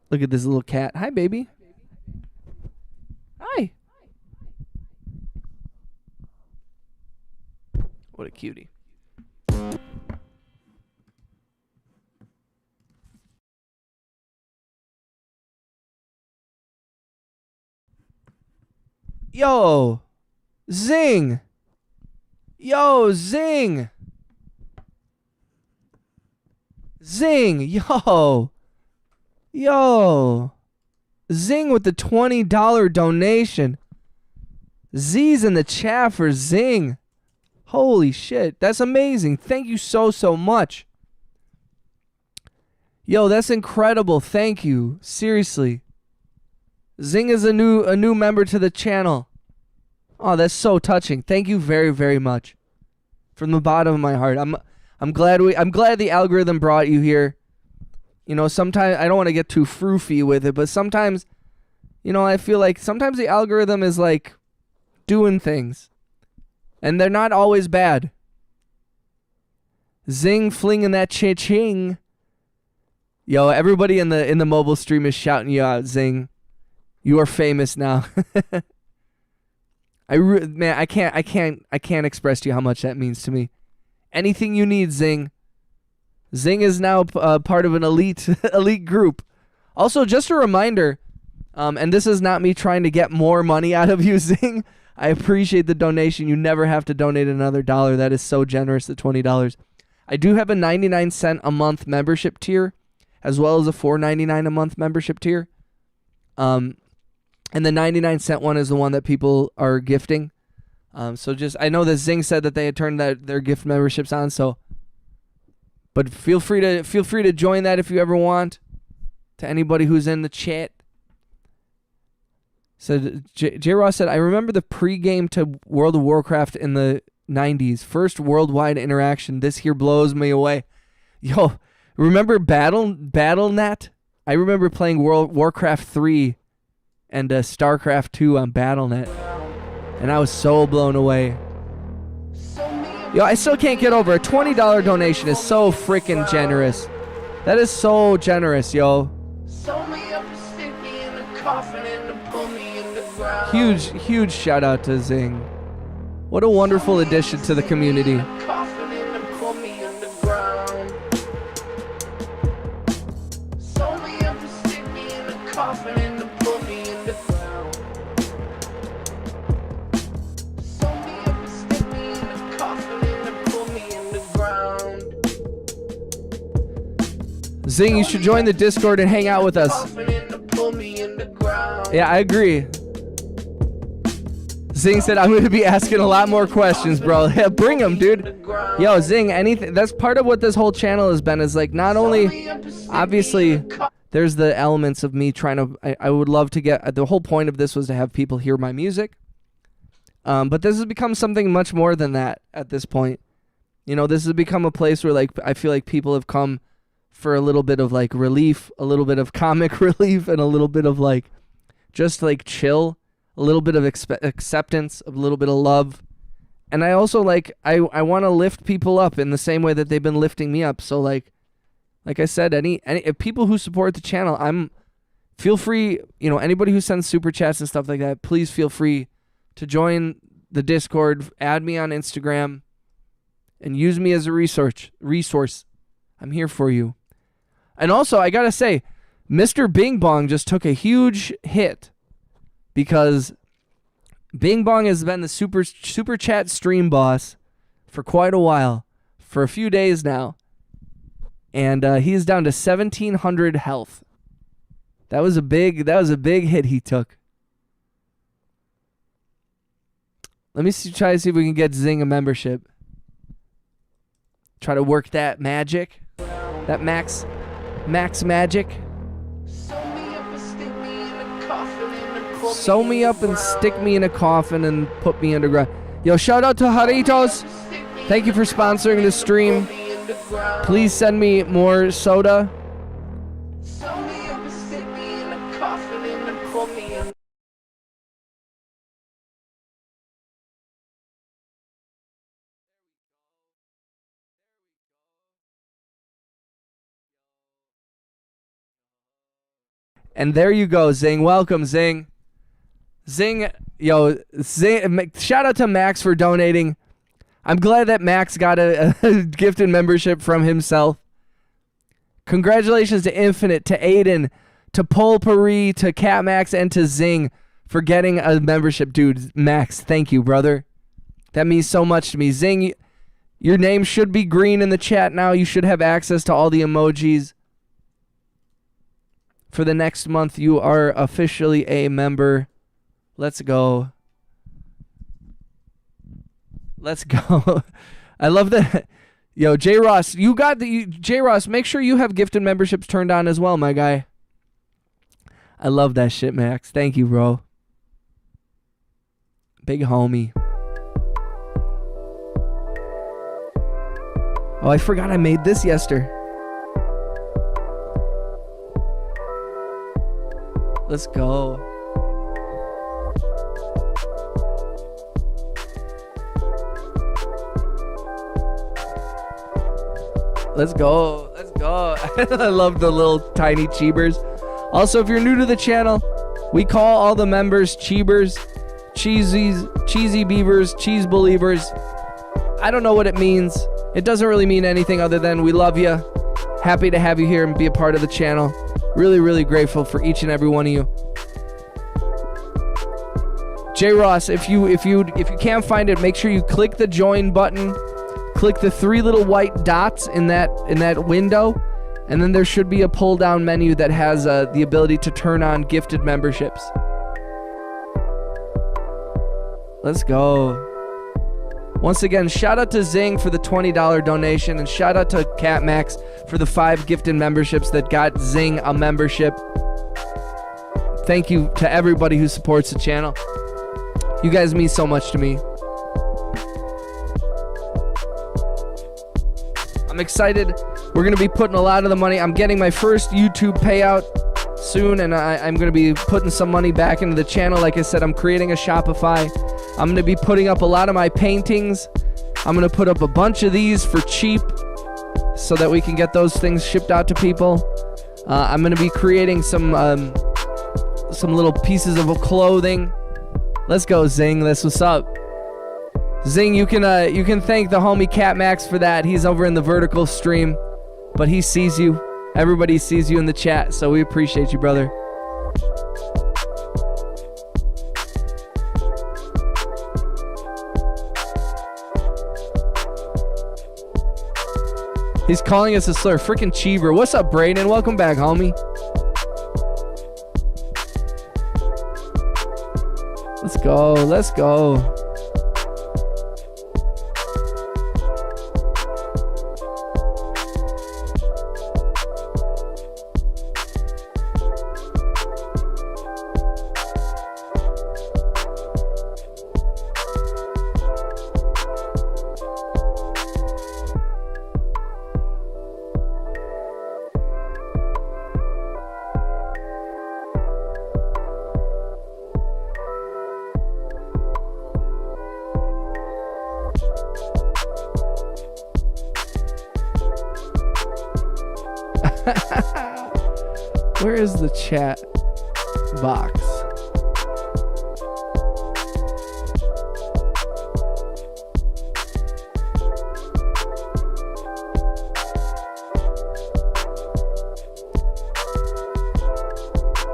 Look at this little cat. Hi, baby. Hi. What a cutie. Yo, Zing. Yo, Zing. Zing, yo. Yo. Zing with the $20 donation. Z's in the chat for Zing. Holy shit, that's amazing. Thank you so much. Yo, that's incredible. Thank you. Seriously. Zing is a new member to the channel. Oh, that's so touching. Thank you very much. From the bottom of my heart. I'm glad the algorithm brought you here. You know, sometimes I don't want to get too froofy with it, but sometimes, you know, I feel like sometimes the algorithm is like doing things. And they're not always bad. Zing flinging that cha-ching. Yo, everybody in the mobile stream is shouting you out, Zing. You are famous now. Man, I can't express to you how much that means to me. Anything you need, Zing. Zing is now part of an elite group. Also, just a reminder, and this is not me trying to get more money out of you, Zing. I appreciate the donation. You never have to donate another $1. That is so generous, the $20. I do have a 99-cent a month membership tier, as well as a $4.99 a month membership tier. And the 99-cent one is the one that people are gifting. So just, I know that Zing said that they had turned their gift memberships on, so, but feel free to join that if you ever want. To anybody who's in the chat. So J. Ross said, I remember the pregame to World of Warcraft in the 90s. First worldwide interaction. This here blows me away. Yo, remember Battle.net? I remember playing Warcraft 3 and StarCraft 2 on Battle.net. And I was so blown away. Yo, I still can't get over a $20 donation is so freaking generous. That is so generous, yo. Huge shout out to Zing. What a wonderful addition to the community. Zing, you should join the Discord and hang out with us. Yeah, I agree. Zing said, I'm going to be asking a lot more questions, bro. Yeah, bring them, dude. Yo, Zing, anything. That's part of what this whole channel has been, is like, not only, obviously, there's the elements of me trying to, I would love to get, the whole point of this was to have people hear my music. But this has become something much more than that at this point. You know, this has become a place where, like, I feel like people have come for a little bit of, like, relief, a little bit of comic relief, and a little bit of, like, just, like, chill. A little bit of acceptance, a little bit of love. And I also, like, I want to lift people up in the same way that they've been lifting me up. So, like I said, any if people who support the channel, feel free, you know, anybody who sends super chats and stuff like that, please feel free to join the Discord, add me on Instagram, and use me as a resource. I'm here for you. And also, I gotta say, Mr. Bing Bong just took a huge hit, because Bing Bong has been the super chat stream boss for quite a while, for a few days now, and he is down to 1,700 health. That was a big hit he took. Let me try to see if we can get Zing a membership. Try to work that magic, that max magic. Sew me up and stick me in a coffin and put me underground. Yo, shout out to Jaritos. Thank you for sponsoring the stream. Please send me more soda. And there you go, Zing. Welcome, Zing. Zing, shout out to Max for donating. I'm glad that Max got a gifted membership from himself. Congratulations to Infinite, to Aiden, to Polpari, to Cat Max, and to Zing for getting a membership. Dude, Max, thank you, brother. That means so much to me. Zing, your name should be green in the chat now. You should have access to all the emojis. For the next month, you are officially a member. Let's go. Let's go. I love that. Yo, J Ross, J Ross, make sure you have gifted memberships turned on as well, my guy. I love that shit, Max. Thank you, bro. Big homie. Oh, I forgot I made this yesterday. Let's go. Let's go. Let's go. I love the little tiny cheebers. Also, if you're new to the channel, we call all the members cheebers, cheesy beavers, cheese believers. I don't know what it means. It doesn't really mean anything other than we love you. Happy to have you here and be a part of the channel. Really, really grateful for each and every one of you. J Ross, if you can't find it, make sure you click the join button. Click the 3 little white dots in that window, and then there should be a pull-down menu that has the ability to turn on gifted memberships. Let's go. Once again, shout out to Zing for the $20 donation, and shout out to Cat Max for the 5 gifted memberships that got Zing a membership. Thank you to everybody who supports the channel. You guys mean so much to me. I'm excited. We're going to be putting a lot of the money. I'm getting my first YouTube payout soon, and I'm going to be putting some money back into the channel. Like I said, I'm creating a Shopify. I'm going to be putting up a lot of my paintings. I'm going to put up a bunch of these for cheap so that we can get those things shipped out to people. I'm going to be creating some little pieces of clothing. Let's go, Zing. That's what's up. Zing, you can thank the homie Cat Max for that. He's over in the vertical stream, but he sees you. Everybody sees you in the chat, so we appreciate you, brother. He's calling us a slur. Freaking Cheever. What's up, Brayden? Welcome back, homie. Let's go. Let's go. Where is the chat box?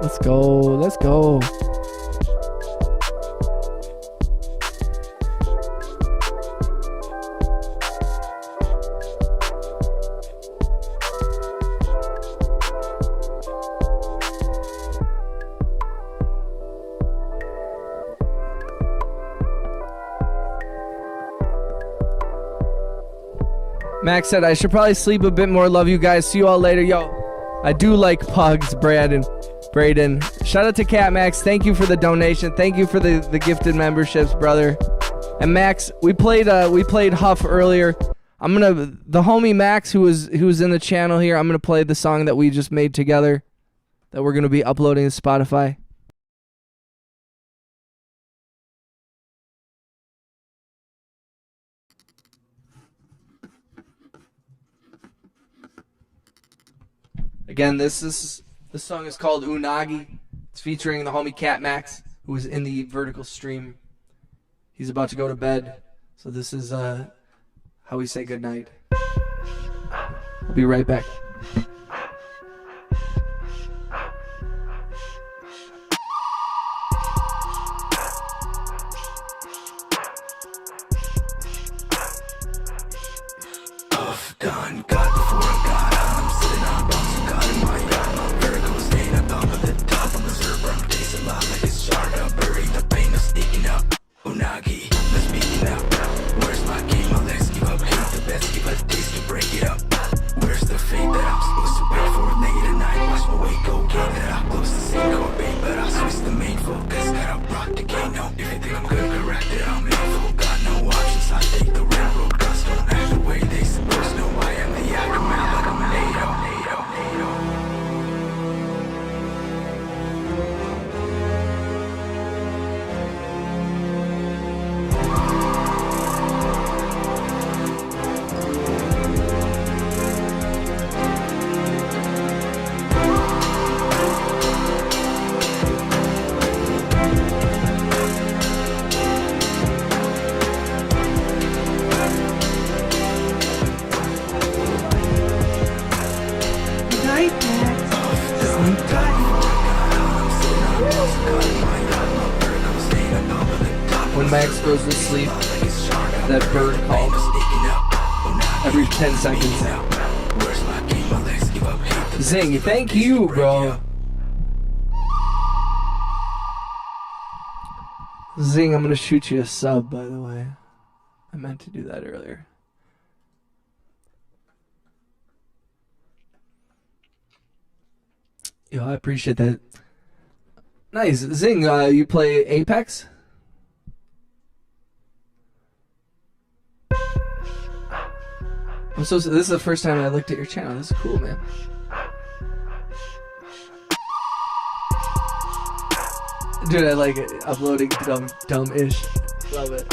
Let's go. Let's go. Max said, I should probably sleep a bit more. Love you guys. See you all later. Yo, I do like pugs, Braden. Shout out to Cat Max. Thank you for the donation. Thank you for the gifted memberships, brother. And Max, we played Huff earlier. The homie Max who was in the channel here, I'm gonna play the song that we just made together that we're gonna be uploading to Spotify. Again, this song is called Unagi. It's featuring the homie Cat Max, who is in the vertical stream. He's about to go to bed, so this is how we say goodnight. I'll be right back. Done, God before God, I'm sitting on bombs of God in my yard. My vertical staying up top of the top of the server. I'm tasting loud like it's shard up. Bury the pain of sneaking up. Unagi, let's speak it out. Where's my game? My legs give up. Hate the best, give a taste to break it up. Where's the fate that I'm supposed to wait for late at night? Watch my weight go gain that I'm close to sink or bait, but I'll switch the main focus. Got a rock to gain. No, if you think I'm good, correct it. I'm in full. Got no options. I take the railroad. Guns don't act the way they supposed to. I am the aftermath like I'm NATO. When Max goes to sleep, that bird calls every 10 seconds. Zing, thank you, bro. Zing, I'm gonna shoot you a sub, by the way. I meant to do that earlier. Yo, I appreciate that. Nice. Zing, you play Apex? This is the first time I looked at your channel. This is cool, man. Dude, I like it. Uploading dumb-ish. Love it.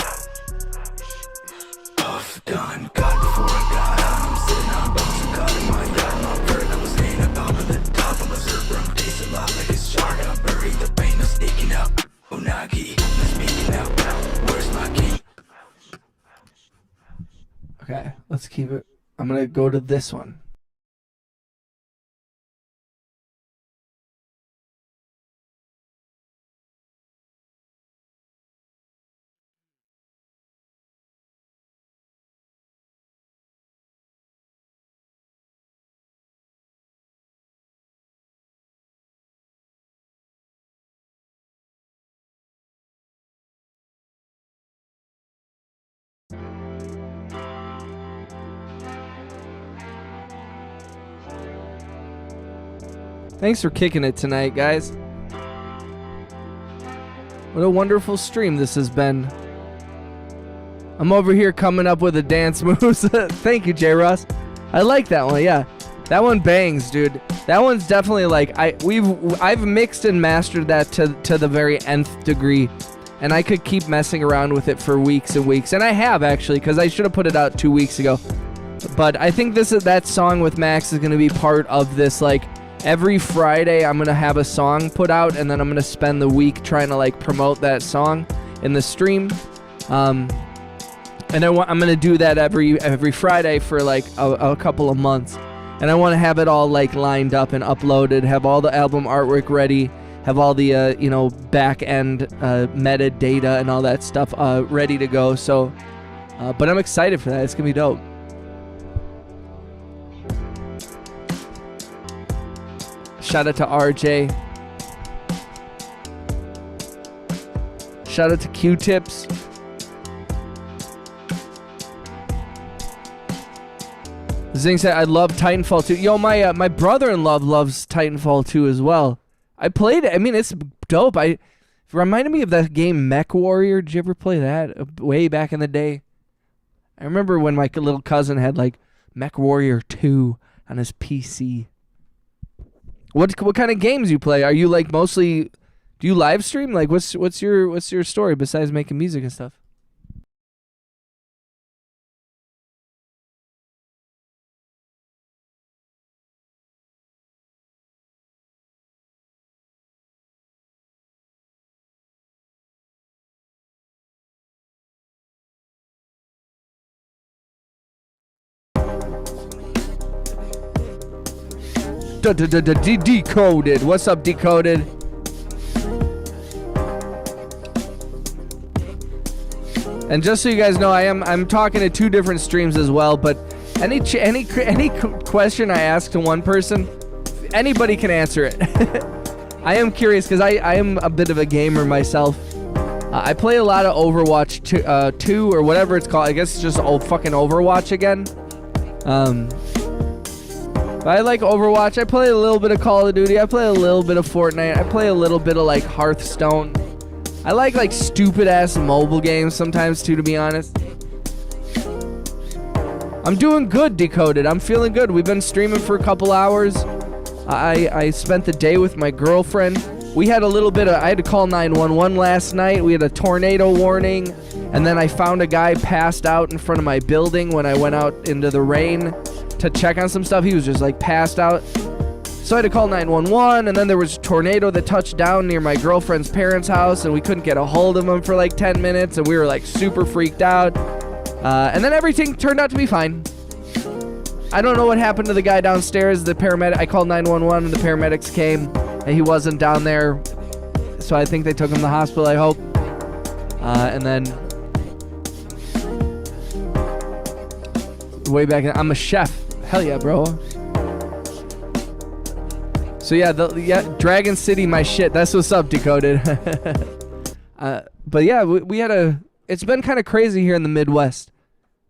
Done, God before God, I'm sitting on bones of God in my yard. My vertical staying up top of the top of the server. I'm tasting loud like it's shard up. Bury the pain of sneaking up. Unagi, let's make it out. Where's my king? Okay, let's keep it. I'm gonna go to this one. Thanks for kicking it tonight, guys. What a wonderful stream this has been. I'm over here coming up with a dance moves. Thank you, J. Ross. I like that one. Yeah, that one bangs, dude. That one's definitely like I've mixed and mastered that to the very nth degree, and I could keep messing around with it for weeks and weeks, and I have actually, because I should have put it out 2 weeks ago. But I think that song with Max is gonna be part of this. Like every Friday, I'm gonna have a song put out, and then I'm gonna spend the week trying to like promote that song in the stream. And I'm gonna do that every Friday for like a couple of months, and I want to have it all like lined up and uploaded, have all the album artwork ready, have all the back end metadata and all that stuff ready to go. So, but I'm excited for that. It's gonna be dope. Shout out to RJ. Shout out to Q-Tips. Zing said, I love Titanfall 2. Yo, my brother-in-law loves Titanfall 2 as well. I played it. I mean, it's dope. It reminded me of that game Mech Warrior. Did you ever play that way back in the day? I remember when my little cousin had like Mech Warrior 2 on his PC. What kind of games you play? Are you like mostly... Do you live stream? Like, what's your story besides making music and stuff? Decoded. What's up, Decoded? And just so you guys know, I'm talking to 2 different streams as well. But any question I ask to one person, anybody can answer it. I am curious because I am a bit of a gamer myself. I play a lot of Overwatch 2 or whatever it's called. I guess it's just old fucking Overwatch again. I like Overwatch. I play a little bit of Call of Duty. I play a little bit of Fortnite. I play a little bit of like Hearthstone. I like stupid ass mobile games sometimes too, to be honest. I'm doing good, Decoded. I'm feeling good. We've been streaming for a couple hours. I spent the day with my girlfriend. We had a little bit of... I had to call 911 last night. We had a tornado warning. And then I found a guy passed out in front of my building when I went out into the rain to check on some stuff. He was just like passed out. So I had to call 911, and then there was a tornado that touched down near my girlfriend's parents' house, and we couldn't get a hold of him for like 10 minutes, and we were like super freaked out. And then everything turned out to be fine. I don't know what happened to the guy downstairs. The paramedic, I called 911 and the paramedics came, and he wasn't down there. So I think they took him to the hospital, I hope. And then way back, I'm a chef. Hell yeah, bro. So yeah, Dragon City, my shit. That's what's up, Decoded. But yeah, we had it's been kind of crazy here in the Midwest.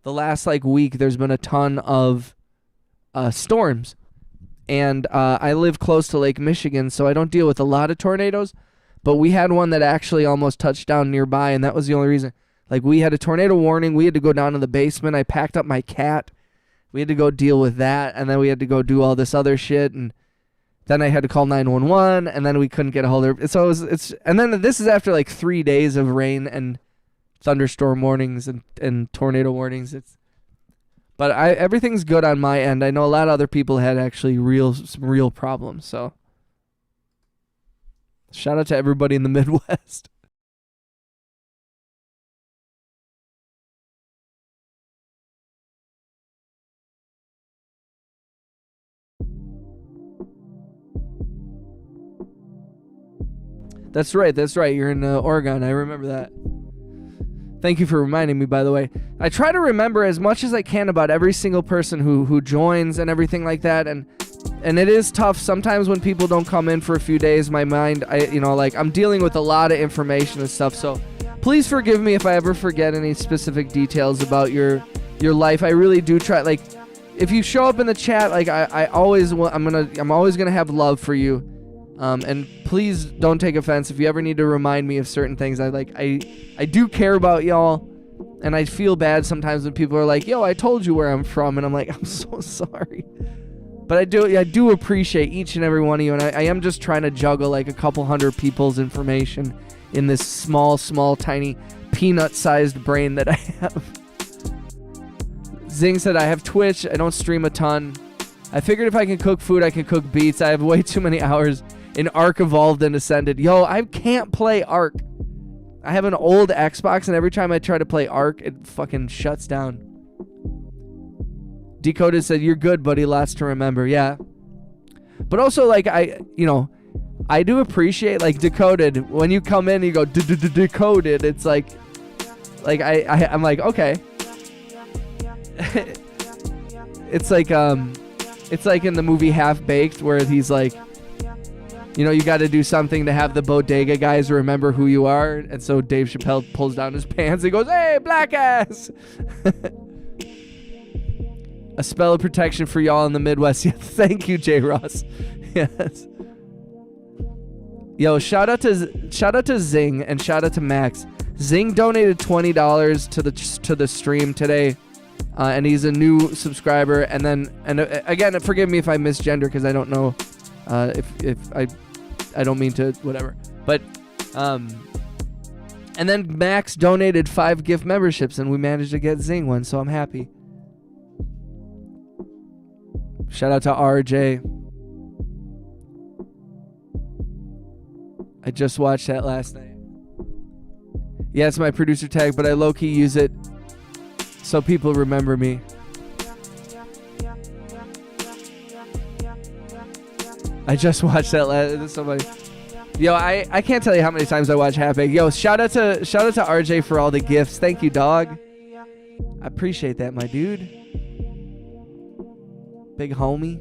The last like week, there's been a ton of storms, and I live close to Lake Michigan, so I don't deal with a lot of tornadoes. But we had one that actually almost touched down nearby, and that was the only reason. Like, we had a tornado warning. We had to go down to the basement. I packed up my cat. We had to go deal with that, and then we had to go do all this other shit, and then I had to call 911, and then we couldn't get a hold of her. So and then this is after like 3 days of rain and thunderstorm warnings and tornado warnings. But everything's good on my end. I know a lot of other people had actually some real problems. So shout out to everybody in the Midwest. That's right. You're in Oregon. I remember that. Thank you for reminding me, by the way. I try to remember as much as I can about every single person who joins and everything like that. And it is tough sometimes when people don't come in for a few days. My mind, I'm dealing with a lot of information and stuff. So please forgive me if I ever forget any specific details about your life. I really do try. Like, if you show up in the chat, like I'm always gonna have love for you. And please don't take offense if you ever need to remind me of certain things. I do care about y'all, and I feel bad sometimes when people are like, "Yo, I told you where I'm from," and I'm like, "I'm so sorry." But I do appreciate each and every one of you, and I am just trying to juggle like a couple hundred people's information in this small, tiny, peanut-sized brain that I have. Zing said, I have Twitch. I don't stream a ton. I figured if I can cook food, I can cook beats. I have way too many hours in Ark Evolved and Ascended. Yo, I can't play Ark. I have an old Xbox, and every time I try to play Ark, it fucking shuts down. Decoded said, you're good, buddy. Lots to remember. Yeah. But also, like, I do appreciate, like, Decoded. When you come in and you go, Decoded, it's like I'm like, okay. It's like in the movie Half Baked where he's like, you got to do something to have the bodega guys remember who you are. And so Dave Chappelle pulls down his pants and goes, hey, black ass. A spell of protection for y'all in the Midwest. Yeah, thank you, J. Ross. Yes. Yo, shout out to Zing and shout out to Max. Zing donated $20 to the stream today. And he's a new subscriber. And again, forgive me if I misgender because I don't know if I don't mean to, whatever. But and then Max donated 5 gift memberships, and we managed to get Zing one, so I'm happy. Shout out to RJ. I just watched that last night. Yeah, it's my producer tag, but I low-key use it so people remember me. I just watched that somebody. Yo, I can't tell you how many times I watch Half Baked. Yo, shout out to RJ for all the gifts. Thank you, dog. I appreciate that, my dude. Big homie.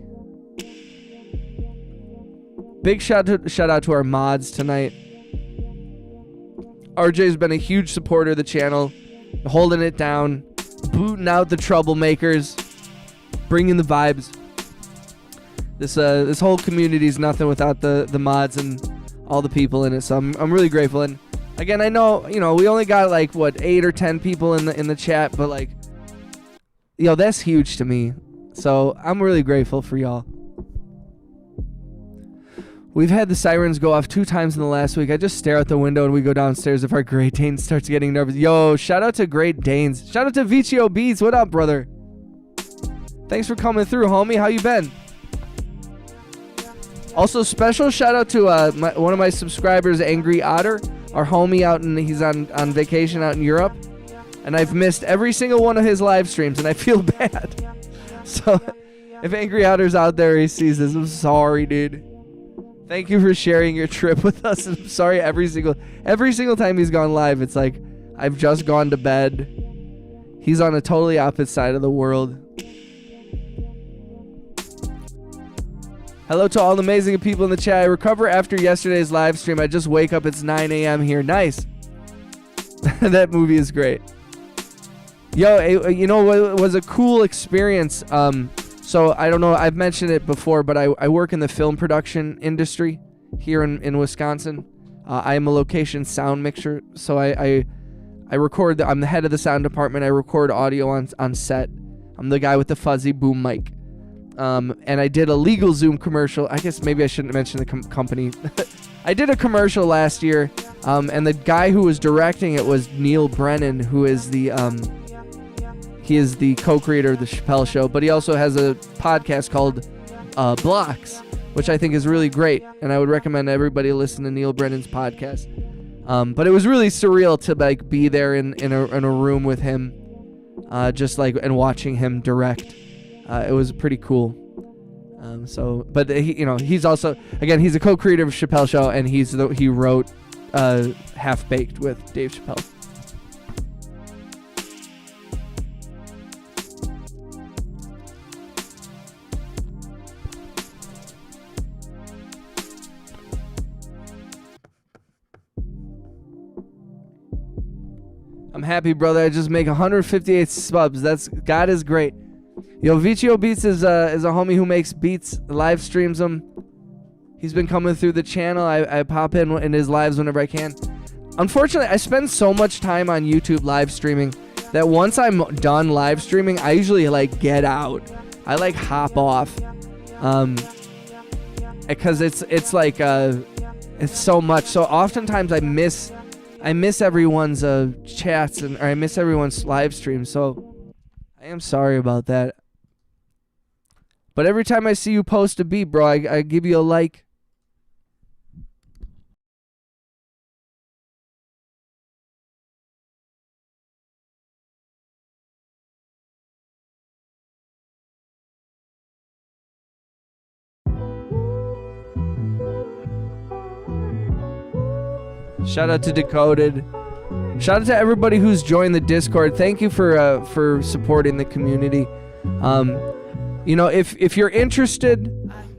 Big shout out to our mods tonight. RJ's been a huge supporter of the channel, holding it down, booting out the troublemakers, bringing the vibes. This whole community is nothing without the mods and all the people in it. So I'm really grateful. And again, I know we only got like 8 or 10 people in the chat, but like, that's huge to me. So I'm really grateful for y'all. We've had the sirens go off 2 times in the last week. I just stare out the window and we go downstairs if our Great Dane starts getting nervous. Yo, shout out to Great Danes. Shout out to Vicio Beats. What up, brother? Thanks for coming through, homie. How you been? Also, special shout out to one of my subscribers, Angry Otter, our homie he's on vacation out in Europe. And I've missed every single one of his live streams and I feel bad. So if Angry Otter's out there, he sees this, I'm sorry, dude. Thank you for sharing your trip with us. I'm sorry every single time he's gone live, it's like I've just gone to bed. He's on a totally opposite side of the world. Hello to all the amazing people in the chat. I recover after yesterday's live stream. I just wake up. It's 9 a.m. here. Nice. That movie is great. Yo, it was a cool experience. So I don't know, I've mentioned it before, but I work in the film production industry here in Wisconsin. I am a location sound mixer, so I record, I'm the head of the sound department. I record audio on set. I'm the guy with the fuzzy boom mic. And I did a LegalZoom commercial. I guess maybe I shouldn't mention the company. I did a commercial last year, and the guy who was directing it was Neil Brennan, who is he is the co-creator of The Chappelle Show, but he also has a podcast called Blocks, which I think is really great, and I would recommend everybody listen to Neil Brennan's podcast. But it was really surreal to like be there in a room with him, just like and watching him direct. It was pretty cool. But he's also, again, he's a co-creator of Chappelle Show, and he wrote Half Baked with Dave Chappelle. I'm happy, brother. I just make 158 subs. God is great. Yo, Vicio Beats is a homie who makes beats, live streams them. He's been coming through the channel. I pop in his lives whenever I can. Unfortunately, I spend so much time on YouTube live streaming that once I'm done live streaming, I usually like get out. I like hop off, because it's like it's so much. So oftentimes I miss everyone's chats or I miss everyone's live streams. So I am sorry about that. But every time I see you post a beat, bro, I give you a like. Shout out to Decoded. Shout out to everybody who's joined the Discord. Thank you for supporting the community. You know, if you're interested,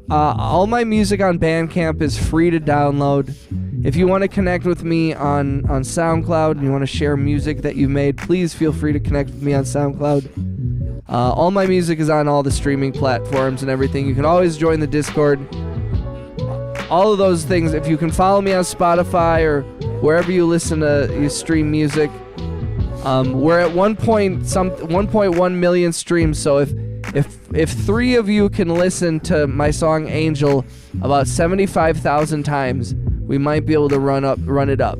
all my music on Bandcamp is free to download. If you want to connect with me on SoundCloud and you want to share music that you've made, please feel free to connect with me on SoundCloud. All my music is on all the streaming platforms and everything. You can always join the Discord. All of those things. If you can follow me on Spotify or wherever you stream music. We're at 1.1 million streams. So if 3 of you can listen to my song Angel about 75,000 times, we might be able to run it up.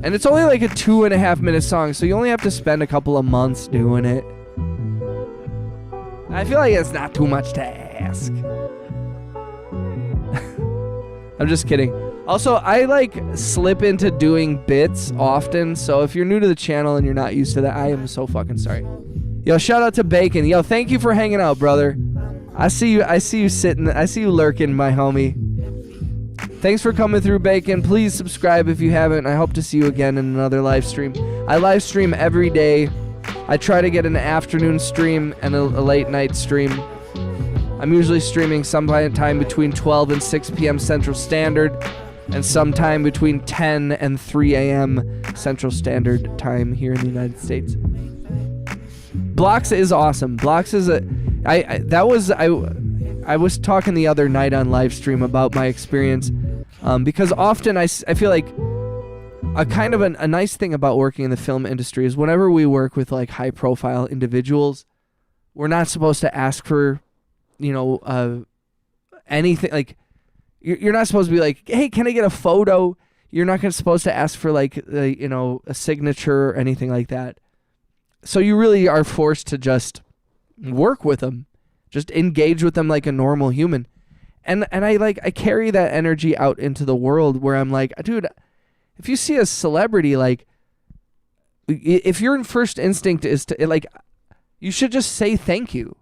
And it's only like a 2.5 minute song, so you only have to spend a couple of months doing it. I feel like it's not too much to ask. I'm just kidding. Also, I like slip into doing bits often, so if you're new to the channel and you're not used to that, I am so fucking sorry. Yo, shout out to Bacon. Yo, thank you for hanging out, brother. I see you sitting, I see you lurking, my homie. Thanks for coming through, Bacon. Please subscribe if you haven't. I hope to see you again in another live stream. I live stream every day. I try to get an afternoon stream and a late night stream. I'm usually streaming sometime between 12 and 6 p.m. Central Standard and sometime between 10 and 3 a.m. Central Standard Time here in the United States. Blocks is awesome. Blocks is I was talking the other night on live stream about my experience, because often I feel like a kind of a nice thing about working in the film industry is whenever we work with like high profile individuals, we're not supposed to ask for, you know, anything. Like you're not supposed to be like, hey, can I get a photo? You're not supposed to ask for like you know, a signature or anything like that. So you really are forced to just work with them, just engage with them like a normal human. And I carry that energy out into the world where I'm like, dude, if you see a celebrity, like if your first instinct is to like, you should just say thank you.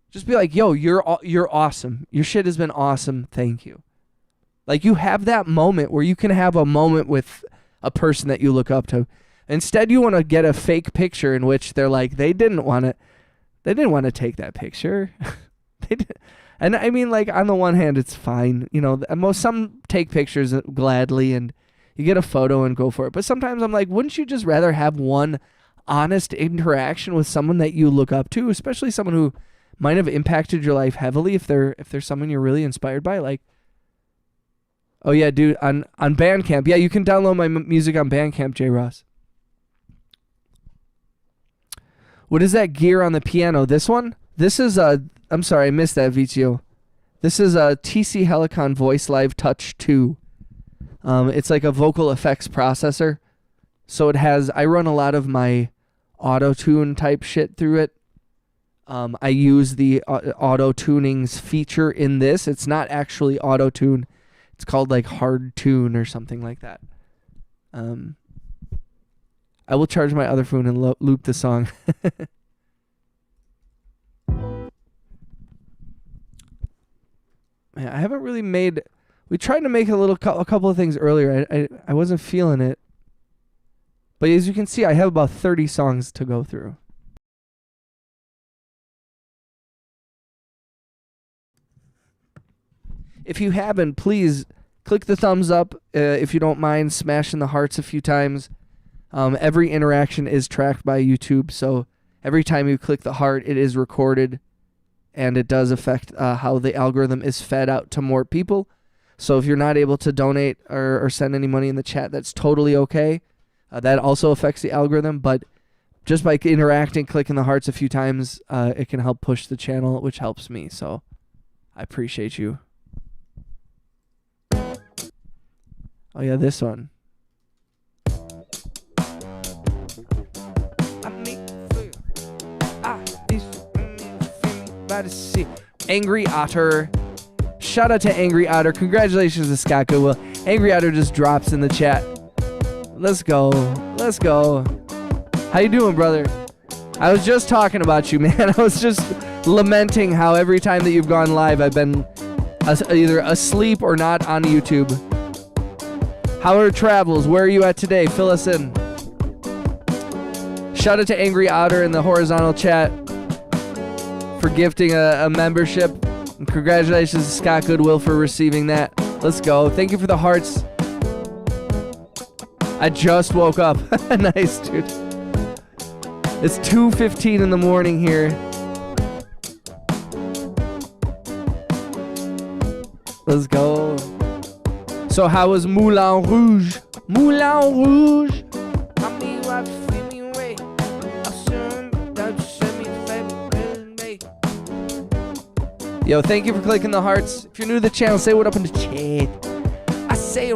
Just be like, yo, you're awesome. Your shit has been awesome. Thank you. Like you have that moment where you can have a moment with a person that you look up to. Instead, you want to get a fake picture in which they're like, they didn't want to take that picture. And I mean, like, on the one hand, it's fine. You know, some take pictures gladly and you get a photo and go for it. But sometimes I'm like, wouldn't you just rather have one honest interaction with someone that you look up to, especially someone who might have impacted your life heavily if they're someone you're really inspired by? Like, oh yeah, dude, on Bandcamp. Yeah, you can download my music on Bandcamp, J. Ross. What is that gear on the piano? This one? This is I'm sorry, I missed that, Vizio. This is a TC Helicon Voice Live Touch 2. It's like a vocal effects processor. So it has, I run a lot of my auto-tune type shit through it. I use the auto-tunings feature in this. It's not actually auto-tune. It's called like hard tune or something like that. I will charge my other phone and loop the song. Man, I haven't really made... We tried to make a couple of things earlier. I wasn't feeling it. But as you can see, I have about 30 songs to go through. If you haven't, please click the thumbs up. If you don't mind smashing the hearts a few times. Every interaction is tracked by YouTube, so every time you click the heart, it is recorded, and it does affect how the algorithm is fed out to more people. So if you're not able to donate or send any money in the chat, that's totally okay. That also affects the algorithm, but just by interacting, clicking the hearts a few times, it can help push the channel, which helps me. So I appreciate you. Oh yeah, this one. Angry Otter. Shout out to Angry Otter. Congratulations to Scott Goodwill. Angry Otter just drops in the chat. Let's go. Let's go. How you doing, brother? I was just talking about you, man. I was just lamenting how every time that you've gone live, I've been either asleep or not on YouTube. How are travels? Where are you at today? Fill us in. Shout out to Angry Otter in the horizontal chat for gifting a membership. And congratulations to Scott Goodwill for receiving that. Let's go. Thank you for the hearts. I just woke up. Nice, dude. It's 2:15 in the morning here. Let's go. So how was Moulin Rouge? Moulin Rouge. Yo, thank you for clicking the hearts. If you're new to the channel, say what up in the chat. I say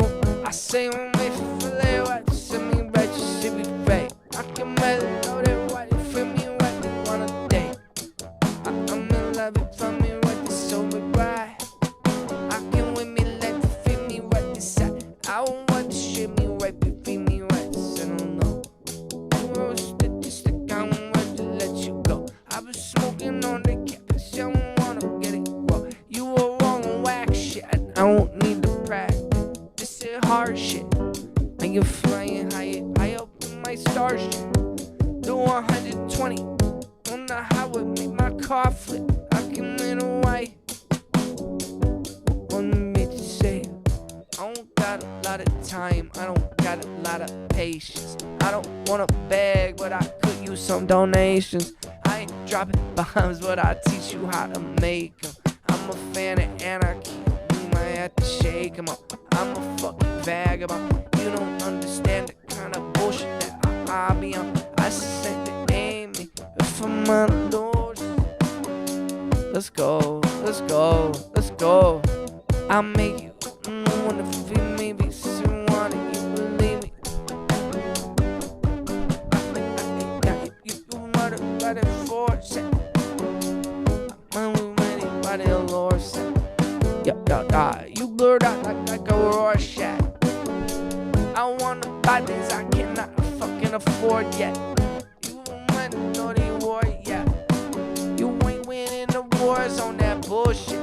donations. I ain't dropping bombs, but I teach you how to make them. I'm a fan of anarchy. You might have to shake them up. I'm a fucking vagabond. You don't understand the kind of bullshit that I be on. I sent the Amy from my doors. Let's go, let's go, let's go. I'll make you wanna feel me, be someone and you believe me. You blurred out like a Rorschach. I wanna buy things I cannot fucking afford yet. You ain't know the war yet. You ain't winning the wars on that bullshit.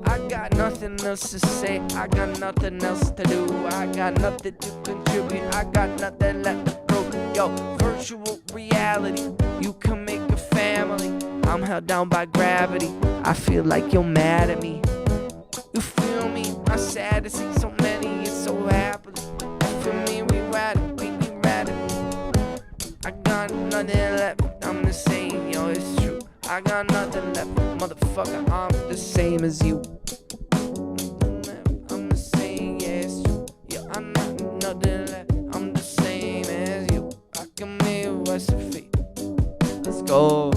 I got nothing else to say. I got nothing else to do. I got nothing to contribute. I got nothing left to prove. Yo, virtual reality. You can make a family. I'm held down by gravity. I feel like you're mad at me. You feel me? I'm sad to see so many and so happily. You feel me? We ride it, we ride it. I got nothing left. I'm the same, yo, it's true. I got nothing left, motherfucker. I'm the same as you. I'm the same, yeah, it's true. Yeah, I got nothing left. I'm the same as you. I can make what's your feet. Let's go.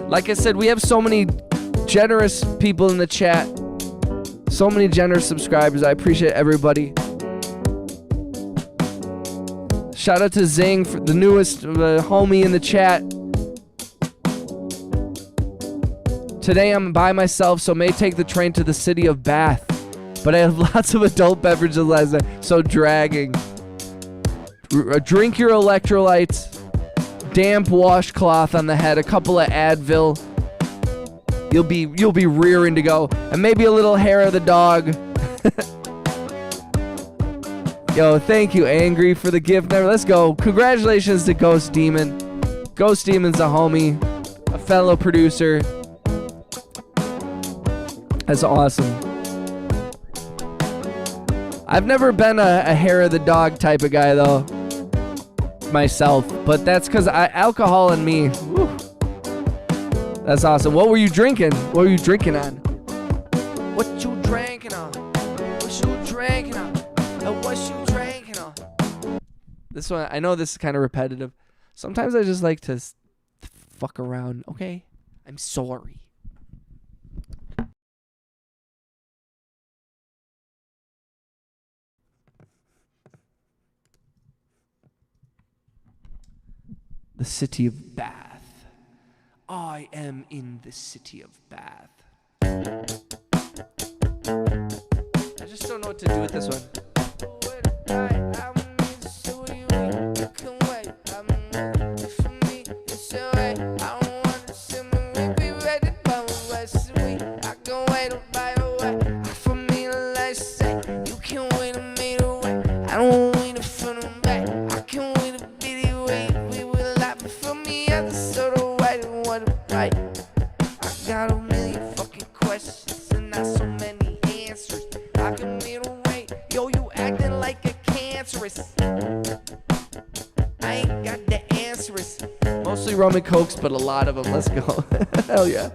Like I said, we have so many generous people in the chat. So many generous subscribers. I appreciate everybody. Shout out to Zing, for the newest homie in the chat. Today I'm by myself, so may take the train to the city of Bath. But I have lots of adult beverages last night, so dragging. Drink your electrolytes. Damp washcloth on the head. A couple of Advil. You'll be rearing to go. And maybe a little hair of the dog. Yo, thank you, Angry, for the gift. Let's go. Congratulations to Ghost Demon. Ghost Demon's a homie. A fellow producer. That's awesome. I've never been a hair of the dog type of guy, though. myself, but that's because alcohol and me. Woo. That's awesome. What were you drinking? What were you drinking on? What you drinking on? What you drinking on? What you drinking on? This one, I know this is kind of repetitive. Sometimes I just like to fuck around. Okay, I'm sorry. The city of Bath. I am in the city of Bath. I just don't know what to do with this one. Mostly rum and cokes, but a lot of them. Let's go. Hell yeah.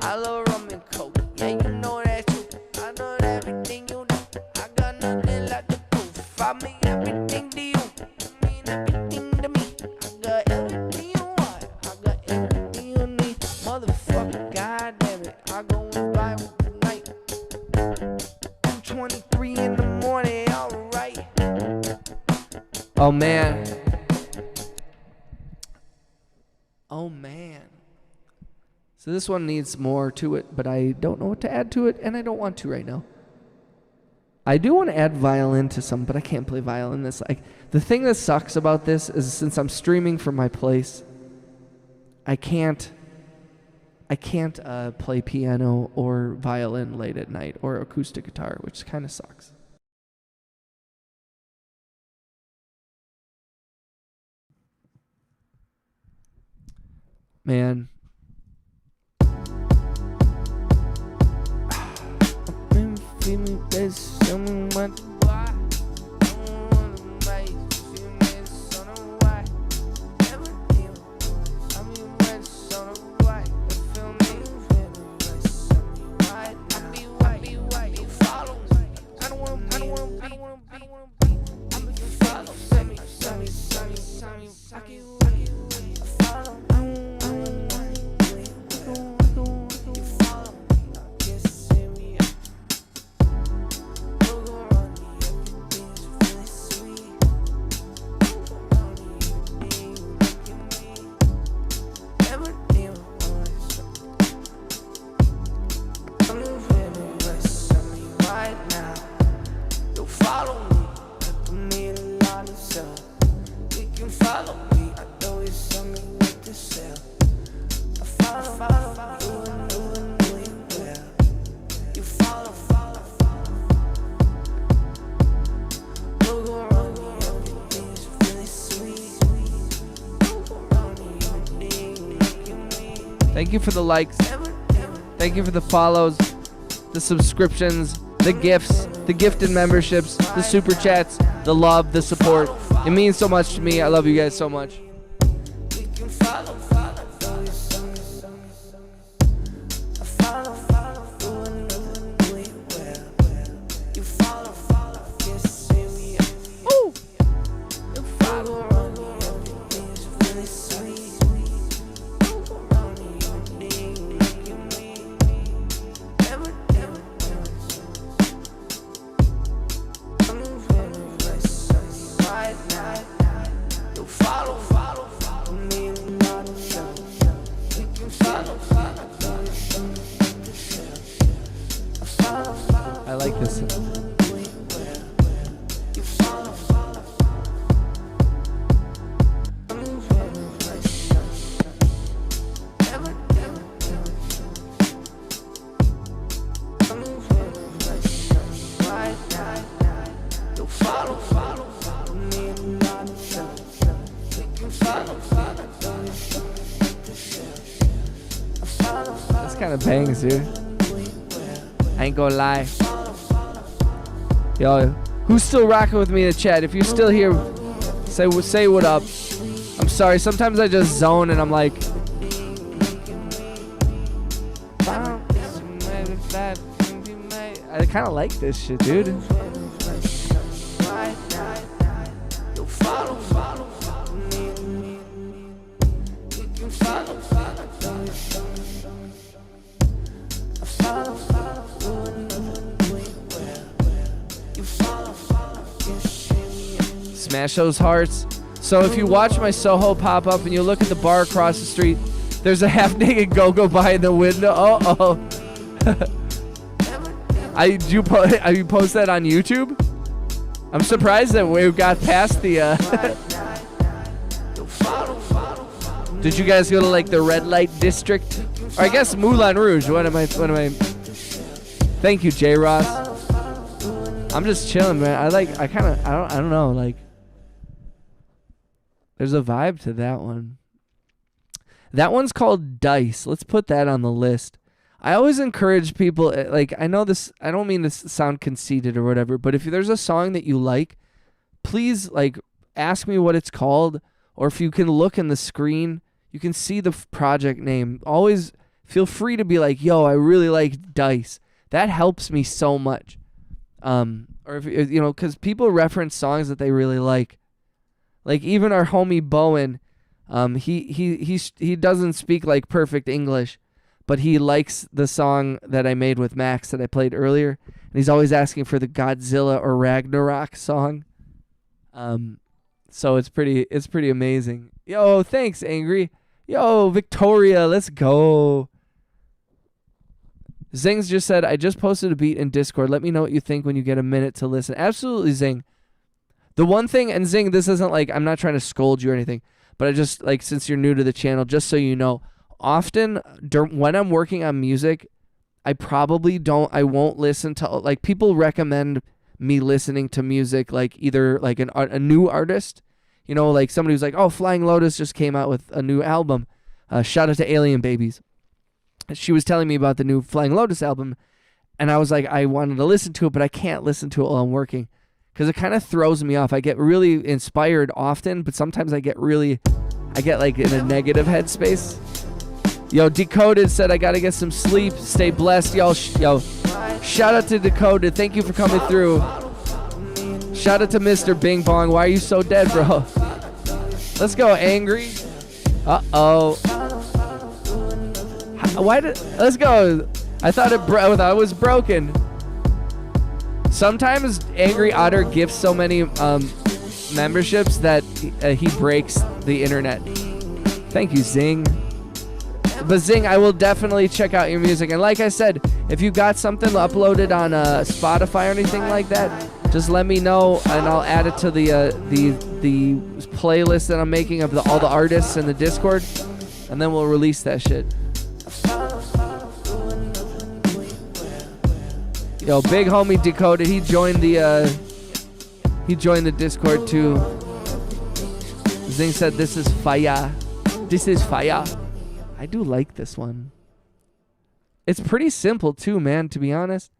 I love rum and coke. Yeah, you know that too. I know everything you do. I got nothing like the proof. I mean everything to you. I mean everything to me. I got everything you want. I got everything you need. Motherfucker, goddamn it. I go and buy one tonight. 2:23 in the morning. Alright. Oh man. Oh man. So this one needs more to it, but I don't know what to add to it, and I don't want to right now. I do want to add violin to some, but I can't play violin. This like the thing that sucks about this is since I'm streaming from my place, I can't play piano or violin late at night or acoustic guitar, which kind of sucks. Man. Thank you for the likes. Thank you for the follows, the subscriptions, the gifts, the gifted memberships, the super chats, the love, the support. It means so much to me. I love you guys so much. I like this. This kind of bangs, dude. I ain't gonna lie. Yo, who's still rocking with me in the chat? If you're still here, Say what up. I'm sorry. Sometimes I just zone and I'm like. I kind of like this shit, dude. Smash those hearts. So if you watch my Soho pop up and you look at the bar across the street, there's a half-naked go-go behind the window. Uh-oh. You post that on YouTube? I'm surprised that we got past the Did you guys go to like the red light district? Or I guess Moulin Rouge. What am I Thank you, J Ross. I'm just chilling, man. I don't know, like there's a vibe to that one. That one's called Dice. Let's put that on the list. I always encourage people, like, I know this, I don't mean to sound conceited or whatever, but if there's a song that you like, please, like, ask me what it's called, or if you can look in the screen, you can see the project name. Always feel free to be like, yo, I really like Dice. That helps me so much. Or if, you know, because people reference songs that they really like. Like, even our homie Bowen, he doesn't speak, like, perfect English, but he likes the song that I made with Max that I played earlier, and he's always asking for the Godzilla or Ragnarok song. So it's pretty amazing. Yo, thanks, Angry. Yo, Victoria, let's go. Zing's just said, I just posted a beat in Discord. Let me know what you think when you get a minute to listen. Absolutely, Zing. The one thing, and Zing, this isn't like, I'm not trying to scold you or anything, but I just, like, since you're new to the channel, just so you know, often when I'm working on music, I won't listen to, like, people recommend me listening to music, like, either like a new artist, you know, like somebody who's like, oh, Flying Lotus just came out with a new album. Shout out to Alien Babies. She was telling me about the new Flying Lotus album, and I was like, I wanted to listen to it, but I can't listen to it while I'm working because it kind of throws me off. I get really inspired often, but sometimes I get like in a negative headspace. Yo, Decoded said, I gotta get some sleep. Stay blessed. Yo, shout out to Decoded. Thank you for coming through. Shout out to Mr. Bing Bong. Why are you so dead, bro? Let's go, Angry. Uh-oh. Let's go. I thought it was broken. Sometimes Angry Otter gifts so many memberships that he breaks the internet. Thank you, Zing. But Zing, I will definitely check out your music. And like I said, if you got something uploaded on Spotify or anything like that, just let me know and I'll add it to the playlist that I'm making of all the artists in the Discord, and then we'll release that shit. Yo, big homie Decoded, he joined the Discord too. Zing said, "This is fire. This is fire." I do like this one. It's pretty simple too, man, to be honest.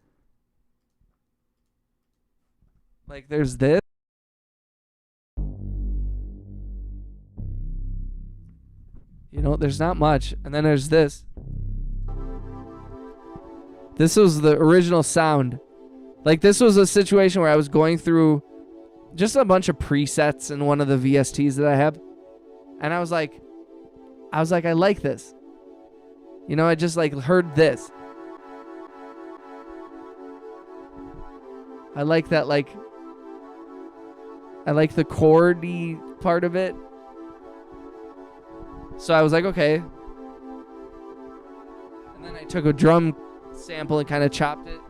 Like, there's this. You know, there's not much. And then there's this. This was the original sound. Like, this was a situation where I was going through just a bunch of presets in one of the VSTs that I have. And I was like, I like this. You know, I just like heard this. I like that, like, I like the chordy part of it. So I was like, okay. And then I took a drum sample and kind of chopped it.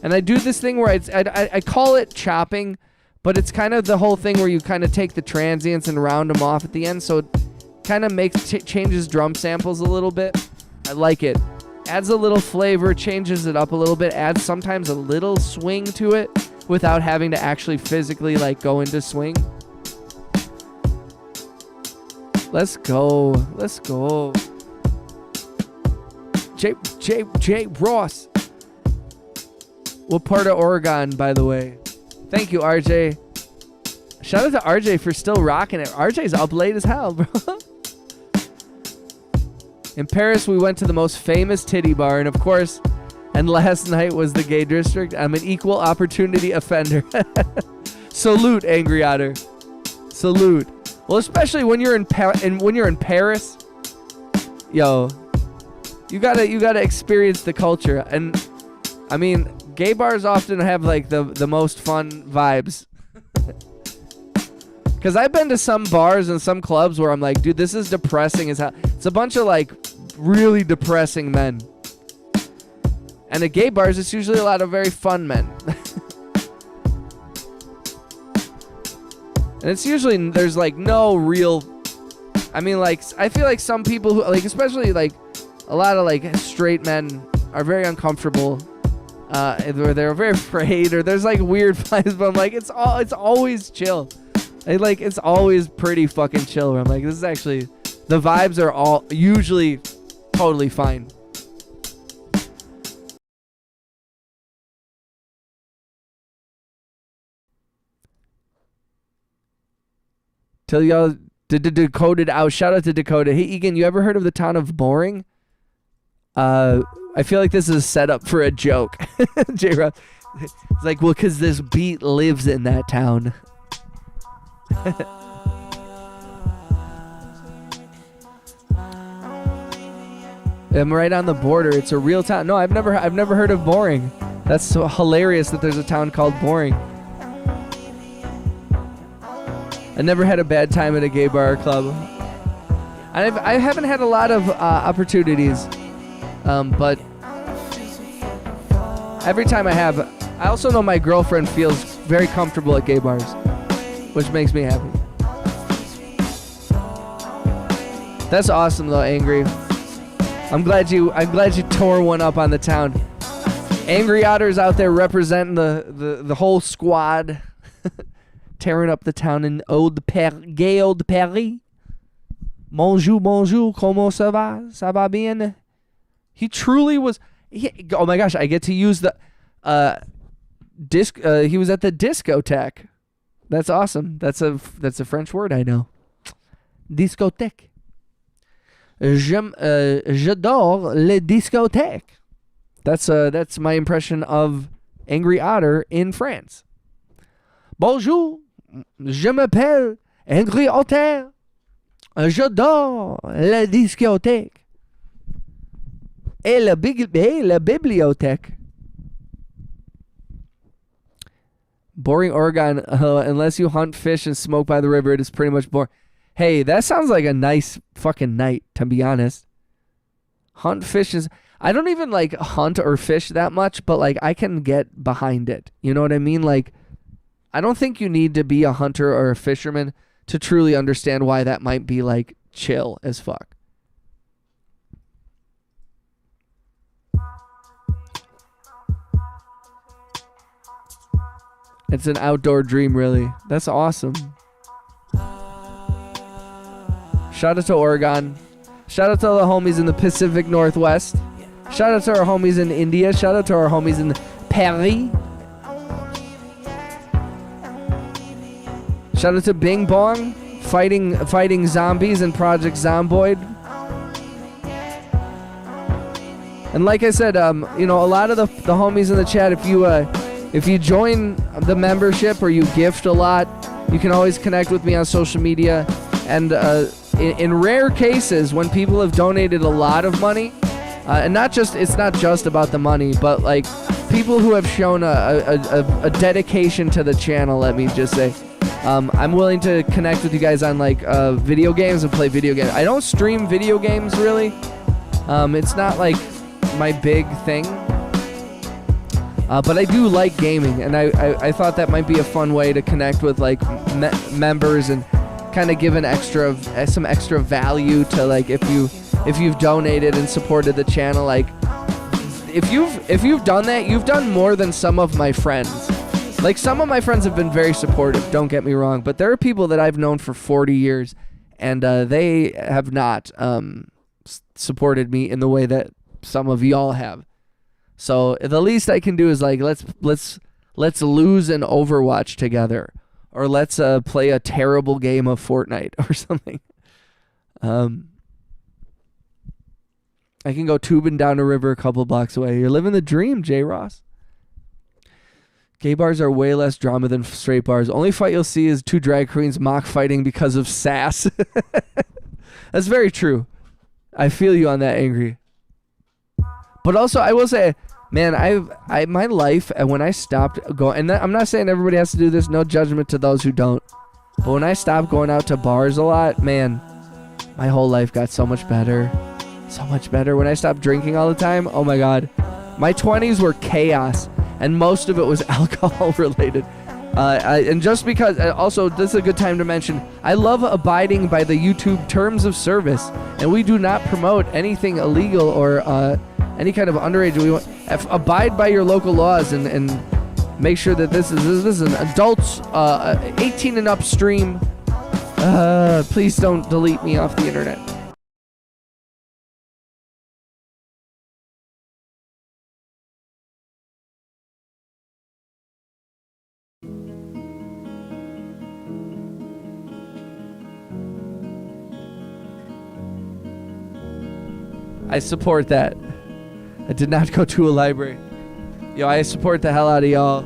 And I do this thing where I call it chopping, but it's kind of the whole thing where you kind of take the transients and round them off at the end. So it kind of changes drum samples a little bit. I like it. Adds a little flavor, changes it up a little bit, adds sometimes a little swing to it without having to actually physically like go into swing. Let's go. Let's go. J Ross. What part of Oregon, by the way? Thank you, RJ. Shout out to RJ for still rocking it. RJ's up late as hell, bro. In Paris, we went to the most famous titty bar, and of course, and last night was the gay district. I'm an equal opportunity offender. Salute, Angry Otter. Salute. Well, especially when you're in Paris, yo, you gotta experience the culture. And I mean, gay bars often have like the most fun vibes. Cause I've been to some bars and some clubs where I'm like, dude, this is depressing as hell. It's a bunch of like really depressing men. And at gay bars, it's usually a lot of very fun men. And it's usually, there's like no real, I mean, like, I feel like some people who, like, especially like a lot of like straight men are very uncomfortable, or they're very afraid, or there's like weird vibes, but I'm like, it's always chill. It's always pretty fucking chill, where I'm like, this is actually, the vibes are all usually totally fine. Till y'all decoded out. Shout out to Dakota. Hey, Egan, you ever heard of the town of Boring? I feel like this is a setup for a joke. J-Rob. It's like, well, because this beat lives in that town. I'm right on the border. It's a real town. No, I've never heard of Boring. That's so hilarious that there's a town called Boring. I never had a bad time at a gay bar or club. I haven't had a lot of opportunities, but every time I have, I also know my girlfriend feels very comfortable at gay bars, which makes me happy. That's awesome though, Angry. I'm glad you tore one up on the town. Angry Otter's out there representing the whole squad. Tearing up the town in gay old Paris. Bonjour, bonjour, comment ça va? Ça va bien? He truly was. Oh my gosh, I get to use the he was at the discotheque. That's awesome. That's a French word I know. Discothèque. J'adore les discothèques. That's my impression of Angry Otter in France. Bonjour, je m'appelle Angry Otter. J'adore la discothèque. Et la bibliothèque. Boring, Oregon. Unless you hunt fish and smoke by the river, it is pretty much boring. Hey, that sounds like a nice fucking night, to be honest. Hunt fish is... I don't even like hunt or fish that much, but like I can get behind it. You know what I mean? Like, I don't think you need to be a hunter or a fisherman to truly understand why that might be like chill as fuck. It's an outdoor dream, really. That's awesome. Shout out to Oregon. Shout out to all the homies in the Pacific Northwest. Shout out to our homies in India. Shout out to our homies in Paris. Shout out to Bing Bong, fighting zombies in Project Zomboid. And like I said, a lot of the homies in the chat, if you join the membership or you gift a lot, you can always connect with me on social media. And in rare cases, when people have donated a lot of money, and it's not just about the money, but like people who have shown a dedication to the channel, let me just say, I'm willing to connect with you guys on like video games and play video games. I don't stream video games really. It's not like my big thing. But I do like gaming, and I thought that might be a fun way to connect with like members and kind of give some extra value to like if you've donated and supported the channel. Like if you've done that, you've done more than some of my friends. Like some of my friends have been very supportive, don't get me wrong, but there are people that I've known for 40 years and they have not supported me in the way that some of y'all have. So the least I can do is like let's lose an Overwatch together, or let's play a terrible game of Fortnite or something. I can go tubing down a river a couple blocks away. You're living the dream, J. Ross. Gay bars are way less drama than straight bars. Only fight you'll see is two drag queens mock fighting because of sass. That's very true. I feel you on that, Angry. But also, I will say, man, my life, and when I stopped going, and I'm not saying everybody has to do this, no judgment to those who don't. But when I stopped going out to bars a lot, man, my whole life got so much better. So much better. When I stopped drinking all the time, oh my God. My 20s were chaos, and most of it was alcohol related. And just because, also, this is a good time to mention, I love abiding by the YouTube terms of service, and we do not promote anything illegal or any kind of underage. We want, abide by your local laws and make sure that this is an adults 18 and up stream. Please don't delete me off the internet. I support that. I did not go to a library. Yo, I support the hell out of y'all.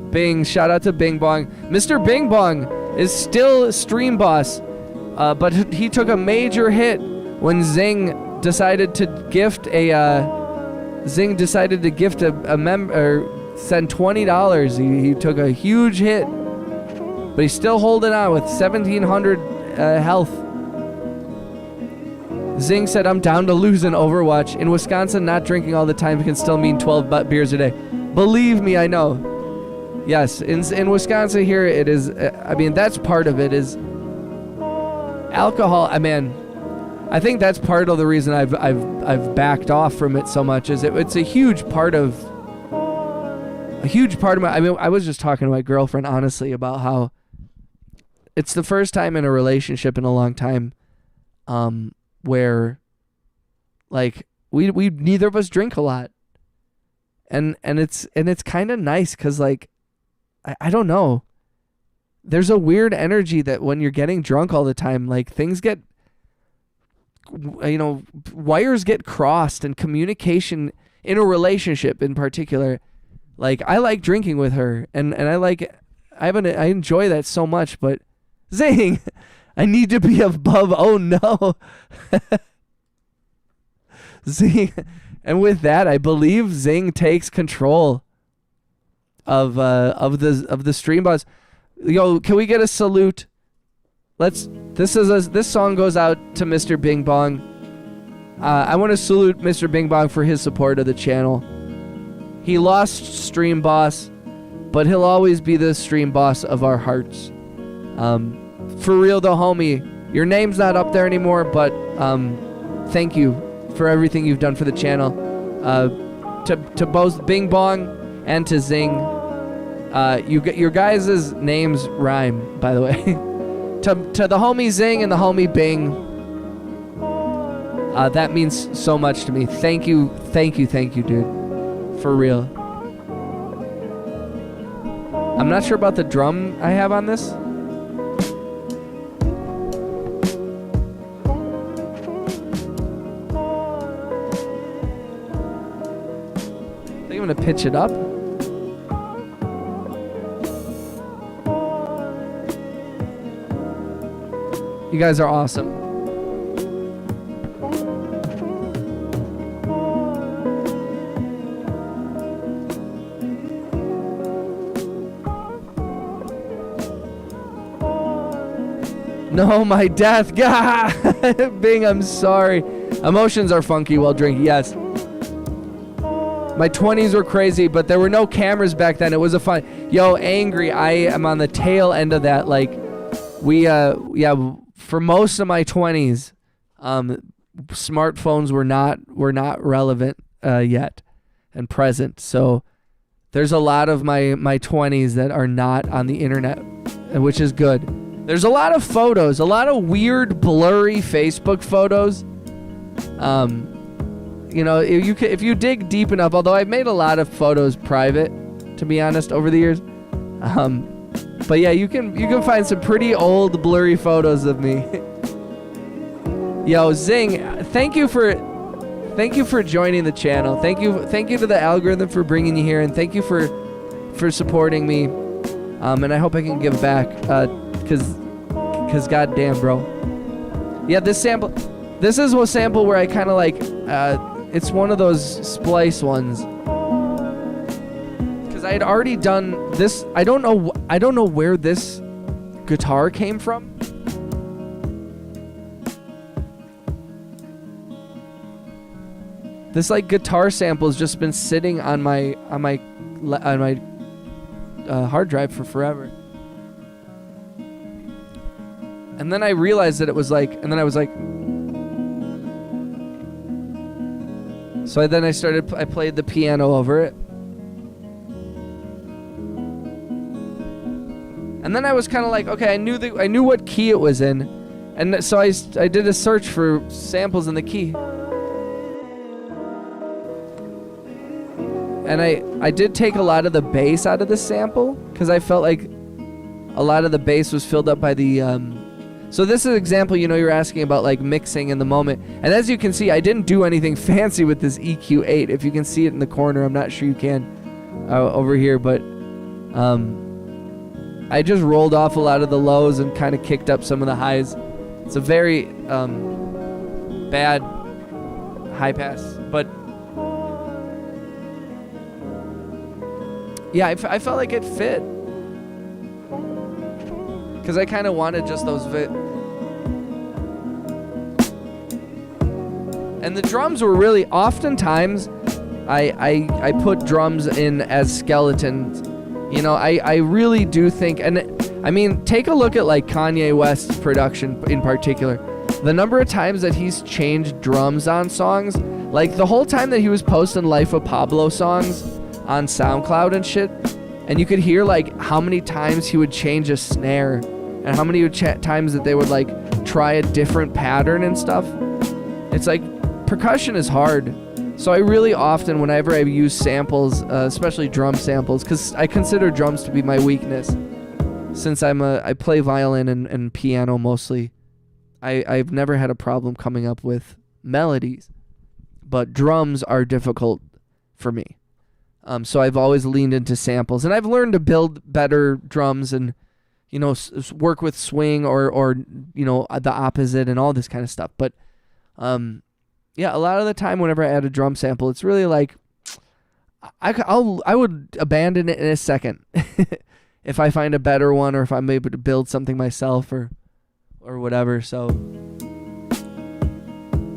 Bing, shout out to Bing Bong. Mr. Bing Bong is still stream boss, but he took a major hit when Zing decided to gift a member, send $20. He took a huge hit, but he's still holding on with 1,700 health. Zing said, I'm down to lose in Overwatch. In Wisconsin, not drinking all the time can still mean 12 beers a day. Believe me, I know. Yes, in Wisconsin here, it is, I mean, that's part of it is alcohol. I think that's part of the reason I've backed off from it so much is it's a huge part of my, I was just talking to my girlfriend, honestly, about how it's the first time in a relationship in a long time, where like we neither of us drink a lot, and it's kind of nice because like I don't know, there's a weird energy that when you're getting drunk all the time, like things get, wires get crossed, and communication in a relationship in particular, like I like drinking with her and I enjoy that so much, but Zing, I need to be above. Oh no. Zing. And with that, I believe Zing takes control of the stream boss. Yo, can we get a salute? This song goes out to Mr. Bing Bong. I want to salute Mr. Bing Bong for his support of the channel. He lost stream boss, but he'll always be the stream boss of our hearts. For real though, homie, your name's not up there anymore, but thank you for everything you've done for the channel. To both Bing Bong and to Zing, your guys' names rhyme, by the way. to the homie Zing and the homie Bing, that means so much to me. Thank you, dude, for real. I'm not sure about the drum I have on this. I'm gonna pitch it up. You guys are awesome. No, my death. God. Bing, I'm sorry. Emotions are funky while drinking. Yes. My 20s were crazy, but there were no cameras back then. It was a fun. Yo, Angry, I am on the tail end of that. Like, for most of my 20s, smartphones were not relevant yet and present. So there's a lot of my 20s that are not on the internet, which is good. There's a lot of photos, a lot of weird, blurry Facebook photos. if you dig deep enough, although I've made a lot of photos private, to be honest, over the years. But yeah, you can find some pretty old blurry photos of me. Yo, Zing, thank you for joining the channel. Thank you to the algorithm for bringing you here, and thank you for supporting me. And I hope I can give back, cause goddamn, bro. Yeah, this is a sample where I kind of like, it's one of those splice ones. Cause I had already done this. I don't know where this guitar came from. This like guitar sample has just been sitting on my hard drive for forever. And then I realized that it was like, and then I was like, so I played the piano over it. And then I was kind of like, okay, I knew what key it was in. And so I did a search for samples in the key. And I did take a lot of the bass out of the sample because I felt like a lot of the bass was filled up by the so this is an example, you're asking about like mixing in the moment. And as you can see, I didn't do anything fancy with this EQ8. If you can see it in the corner, I'm not sure you can over here, but I just rolled off a lot of the lows and kind of kicked up some of the highs. It's a very bad high pass, but yeah, I felt like it fit. Because I kind of wanted just those and the drums were really, oftentimes, I put drums in as skeletons. I really do think, and I mean, take a look at like Kanye West's production in particular. The number of times that he's changed drums on songs, like the whole time that he was posting Life of Pablo songs on SoundCloud and shit, and you could hear like how many times he would change a snare and how many times that they would like try a different pattern and stuff. It's like percussion is hard. So I really often, whenever I use samples, especially drum samples, because I consider drums to be my weakness, since I play violin and piano mostly, I've never had a problem coming up with melodies, but drums are difficult for me. So I've always leaned into samples, and I've learned to build better drums and, work with swing or the opposite and all this kind of stuff. But, yeah, a lot of the time whenever I add a drum sample, it's really like, I would abandon it in a second if I find a better one, or if I'm able to build something myself or whatever. So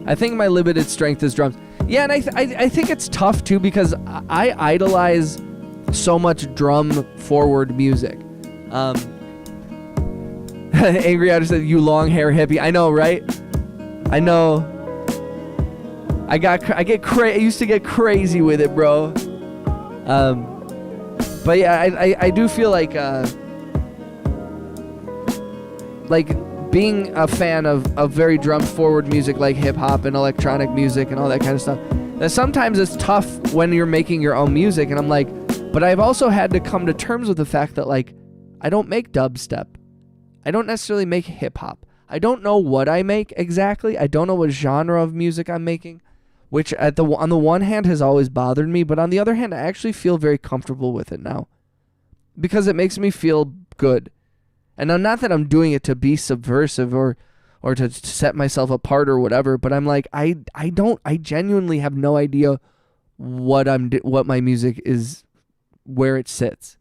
I think my limited strength is drums. Yeah, and I think it's tough too, because I idolize so much drum forward music. Angry Otter said, "You long hair hippie." I know, right? I know. I used to get crazy with it, bro. But yeah, I do feel like being a fan of very drum forward music like hip hop and electronic music and all that kind of stuff, that sometimes it's tough when you're making your own music. And I'm like, but I've also had to come to terms with the fact that like, I don't make dubstep. I don't necessarily make hip hop. I don't know what I make exactly. I don't know what genre of music I'm making, which on the one hand has always bothered me, but on the other hand, I actually feel very comfortable with it now, because it makes me feel good. And not that I'm doing it to be subversive or to set myself apart or whatever, but I'm like, I genuinely have no idea what my music is, where it sits.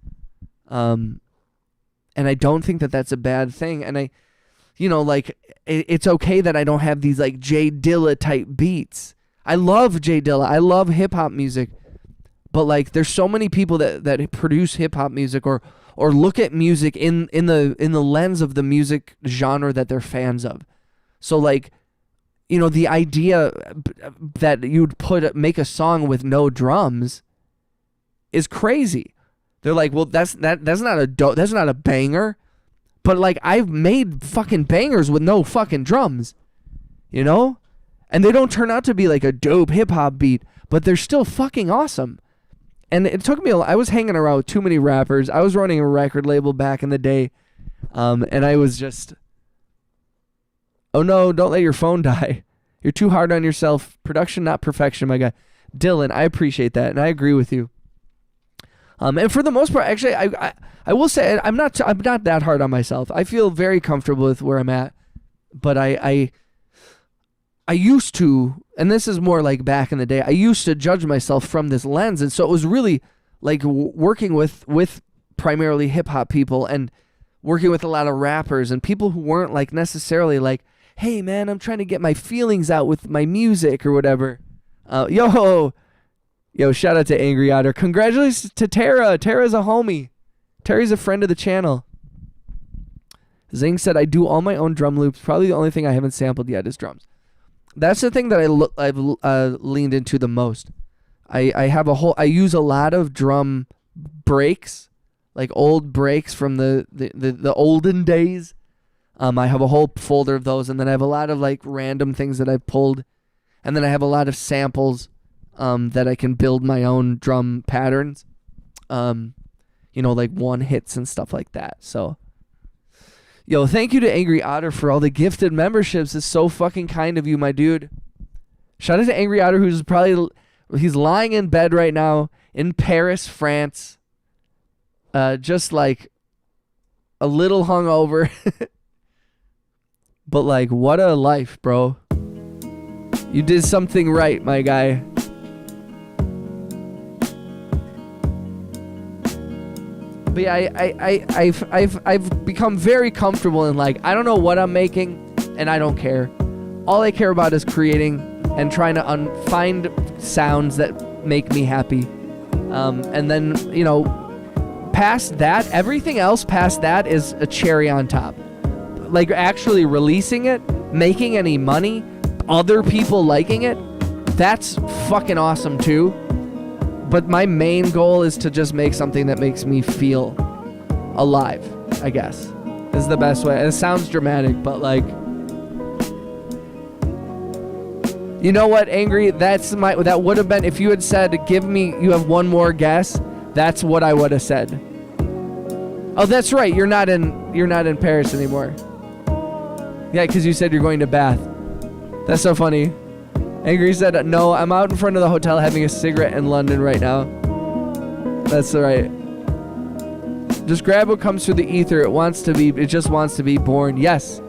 And I don't think that that's a bad thing. And it's okay that I don't have these like Jay Dilla type beats. I love Jay Dilla. I love hip hop music. But like, there's so many people that produce hip hop music or look at music in the lens of the music genre that they're fans of. So like, the idea that you'd make a song with no drums is crazy. They're like, well, that's not a banger. But like, I've made fucking bangers with no fucking drums, And they don't turn out to be like a dope hip hop beat, but they're still fucking awesome. And it took me I was hanging around with too many rappers. I was running a record label back in the day. And I was just, oh no, don't let your phone die. You're too hard on yourself. Production, not perfection, my guy. Dylan, I appreciate that, and I agree with you. And for the most part, actually, I will say I'm not that hard on myself. I feel very comfortable with where I'm at, but I used to, and this is more like back in the day, I used to judge myself from this lens, and so it was really like working with primarily hip hop people and working with a lot of rappers and people who weren't like necessarily like, hey man, I'm trying to get my feelings out with my music or whatever. Yo, shout out to Angry Otter. Congratulations to Tara. Tara's a homie. Terry's a friend of the channel. Zing said, I do all my own drum loops. Probably the only thing I haven't sampled yet is drums. That's the thing that I've leaned into the most. I use a lot of drum breaks, like old breaks from the olden days. I have a whole folder of those, and then I have a lot of like random things that I've pulled, and then I have a lot of samples that I can build my own drum patterns, like one hits and stuff like that. So, thank you to Angry Otter for all the gifted memberships. It's so fucking kind of you, my dude. Shout out to Angry Otter, he's lying in bed right now in Paris, France, just like a little hungover. But like, what a life, bro. You did something right, my guy. But yeah, I've become very comfortable in like, I don't know what I'm making, and I don't care. All I care about is creating and trying to find sounds that make me happy. And then, past that, everything else past that is a cherry on top. Like actually releasing it, making any money, other people liking it, that's fucking awesome too. But my main goal is to just make something that makes me feel alive, I guess, is the best way. And it sounds dramatic, but like, you know what, Angry? That would have been, if you had said, you have one more guess, that's what I would have said. Oh, that's right. You're not in Paris anymore. Yeah, because you said you're going to Bath. That's so funny. Angry said, no, I'm out in front of the hotel having a cigarette in London right now. That's all right. Just grab what comes through the ether. It just wants to be born. Yes.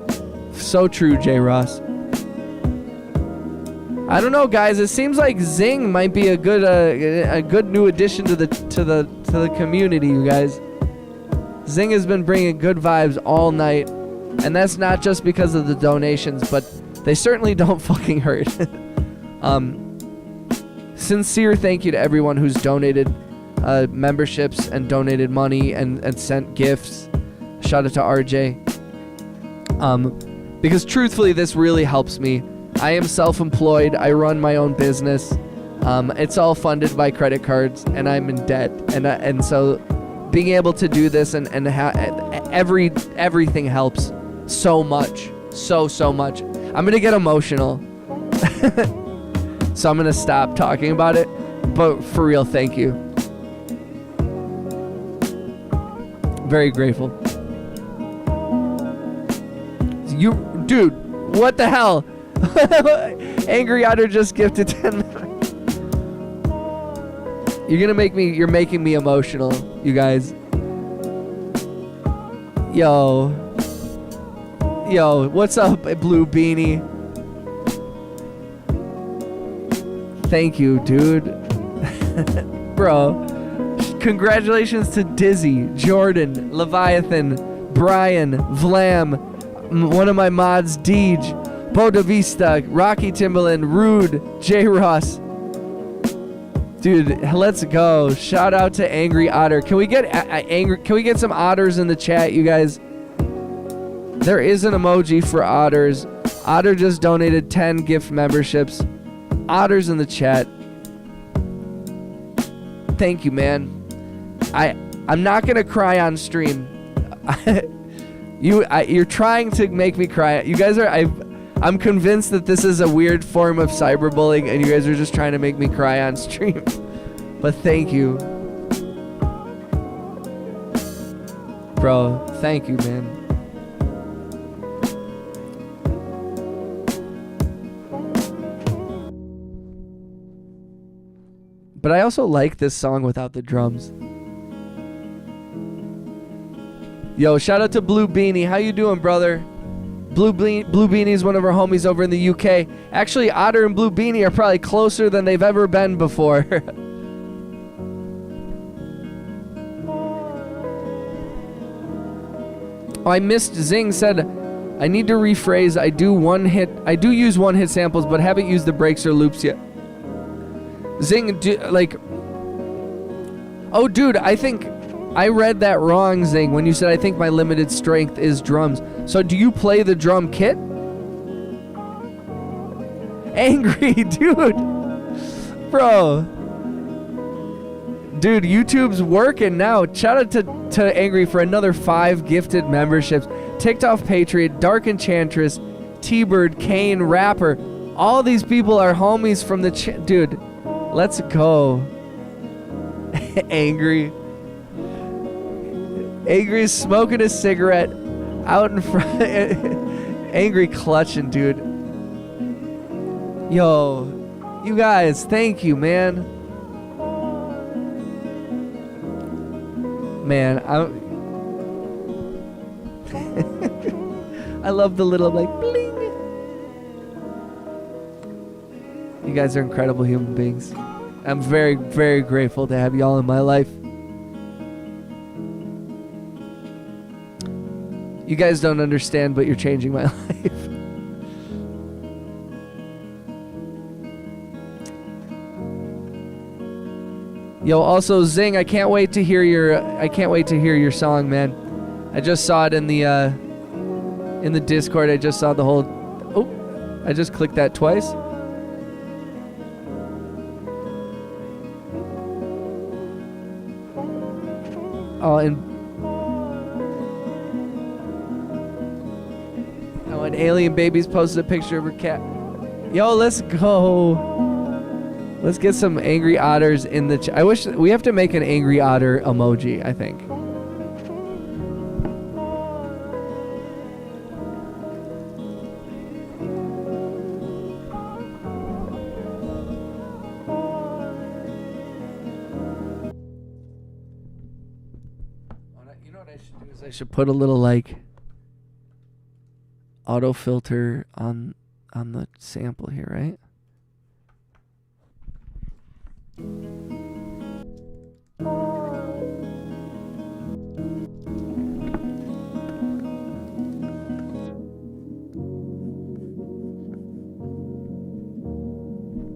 So true, J. Ross. I don't know, guys. It seems like Zing might be a good new addition to the community, you guys. Zing has been bringing good vibes all night. And that's not just because of the donations, but they certainly don't fucking hurt. Sincere thank you to everyone who's donated memberships and donated money and sent gifts. Shout out to RJ. Because truthfully, this really helps me. I am self-employed. I run my own business. It's all funded by credit cards, and I'm in debt. And so being able to do this and everything helps. So much. So much. I'm going to get emotional. So I'm going to stop talking about it. But for real, thank you. Very grateful. Dude, what the hell? Angry Otter just gifted 10 minutes. You're making me emotional, you guys. Yo, what's up, Blue Beanie? Thank you, dude. Bro. Congratulations to Dizzy, Jordan, Leviathan, Brian, Vlam, one of my mods, Deej, Bodavista, Rocky Timbaland, Rude, J. Ross. Dude, let's go. Shout out to Angry Otter. Can we get some otters in the chat, you guys? There is an emoji for otters. Otter just donated 10 gift memberships. Otters in the chat. Thank you, man. I'm not gonna cry on stream. You're trying to make me cry. You guys are. I'm convinced that this is a weird form of cyberbullying and you guys are just trying to make me cry on stream. But thank you. Bro, thank you, man. But I also like this song without the drums. Yo, shout out to Blue Beanie. How you doing, brother? Blue Beanie is one of our homies over in the UK. Actually, Otter and Blue Beanie are probably closer than they've ever been before. Oh, I missed. Zing said, I need to rephrase. I do use one-hit samples, but haven't used the breaks or loops yet. Zing, oh, dude, I think I read that wrong, Zing, when you said I think my limited strength is drums. So do you play the drum kit? Angry, dude. Bro. Dude, YouTube's working now. Shout out to Angry for another 5 gifted memberships. Ticked Off Patriot, Dark Enchantress, T-Bird, Kane, Rapper. All these people are homies from the dude. Let's go. Angry. Angry's smoking a cigarette out in front. Angry clutching, dude. Yo, you guys, thank you, man. Man, I love the little like bling. You guys are incredible human beings. I'm very, very grateful to have y'all in my life. You guys don't understand, but you're changing my life. Yo, also Zing, I can't wait to hear your song, man. I just saw it in the Discord. I just saw the whole. Oh, I just clicked that twice. Oh, and Alien Babies posted a picture of her cat. Yo, let's go. Let's get some angry otters in the I wish we have to make an angry otter emoji, I think. You know what I should do is I should put a little like auto filter on the sample here, right?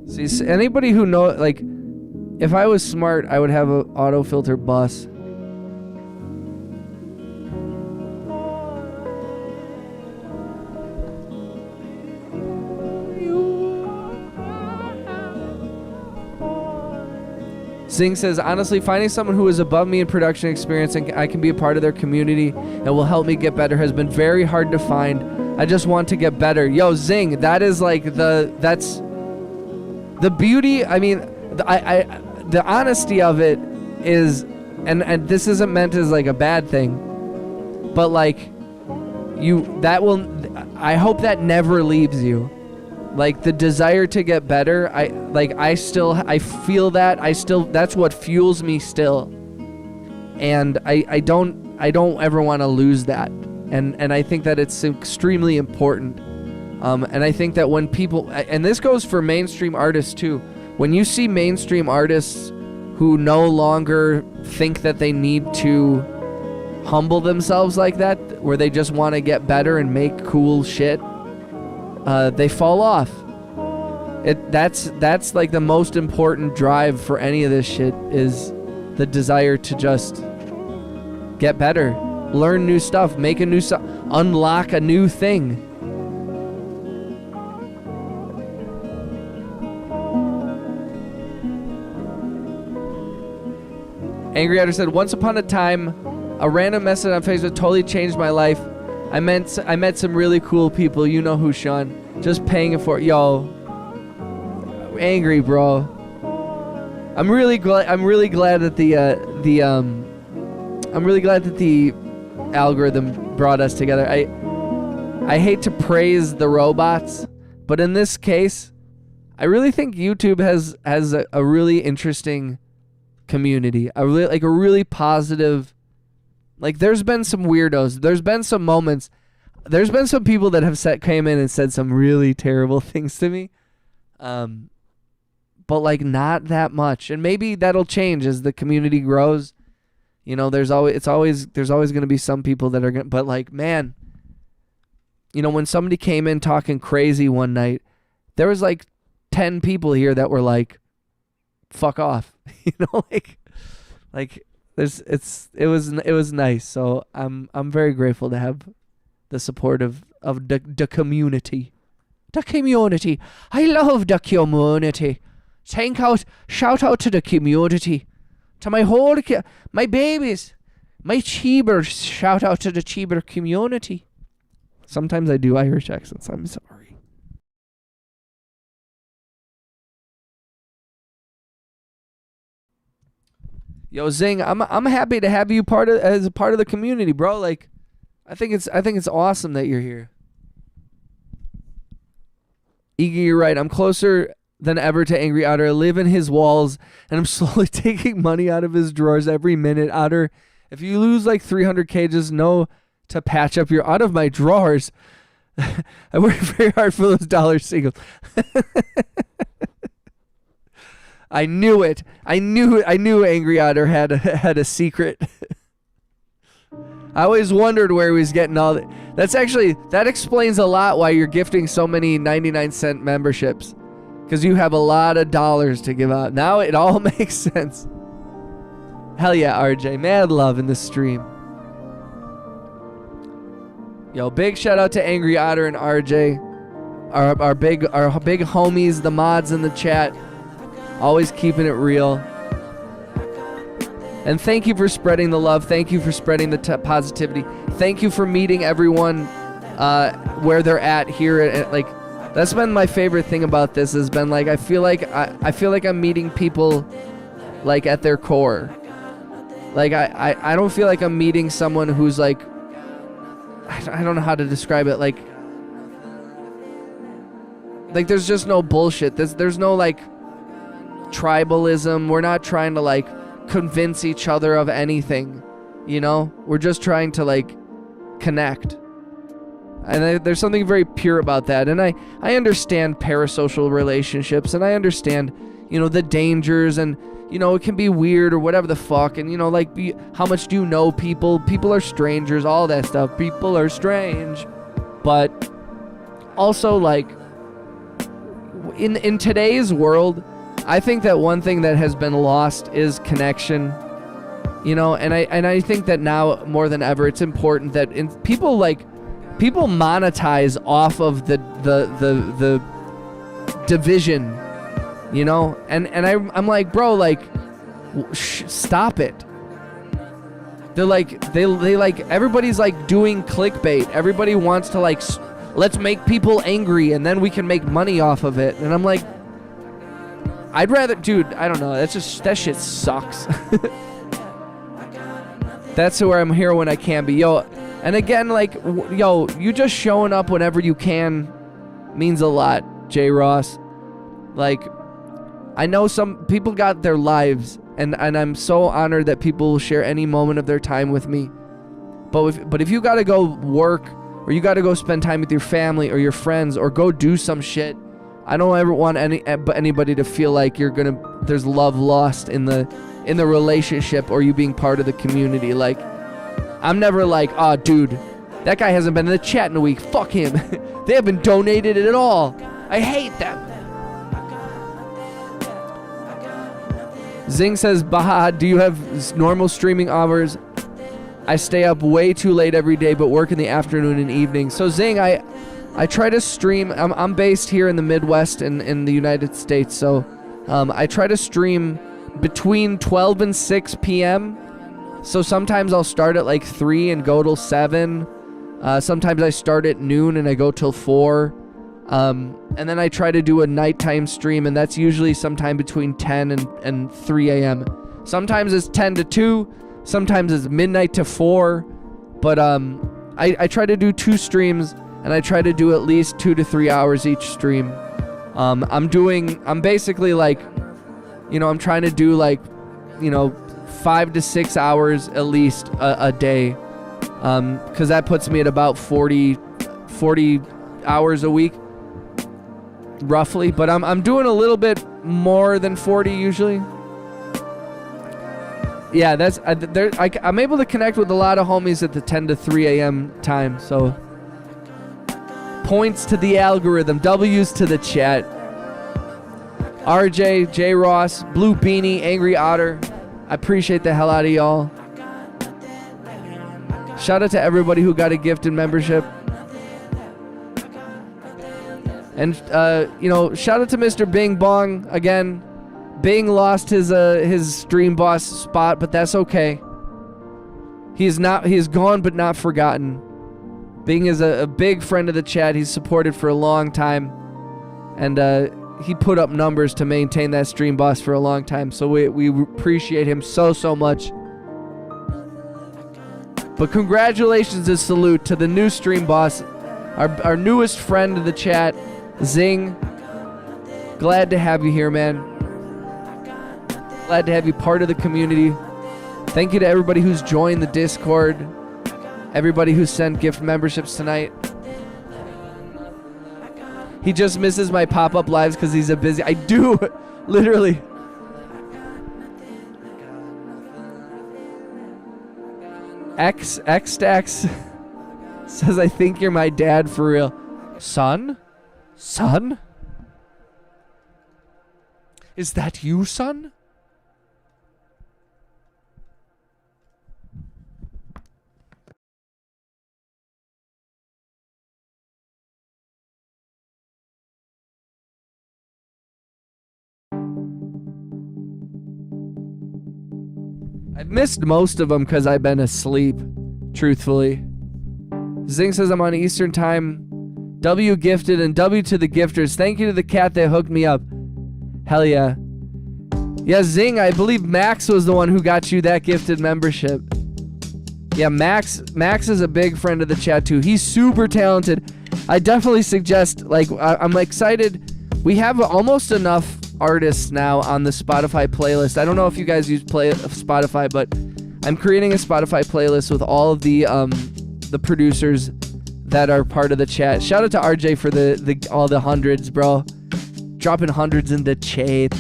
See, anybody who know, like, if I was smart, I would have an auto filter bus. Zing says, honestly, finding someone who is above me in production experience and I can be a part of their community and will help me get better has been very hard to find. I just want to get better. Yo, Zing, that is like that's the beauty. I mean, the honesty of it is, and this isn't meant as like a bad thing, but like I hope that never leaves you. Like the desire to get better, I feel that. That's what fuels me still. And I don't ever want to lose that. And I think that it's extremely important. And I think that when people, and this goes for mainstream artists too, when you see mainstream artists who no longer think that they need to humble themselves like that, where they just want to get better and make cool shit, they fall off. That's like the most important drive for any of this shit, is the desire to just get better, learn new stuff, make a new unlock a new thing. Angry Otter said, once upon a time, a random message on Facebook totally changed my life. I met some really cool people. You know who, Sean. Just paying it for it. Yo, angry, bro. I'm really glad that the algorithm brought us together. I hate to praise the robots, but in this case, I really think YouTube has a really interesting community. A really positive. Like, there's been some weirdos. There's been some moments. There's been some people that have came in and said some really terrible things to me. But like not that much. And maybe that'll change as the community grows. You know, there's always going to be some people that are going to, but like, man, you know, when somebody came in talking crazy one night, there was like 10 people here that were like, fuck off. You know, like it was nice. So I'm very grateful to have the support of the community. The community. I love the community. Shout out to the community. To my whole my babies. My Cheebers. Shout out to the Cheeber community. Sometimes I do Irish accents. I'm sorry. Yo, Zing, I'm happy to have you as a part of the community, bro. Like, I think it's awesome that you're here. Iggy, you're right. I'm closer than ever to Angry Otter. I live in his walls, and I'm slowly taking money out of his drawers every minute. Otter, if you lose like 300K, just know to patch up your out of my drawers. I work very hard for those dollar singles. I knew it. I knew Angry Otter had a secret. I always wondered where he was getting all that. That explains a lot why you're gifting so many 99-cent memberships. Because you have a lot of dollars to give out. Now it all makes sense. Hell yeah, RJ. Mad love in the stream. Yo, big shout out to Angry Otter and RJ. Our big homies, the mods in the chat. Always keeping it real. And thank you for spreading the love. Thank you for spreading the positivity. Thank you for meeting everyone where they're at here. Like, that's been my favorite thing about this. Has been like I feel like I'm meeting people like at their core. Like I don't feel like I'm meeting someone who's like, I don't know how to describe it. Like there's just no bullshit. There's no like tribalism. We're not trying to like convince each other of anything, you know? We're just trying to like connect. And there's something very pure about that. And I understand parasocial relationships, and I understand, you know, the dangers, and, you know, it can be weird or whatever the fuck. And, you know, like, how much do you know people? People are strangers, all that stuff. People are strange. But also, like, in today's world, I think that one thing that has been lost is connection. You know, and I think that now more than ever, it's important that people monetize off of the division, you know, and I'm like, bro, like, stop it. They're like, they like, everybody's like doing clickbait. Everybody wants to like, let's make people angry and then we can make money off of it. And I'm like, I'd rather, dude, I don't know. That shit sucks. That's where I'm here when I can be. Yo, and again, like, yo, you just showing up whenever you can means a lot, J. Ross. Like, I know some people got their lives, and I'm so honored that people will share any moment of their time with me. But if you gotta go work, or you gotta go spend time with your family or your friends, or go do some shit, I don't ever want anybody to feel like there's love lost in the relationship or you being part of the community. Like, I'm never like, oh, dude, that guy hasn't been in the chat in a week. Fuck him. They haven't donated it at all. I hate them. Zing says, Baha, do you have normal streaming hours? I stay up way too late every day, but work in the afternoon and evening. So Zing, I try to stream. I'm based here in the Midwest in the United States, so I try to stream between 12 and 6 p.m. So sometimes I'll start at like 3 and go till 7. Sometimes I start at noon and I go till 4. And then I try to do a nighttime stream, and that's usually sometime between 10 and 3 a.m. Sometimes it's 10 to 2. Sometimes it's midnight to 4. But I try to do 2 streams, and I try to do at least 2 to 3 hours each stream. I'm basically like, I'm trying to do like, 5 to 6 hours at least a day. Because that puts me at about 40 hours a week, roughly. But I'm doing a little bit more than 40 usually. Yeah, that's I'm able to connect with a lot of homies at the 10 to 3 a.m. time. So points to the algorithm, W's to the chat. RJ, J Ross, Blue Beanie, Angry Otter. I appreciate the hell out of y'all. Shout out to everybody who got a gifted membership. And shout out to Mr. Bing Bong again. Bing lost his stream boss spot, but that's okay. He is gone but not forgotten. Bing is a big friend of the chat. He's supported for a long time, and he put up numbers to maintain that stream boss for a long time. So we appreciate him so much. But congratulations and salute to the new stream boss, our newest friend of the chat, Zing. Glad to have you here, man. Glad to have you part of the community. Thank you to everybody who's joined the Discord. Everybody who sent gift memberships tonight. He just misses my pop-up lives because he's a busy... I do, literally. X-Stacks says, I think you're my dad for real. Son? Son? Is that you, son? I've missed most of them because I've been asleep, truthfully. Zing says I'm on Eastern time. W gifted and W to the gifters. Thank you to the cat that hooked me up. Hell yeah. Yeah, Zing, I believe Max was the one who got you that gifted membership. Yeah, Max is a big friend of the chat too. He's super talented. I definitely suggest, I'm excited. We have almost enough artists now on the Spotify playlist. I don't know if you guys use Spotify, but I'm creating a Spotify playlist with all of the producers that are part of the chat. Shout out to RJ for the all the hundreds, bro. Dropping hundreds in the chat.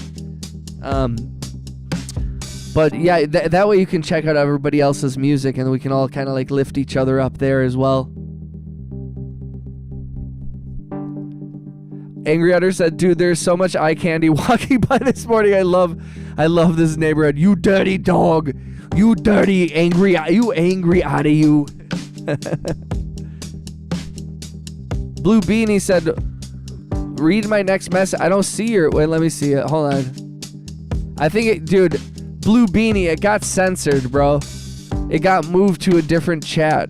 But yeah, that way you can check out everybody else's music, and we can all kind of like lift each other up there as well. Angry Otter said, dude, there's so much eye candy walking by this morning. I love this neighborhood. You dirty dog. You dirty angry out of you. Blue Beanie said, read my next message. I don't see your... Wait, let me see it. Hold on. I think it... Dude, Blue Beanie, it got censored, bro. It got moved to a different chat.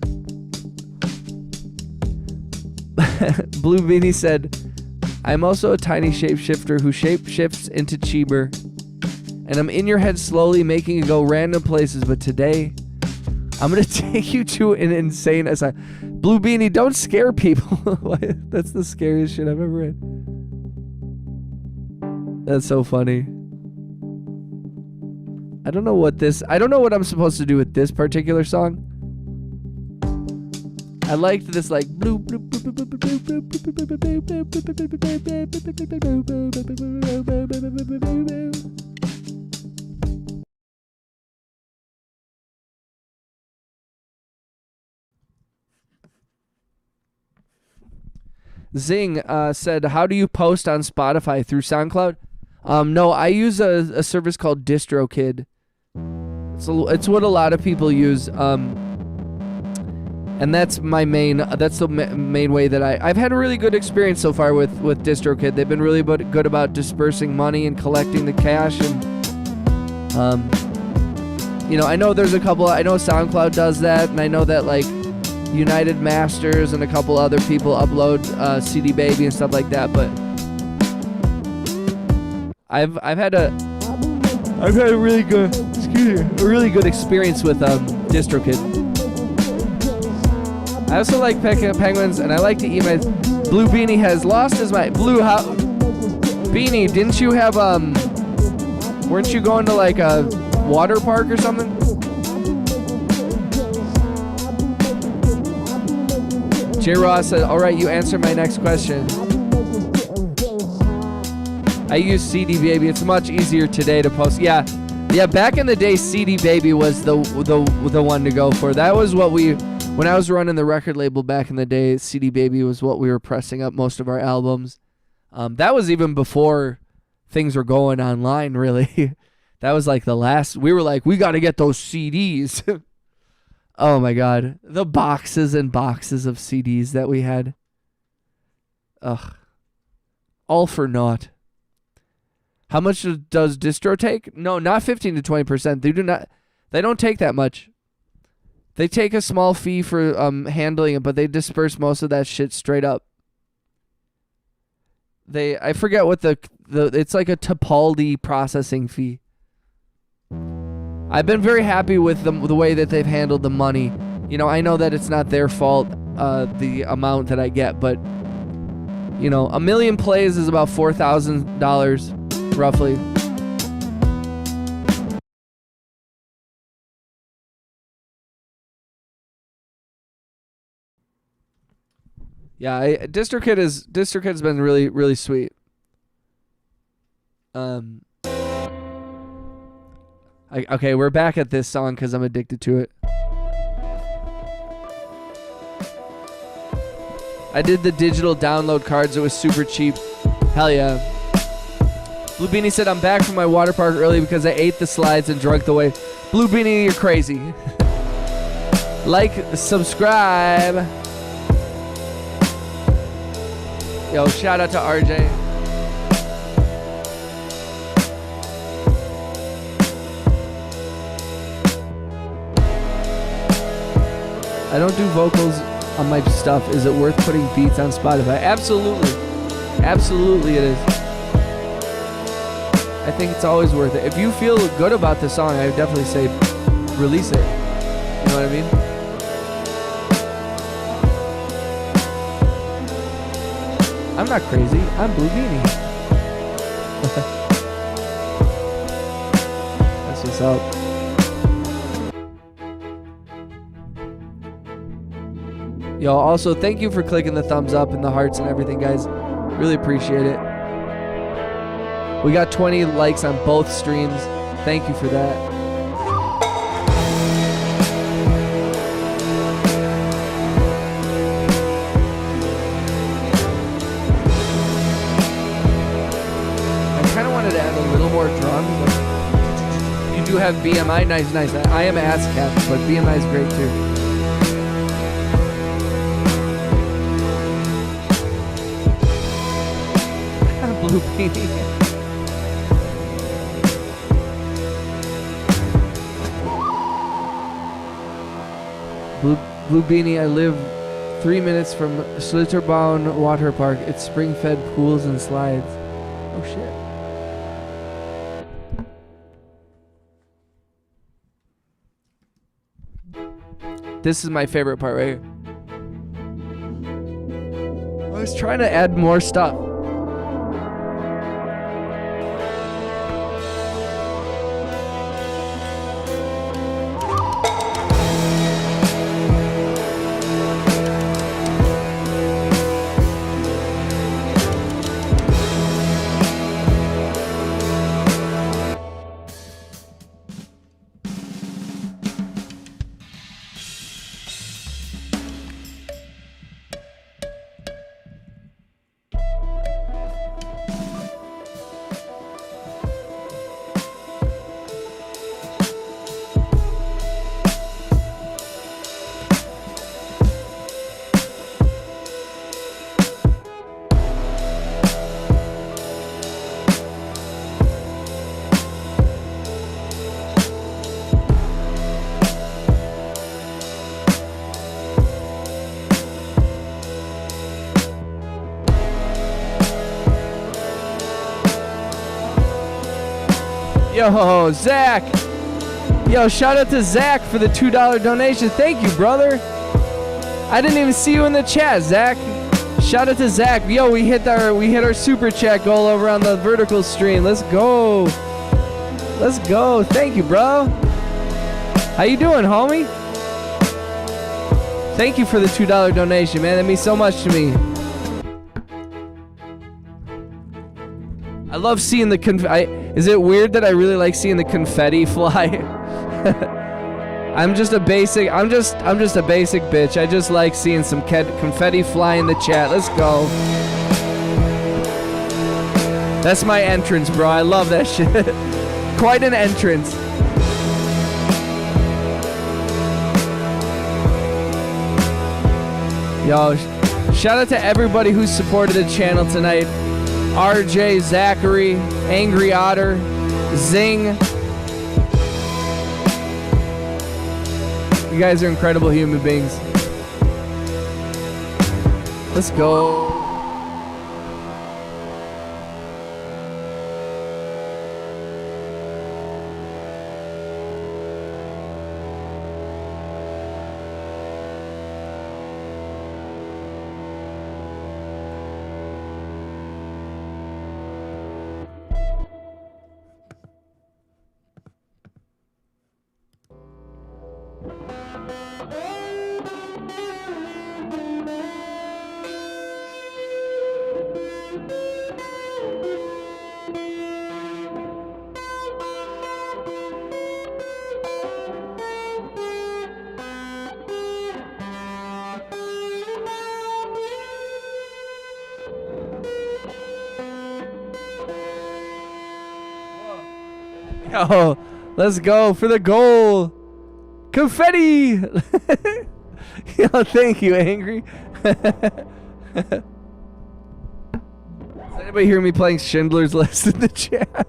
Blue Beanie said... I'm also a tiny shapeshifter who shapeshifts into Cheeber. And I'm in your head slowly making you go random places, but today I'm going to take you to an insane asylum. Blue Beanie, don't scare people. That's the scariest shit I've ever read. That's so funny. I don't know what I'm supposed to do with this particular song. I liked this like blue blue blue blue blue blue blue blue blue. Zing said, how do you post on Spotify? Through SoundCloud? No, I use a service called DistroKid. It's what a lot of people use. And that's the main way that I've had a really good experience so far with DistroKid. They've been really good about dispersing money and collecting the cash. And, I know there's a couple, I know SoundCloud does that. And I know that United Masters and a couple other people upload CD Baby and stuff like that. But I've had a really good experience with DistroKid. I also like penguins, and I like to eat my. Blue Beanie has lost his mind. Beanie, didn't you have weren't you going to like a water park or something? J. Ross said, all right, you answered my next question. I use CD Baby. It's much easier today to post. Yeah, back in the day, CD Baby was the one to go for. That was what when I was running the record label back in the day, CD Baby was what we were pressing up most of our albums. That was even before things were going online, really. That was like the last. We were like, we got to get those CDs. Oh my God. The boxes and boxes of CDs that we had. Ugh. All for naught. How much does distro take? No, not 15 to 20%. They don't take that much. They take a small fee for handling it, but they disperse most of that shit straight up. I forget what it's like a Tapaldi processing fee. I've been very happy with the way that they've handled the money. You know, I know that it's not their fault, the amount that I get, but you know, 1 million plays is about $4,000 roughly. Yeah, DistroKid's been really, really sweet. Okay, we're back at this song because I'm addicted to it. I did the digital download cards. It was super cheap. Hell yeah. Blue Beanie said, I'm back from my water park early because I ate the slides and drunk the way. Blue Beanie, you're crazy. Like, subscribe. Yo, shout out to RJ. I don't do vocals on my stuff. Is it worth putting beats on Spotify? Absolutely. Absolutely it is. I think it's always worth it. If you feel good about the song, I would definitely say release it. You know what I mean? I'm not crazy. I'm Blue Beanie. That's what's up. Yo, also, thank you for clicking the thumbs up and the hearts and everything, guys. Really appreciate it. We got 20 likes on both streams. Thank you for that. I kind of wanted to add a little more drums, but you do have BMI. Nice. I am ASCAP, but BMI is great too. Blue Beanie. Blue Beanie, I live 3 minutes from Schlitterbahn Water Park. It's spring-fed pools and slides. Oh shit. This is my favorite part right here. I was trying to add more stuff. Yo, Zach. Yo, shout out to Zach for the $2 donation. Thank you, brother. I didn't even see you in the chat, Zach. Shout out to Zach. Yo, we hit our super chat goal over on the vertical stream. Let's go. Let's go. Thank you, bro. How you doing, homie? Thank you for the $2 donation, man. That means so much to me. I love seeing the is it weird that I really like seeing the confetti fly? I'm just a basic bitch. I just like seeing some confetti fly in the chat. Let's go. That's my entrance, bro. I love that shit. Quite an entrance. Yo, shout out to everybody who supported the channel tonight. RJ, Zachary, Angry Otter, Zing. You guys are incredible human beings. Let's go. Yo, let's go for the goal. Confetti. Yo, thank you, Angry. Does anybody hear me playing Schindler's List in the chat?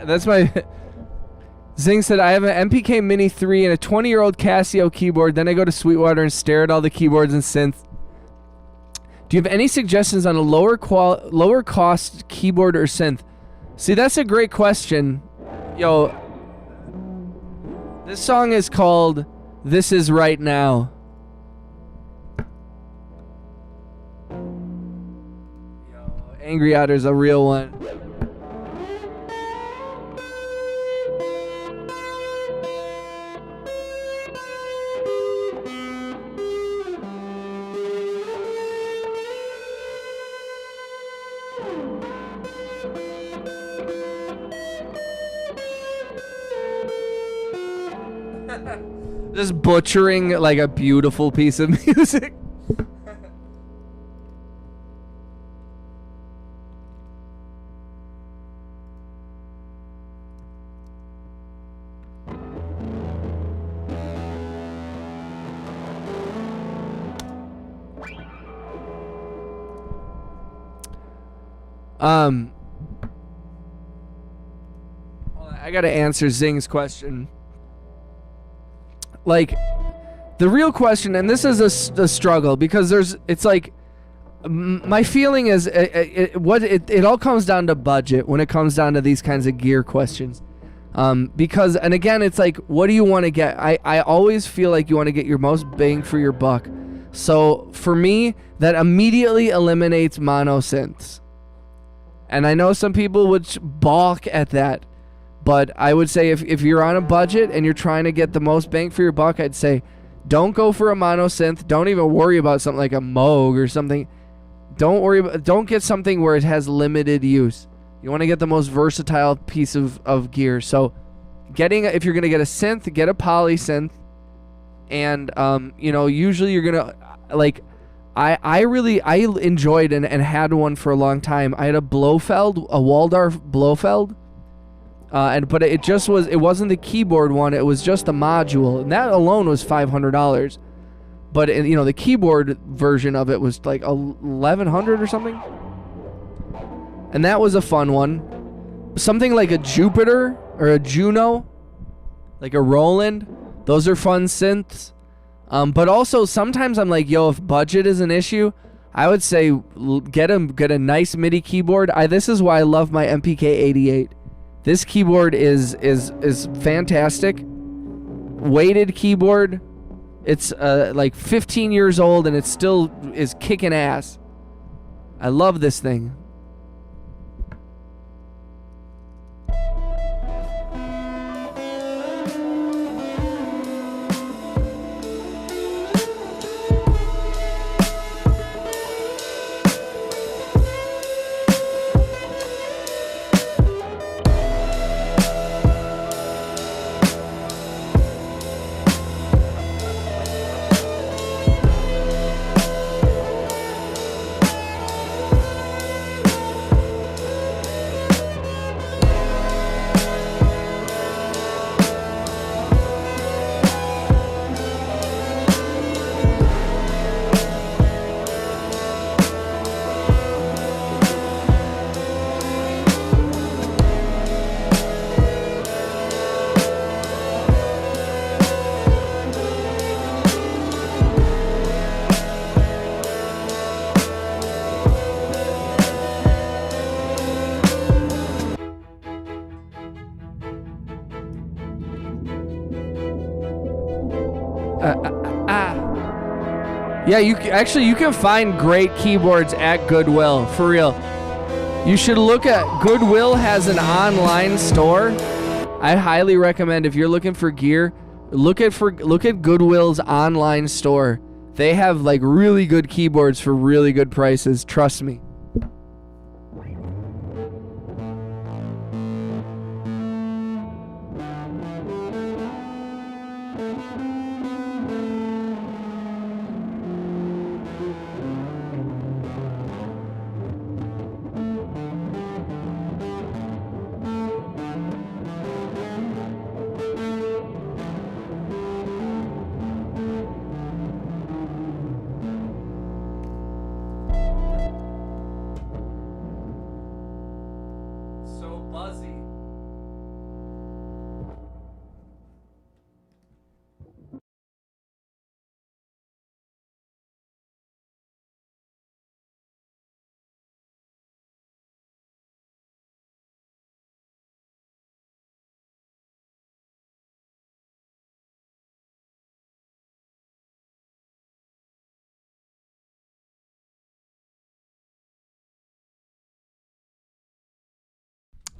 That's my... Zing said, I have an MPK Mini 3 and a 20-year-old Casio keyboard. Then I go to Sweetwater and stare at all the keyboards and synths. Do you have any suggestions on a lower cost keyboard or synth? See, that's a great question. Yo, this song is called This Is Right Now. Yo, Angry Otter's a real one. Just butchering like a beautiful piece of music. I gotta answer Zing's question. Like, the real question, and this is a struggle, because it's like, my feeling is, it all comes down to budget when it comes down to these kinds of gear questions. Because, and again, it's like, what do you want to get? I always feel like you want to get your most bang for your buck. So, for me, that immediately eliminates mono synths. And I know some people would balk at that. But I would say if you're on a budget and you're trying to get the most bang for your buck, I'd say don't go for a mono synth. Don't even worry about something like a Moog or something. Don't get something where it has limited use. You want to get the most versatile piece of gear. So if you're gonna get a synth, get a poly synth, and you know, usually you're gonna like. I enjoyed and had one for a long time. I had a Blofeld, a Waldorf Blofeld, but it wasn't the keyboard one. It was just the module, and that alone was $500. But you know, the keyboard version of it was like 1,100 or something, and that was a fun one. Something like a Jupiter or a Juno, like a Roland. Those are fun synths. But also sometimes I'm like, yo, if budget is an issue, I would say get a nice MIDI keyboard. This is why I love my MPK-88. This keyboard is fantastic. Weighted keyboard. It's like 15 years old and it still is kicking ass. I love this thing. Yeah, you can find great keyboards at Goodwill, for real. You should look at Goodwill has an online store. I highly recommend if you're looking for gear, look at Goodwill's online store. They have like really good keyboards for really good prices, trust me.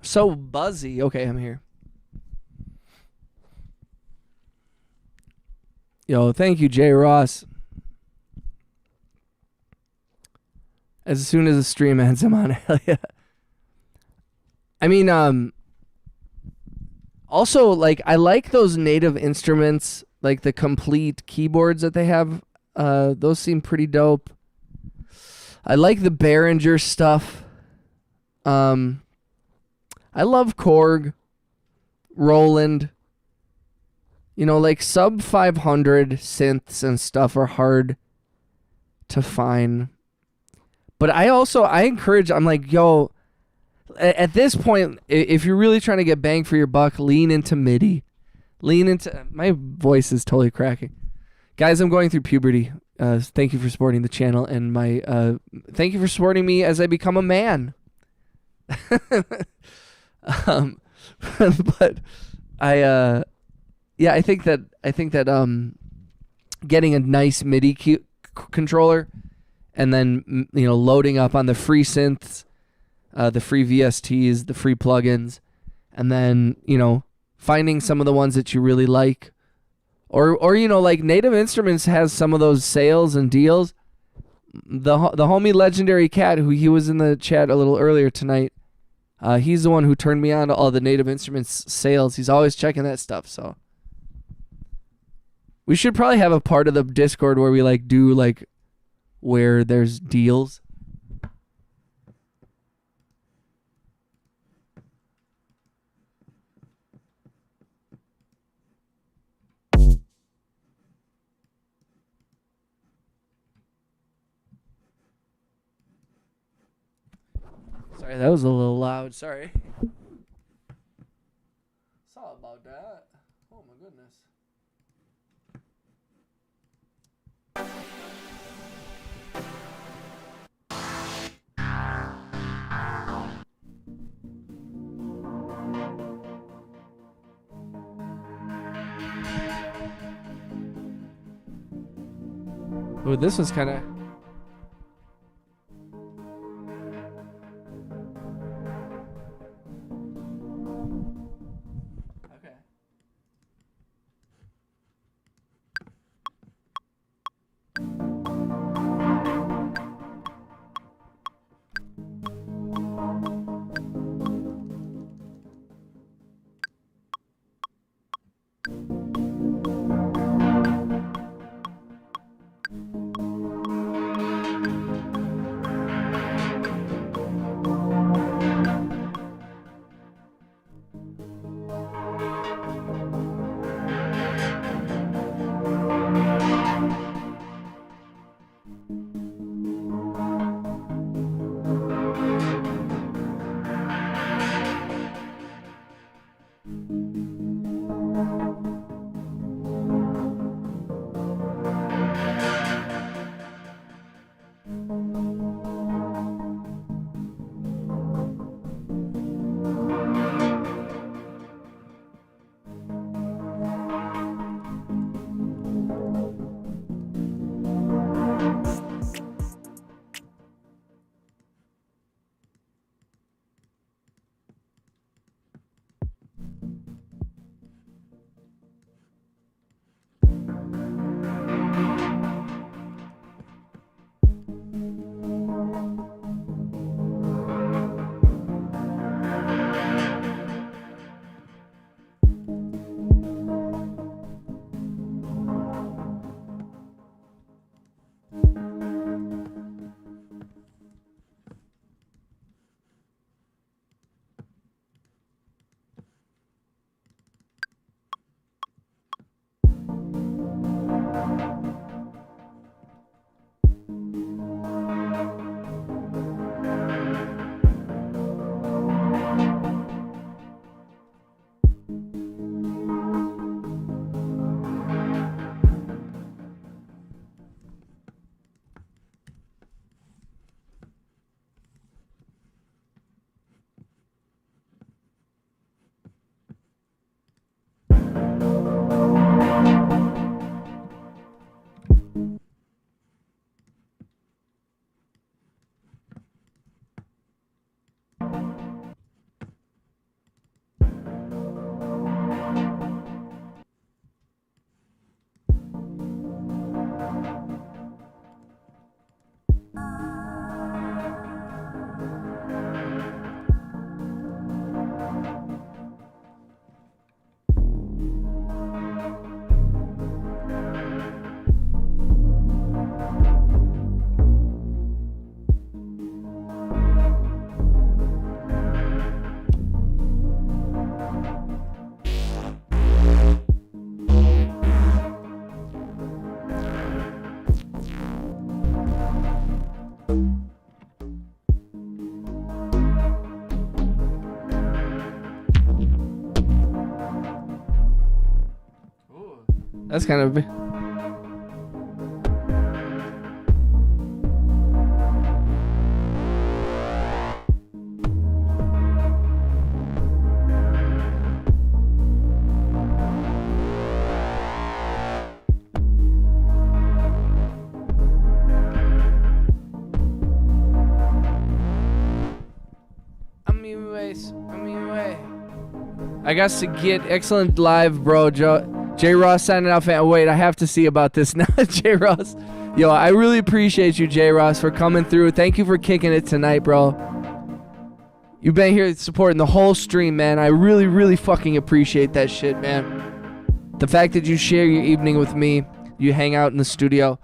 So buzzy. Okay, I'm here. Yo, thank you, Jay Ross. As soon as the stream ends, I'm on. Hell yeah. I mean, also, like, I like those Native Instruments, like the complete keyboards that they have. Those seem pretty dope. I like the Behringer stuff. I love Korg, Roland. You know, like sub 500 synths and stuff are hard to find. But I encourage, I'm like, yo, at this point, if you're really trying to get bang for your buck, lean into MIDI. My voice is totally cracking. Guys, I'm going through puberty. Thank you for supporting the channel and thank you for supporting me as I become a man. But I think that getting a nice MIDI controller and then, you know, loading up on the free synths, the free VSTs, the free plugins, and then, you know, finding some of the ones that you really like, or you know, like Native Instruments has some of those sales and deals. The homie Legendary Cat, who he was in the chat a little earlier tonight, He's the one who turned me on to all the Native Instruments sales. He's always checking that stuff. So we should probably have a part of the Discord where we like do like where there's deals. Sorry, that was a little loud. Sorry. Sorry about that. Oh my goodness. Oh, this was kind of... Okay. That's kind of... I got to get excellent live, bro. J Ross signing off. Wait, I have to see about this now. J Ross, yo, I really appreciate you, J Ross, for coming through. Thank you for kicking it tonight, bro. You've been here supporting the whole stream, man. I really, really fucking appreciate that shit, man. The fact that you share your evening with me, you hang out in the studio.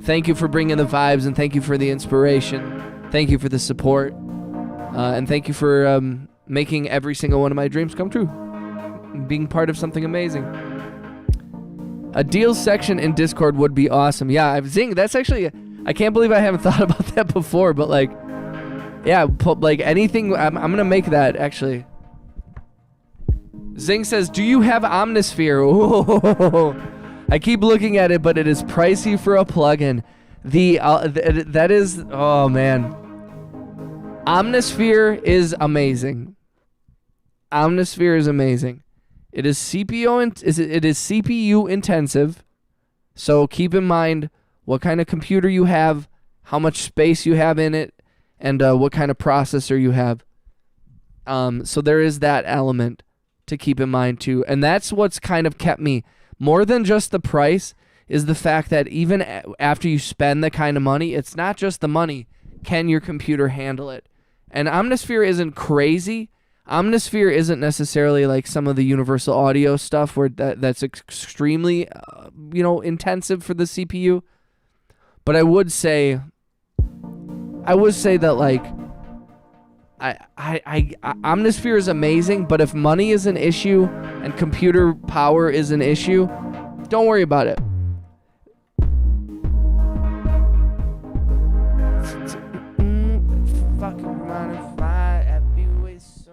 Thank you for bringing the vibes, and thank you for the inspiration. Thank you for the support. And thank you for making every single one of my dreams come true. Being part of something amazing. A deals section in Discord would be awesome. Yeah, Zing, that's actually... I can't believe I haven't thought about that before, but like... Yeah, like anything... I'm gonna make that, actually. Zing says, do you have Omnisphere? Ooh. I keep looking at it, but it is pricey for a plugin. That is... Oh, man. Omnisphere is amazing. Omnisphere is amazing. It is CPU intensive, so keep in mind what kind of computer you have, how much space you have in it, and what kind of processor you have. So there is that element to keep in mind too, and that's what's kind of kept me more than just the price. Is the fact that even after you spend the kind of money, it's not just the money. Can your computer handle it? And Omnisphere isn't crazy. Omnisphere isn't necessarily like some of the Universal Audio stuff where that's extremely, intensive for the CPU. But I would say that like, Omnisphere is amazing. But if money is an issue and computer power is an issue, don't worry about it. Fucking modify happy way soon.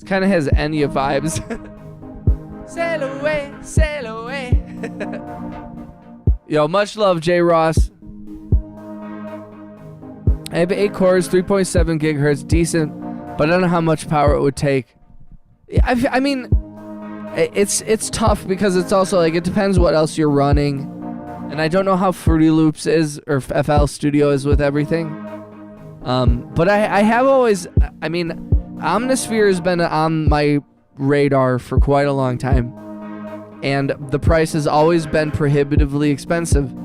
Kind of has Enya vibes. Sail away, sail away. Yo, much love, J. Ross. I have 8 cores, 3.7 gigahertz, decent, but I don't know how much power it would take. I mean, it's tough because it's also like it depends what else you're running, and I don't know how Fruity Loops is or FL Studio is with everything. But I have always, I mean. Omnisphere has been on my radar for quite a long time, and the price has always been prohibitively expensive.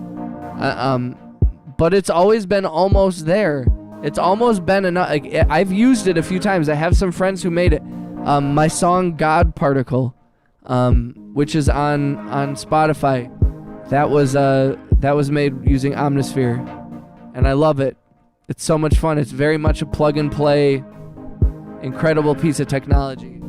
But it's always been almost there. It's almost been enough. Like, I've used it a few times. I have some friends who made it. My song God Particle, which is on Spotify, that was made using Omnisphere, and I love it. It's so much fun. It's very much a plug and play. Incredible piece of technology.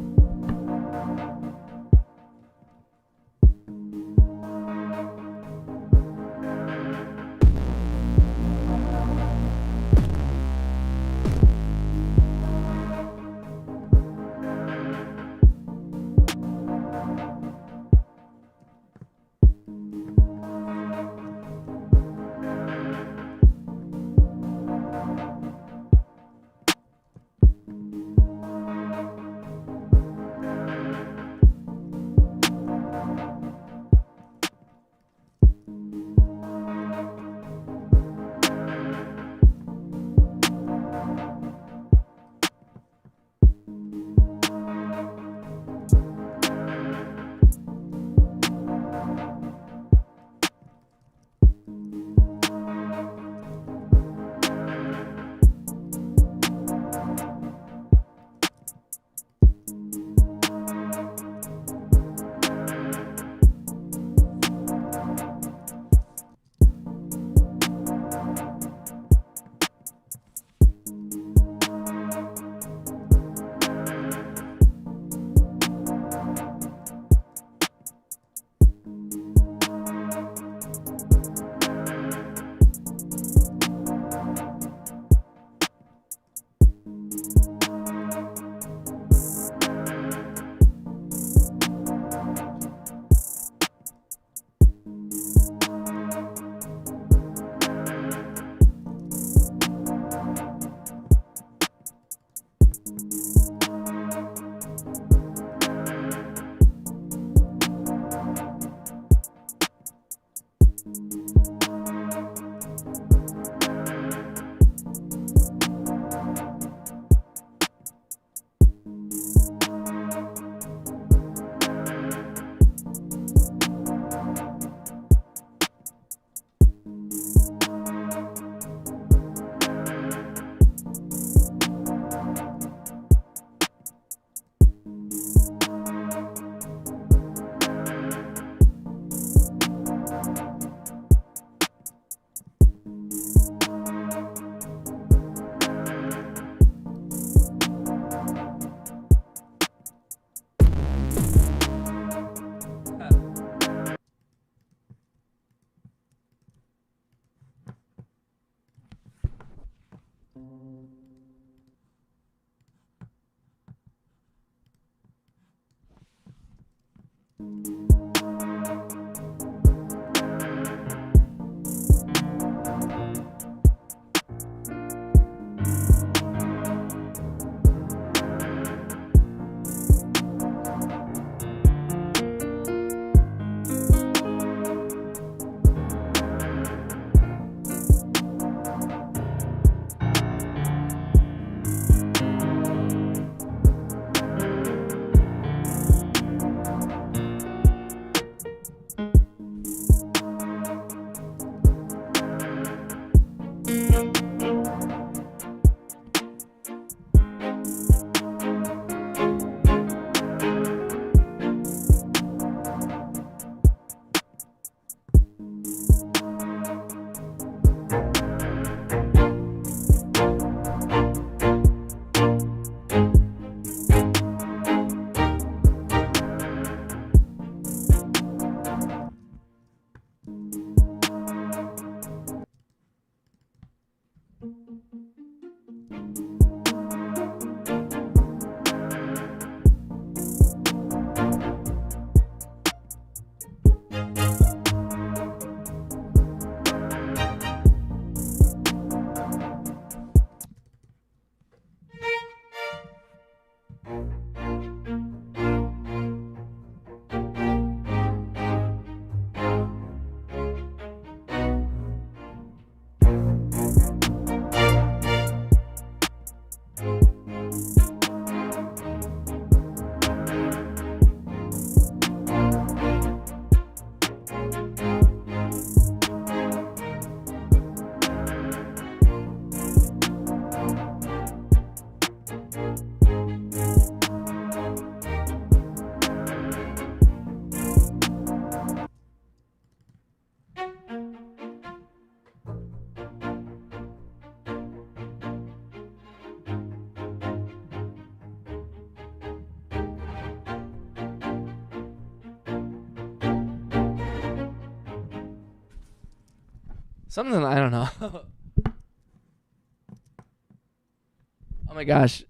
Something, I don't know. Oh my gosh.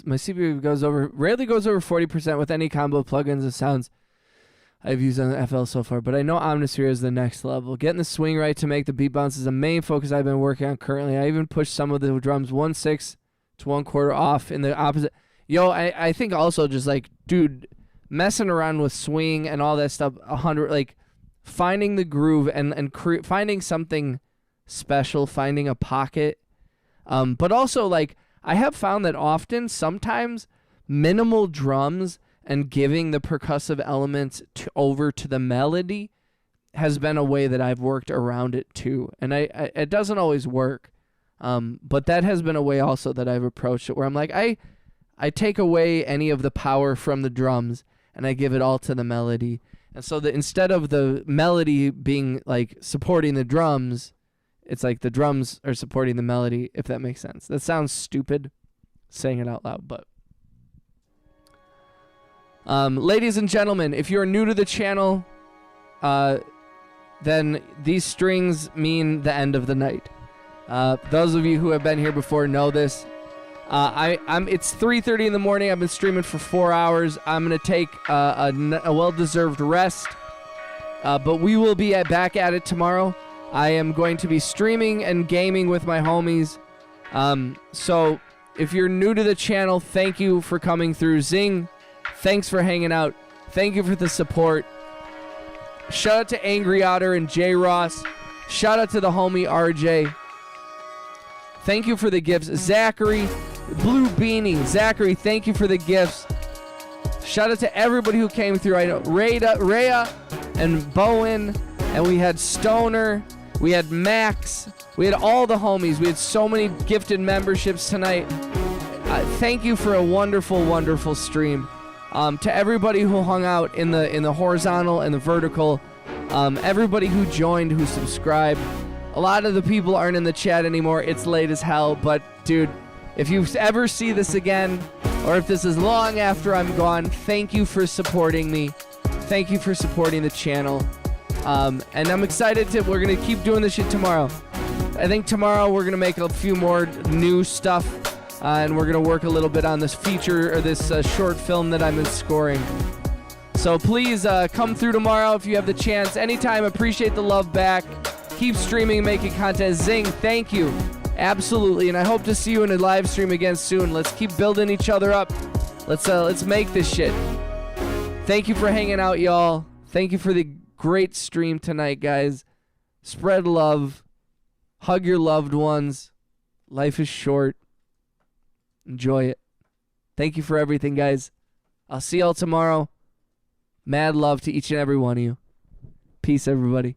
My CPU rarely goes over 40% with any combo of plugins and sounds I've used on the FL so far, but I know Omnisphere is the next level. Getting the swing right to make the beat bounce is the main focus I've been working on currently. I even pushed some of the drums 1/6 to 1/4 off in the opposite. Yo, I think also just like, dude, messing around with swing and all that stuff, 100, like finding the groove and finding something special, finding a pocket. But also like, I have found that often, sometimes minimal drums and giving the percussive elements over to the melody has been a way that I've worked around it too. And it doesn't always work, but that has been a way also that I've approached it, where I'm like, I take away any of the power from the drums and I give it all to the melody. And so that instead of the melody being like supporting the drums, it's like the drums are supporting the melody, if that makes sense. That sounds stupid saying it out loud, but ladies and gentlemen, if you're new to the channel, then these strings mean the end of the night. Those of you who have been here before know this. It's 3:30 in the morning. I've been streaming for 4 hours. I'm gonna take a well-deserved rest, but we will be back at it tomorrow. I am going to be streaming and gaming with my homies. So if you're new to the channel, thank you for coming through. Zing, thanks for hanging out. Thank you for the support. Shout out to Angry Otter and J Ross. Shout out to the homie RJ. Thank you for the gifts. Zachary, Blue Beanie. Zachary, thank you for the gifts. Shout out to everybody who came through. I know Rhea and Bowen, and we had Stoner, we had Max, we had all the homies. We had so many gifted memberships tonight. Thank you for a wonderful, wonderful stream. To everybody who hung out in the horizontal and the vertical, everybody who joined, who subscribed. A lot of the people aren't in the chat anymore. It's late as hell, but dude, if you ever see this again, or if this is long after I'm gone, thank you for supporting me. Thank you for supporting the channel. And I'm excited we're going to keep doing this shit tomorrow. I think tomorrow we're going to make a few more new stuff, and we're going to work a little bit on this feature, or this short film that I've been scoring. So please come through tomorrow if you have the chance. Anytime, appreciate the love back. Keep streaming, making content. Zing, thank you. Absolutely, and I hope to see you in a live stream again soon. Let's keep building each other up. Let's make this shit. Thank you for hanging out, y'all. Thank you for the great stream tonight, guys. Spread love. Hug your loved ones. Life is short. Enjoy it. Thank you for everything, guys. I'll see y'all tomorrow. Mad love to each and every one of you. Peace, everybody.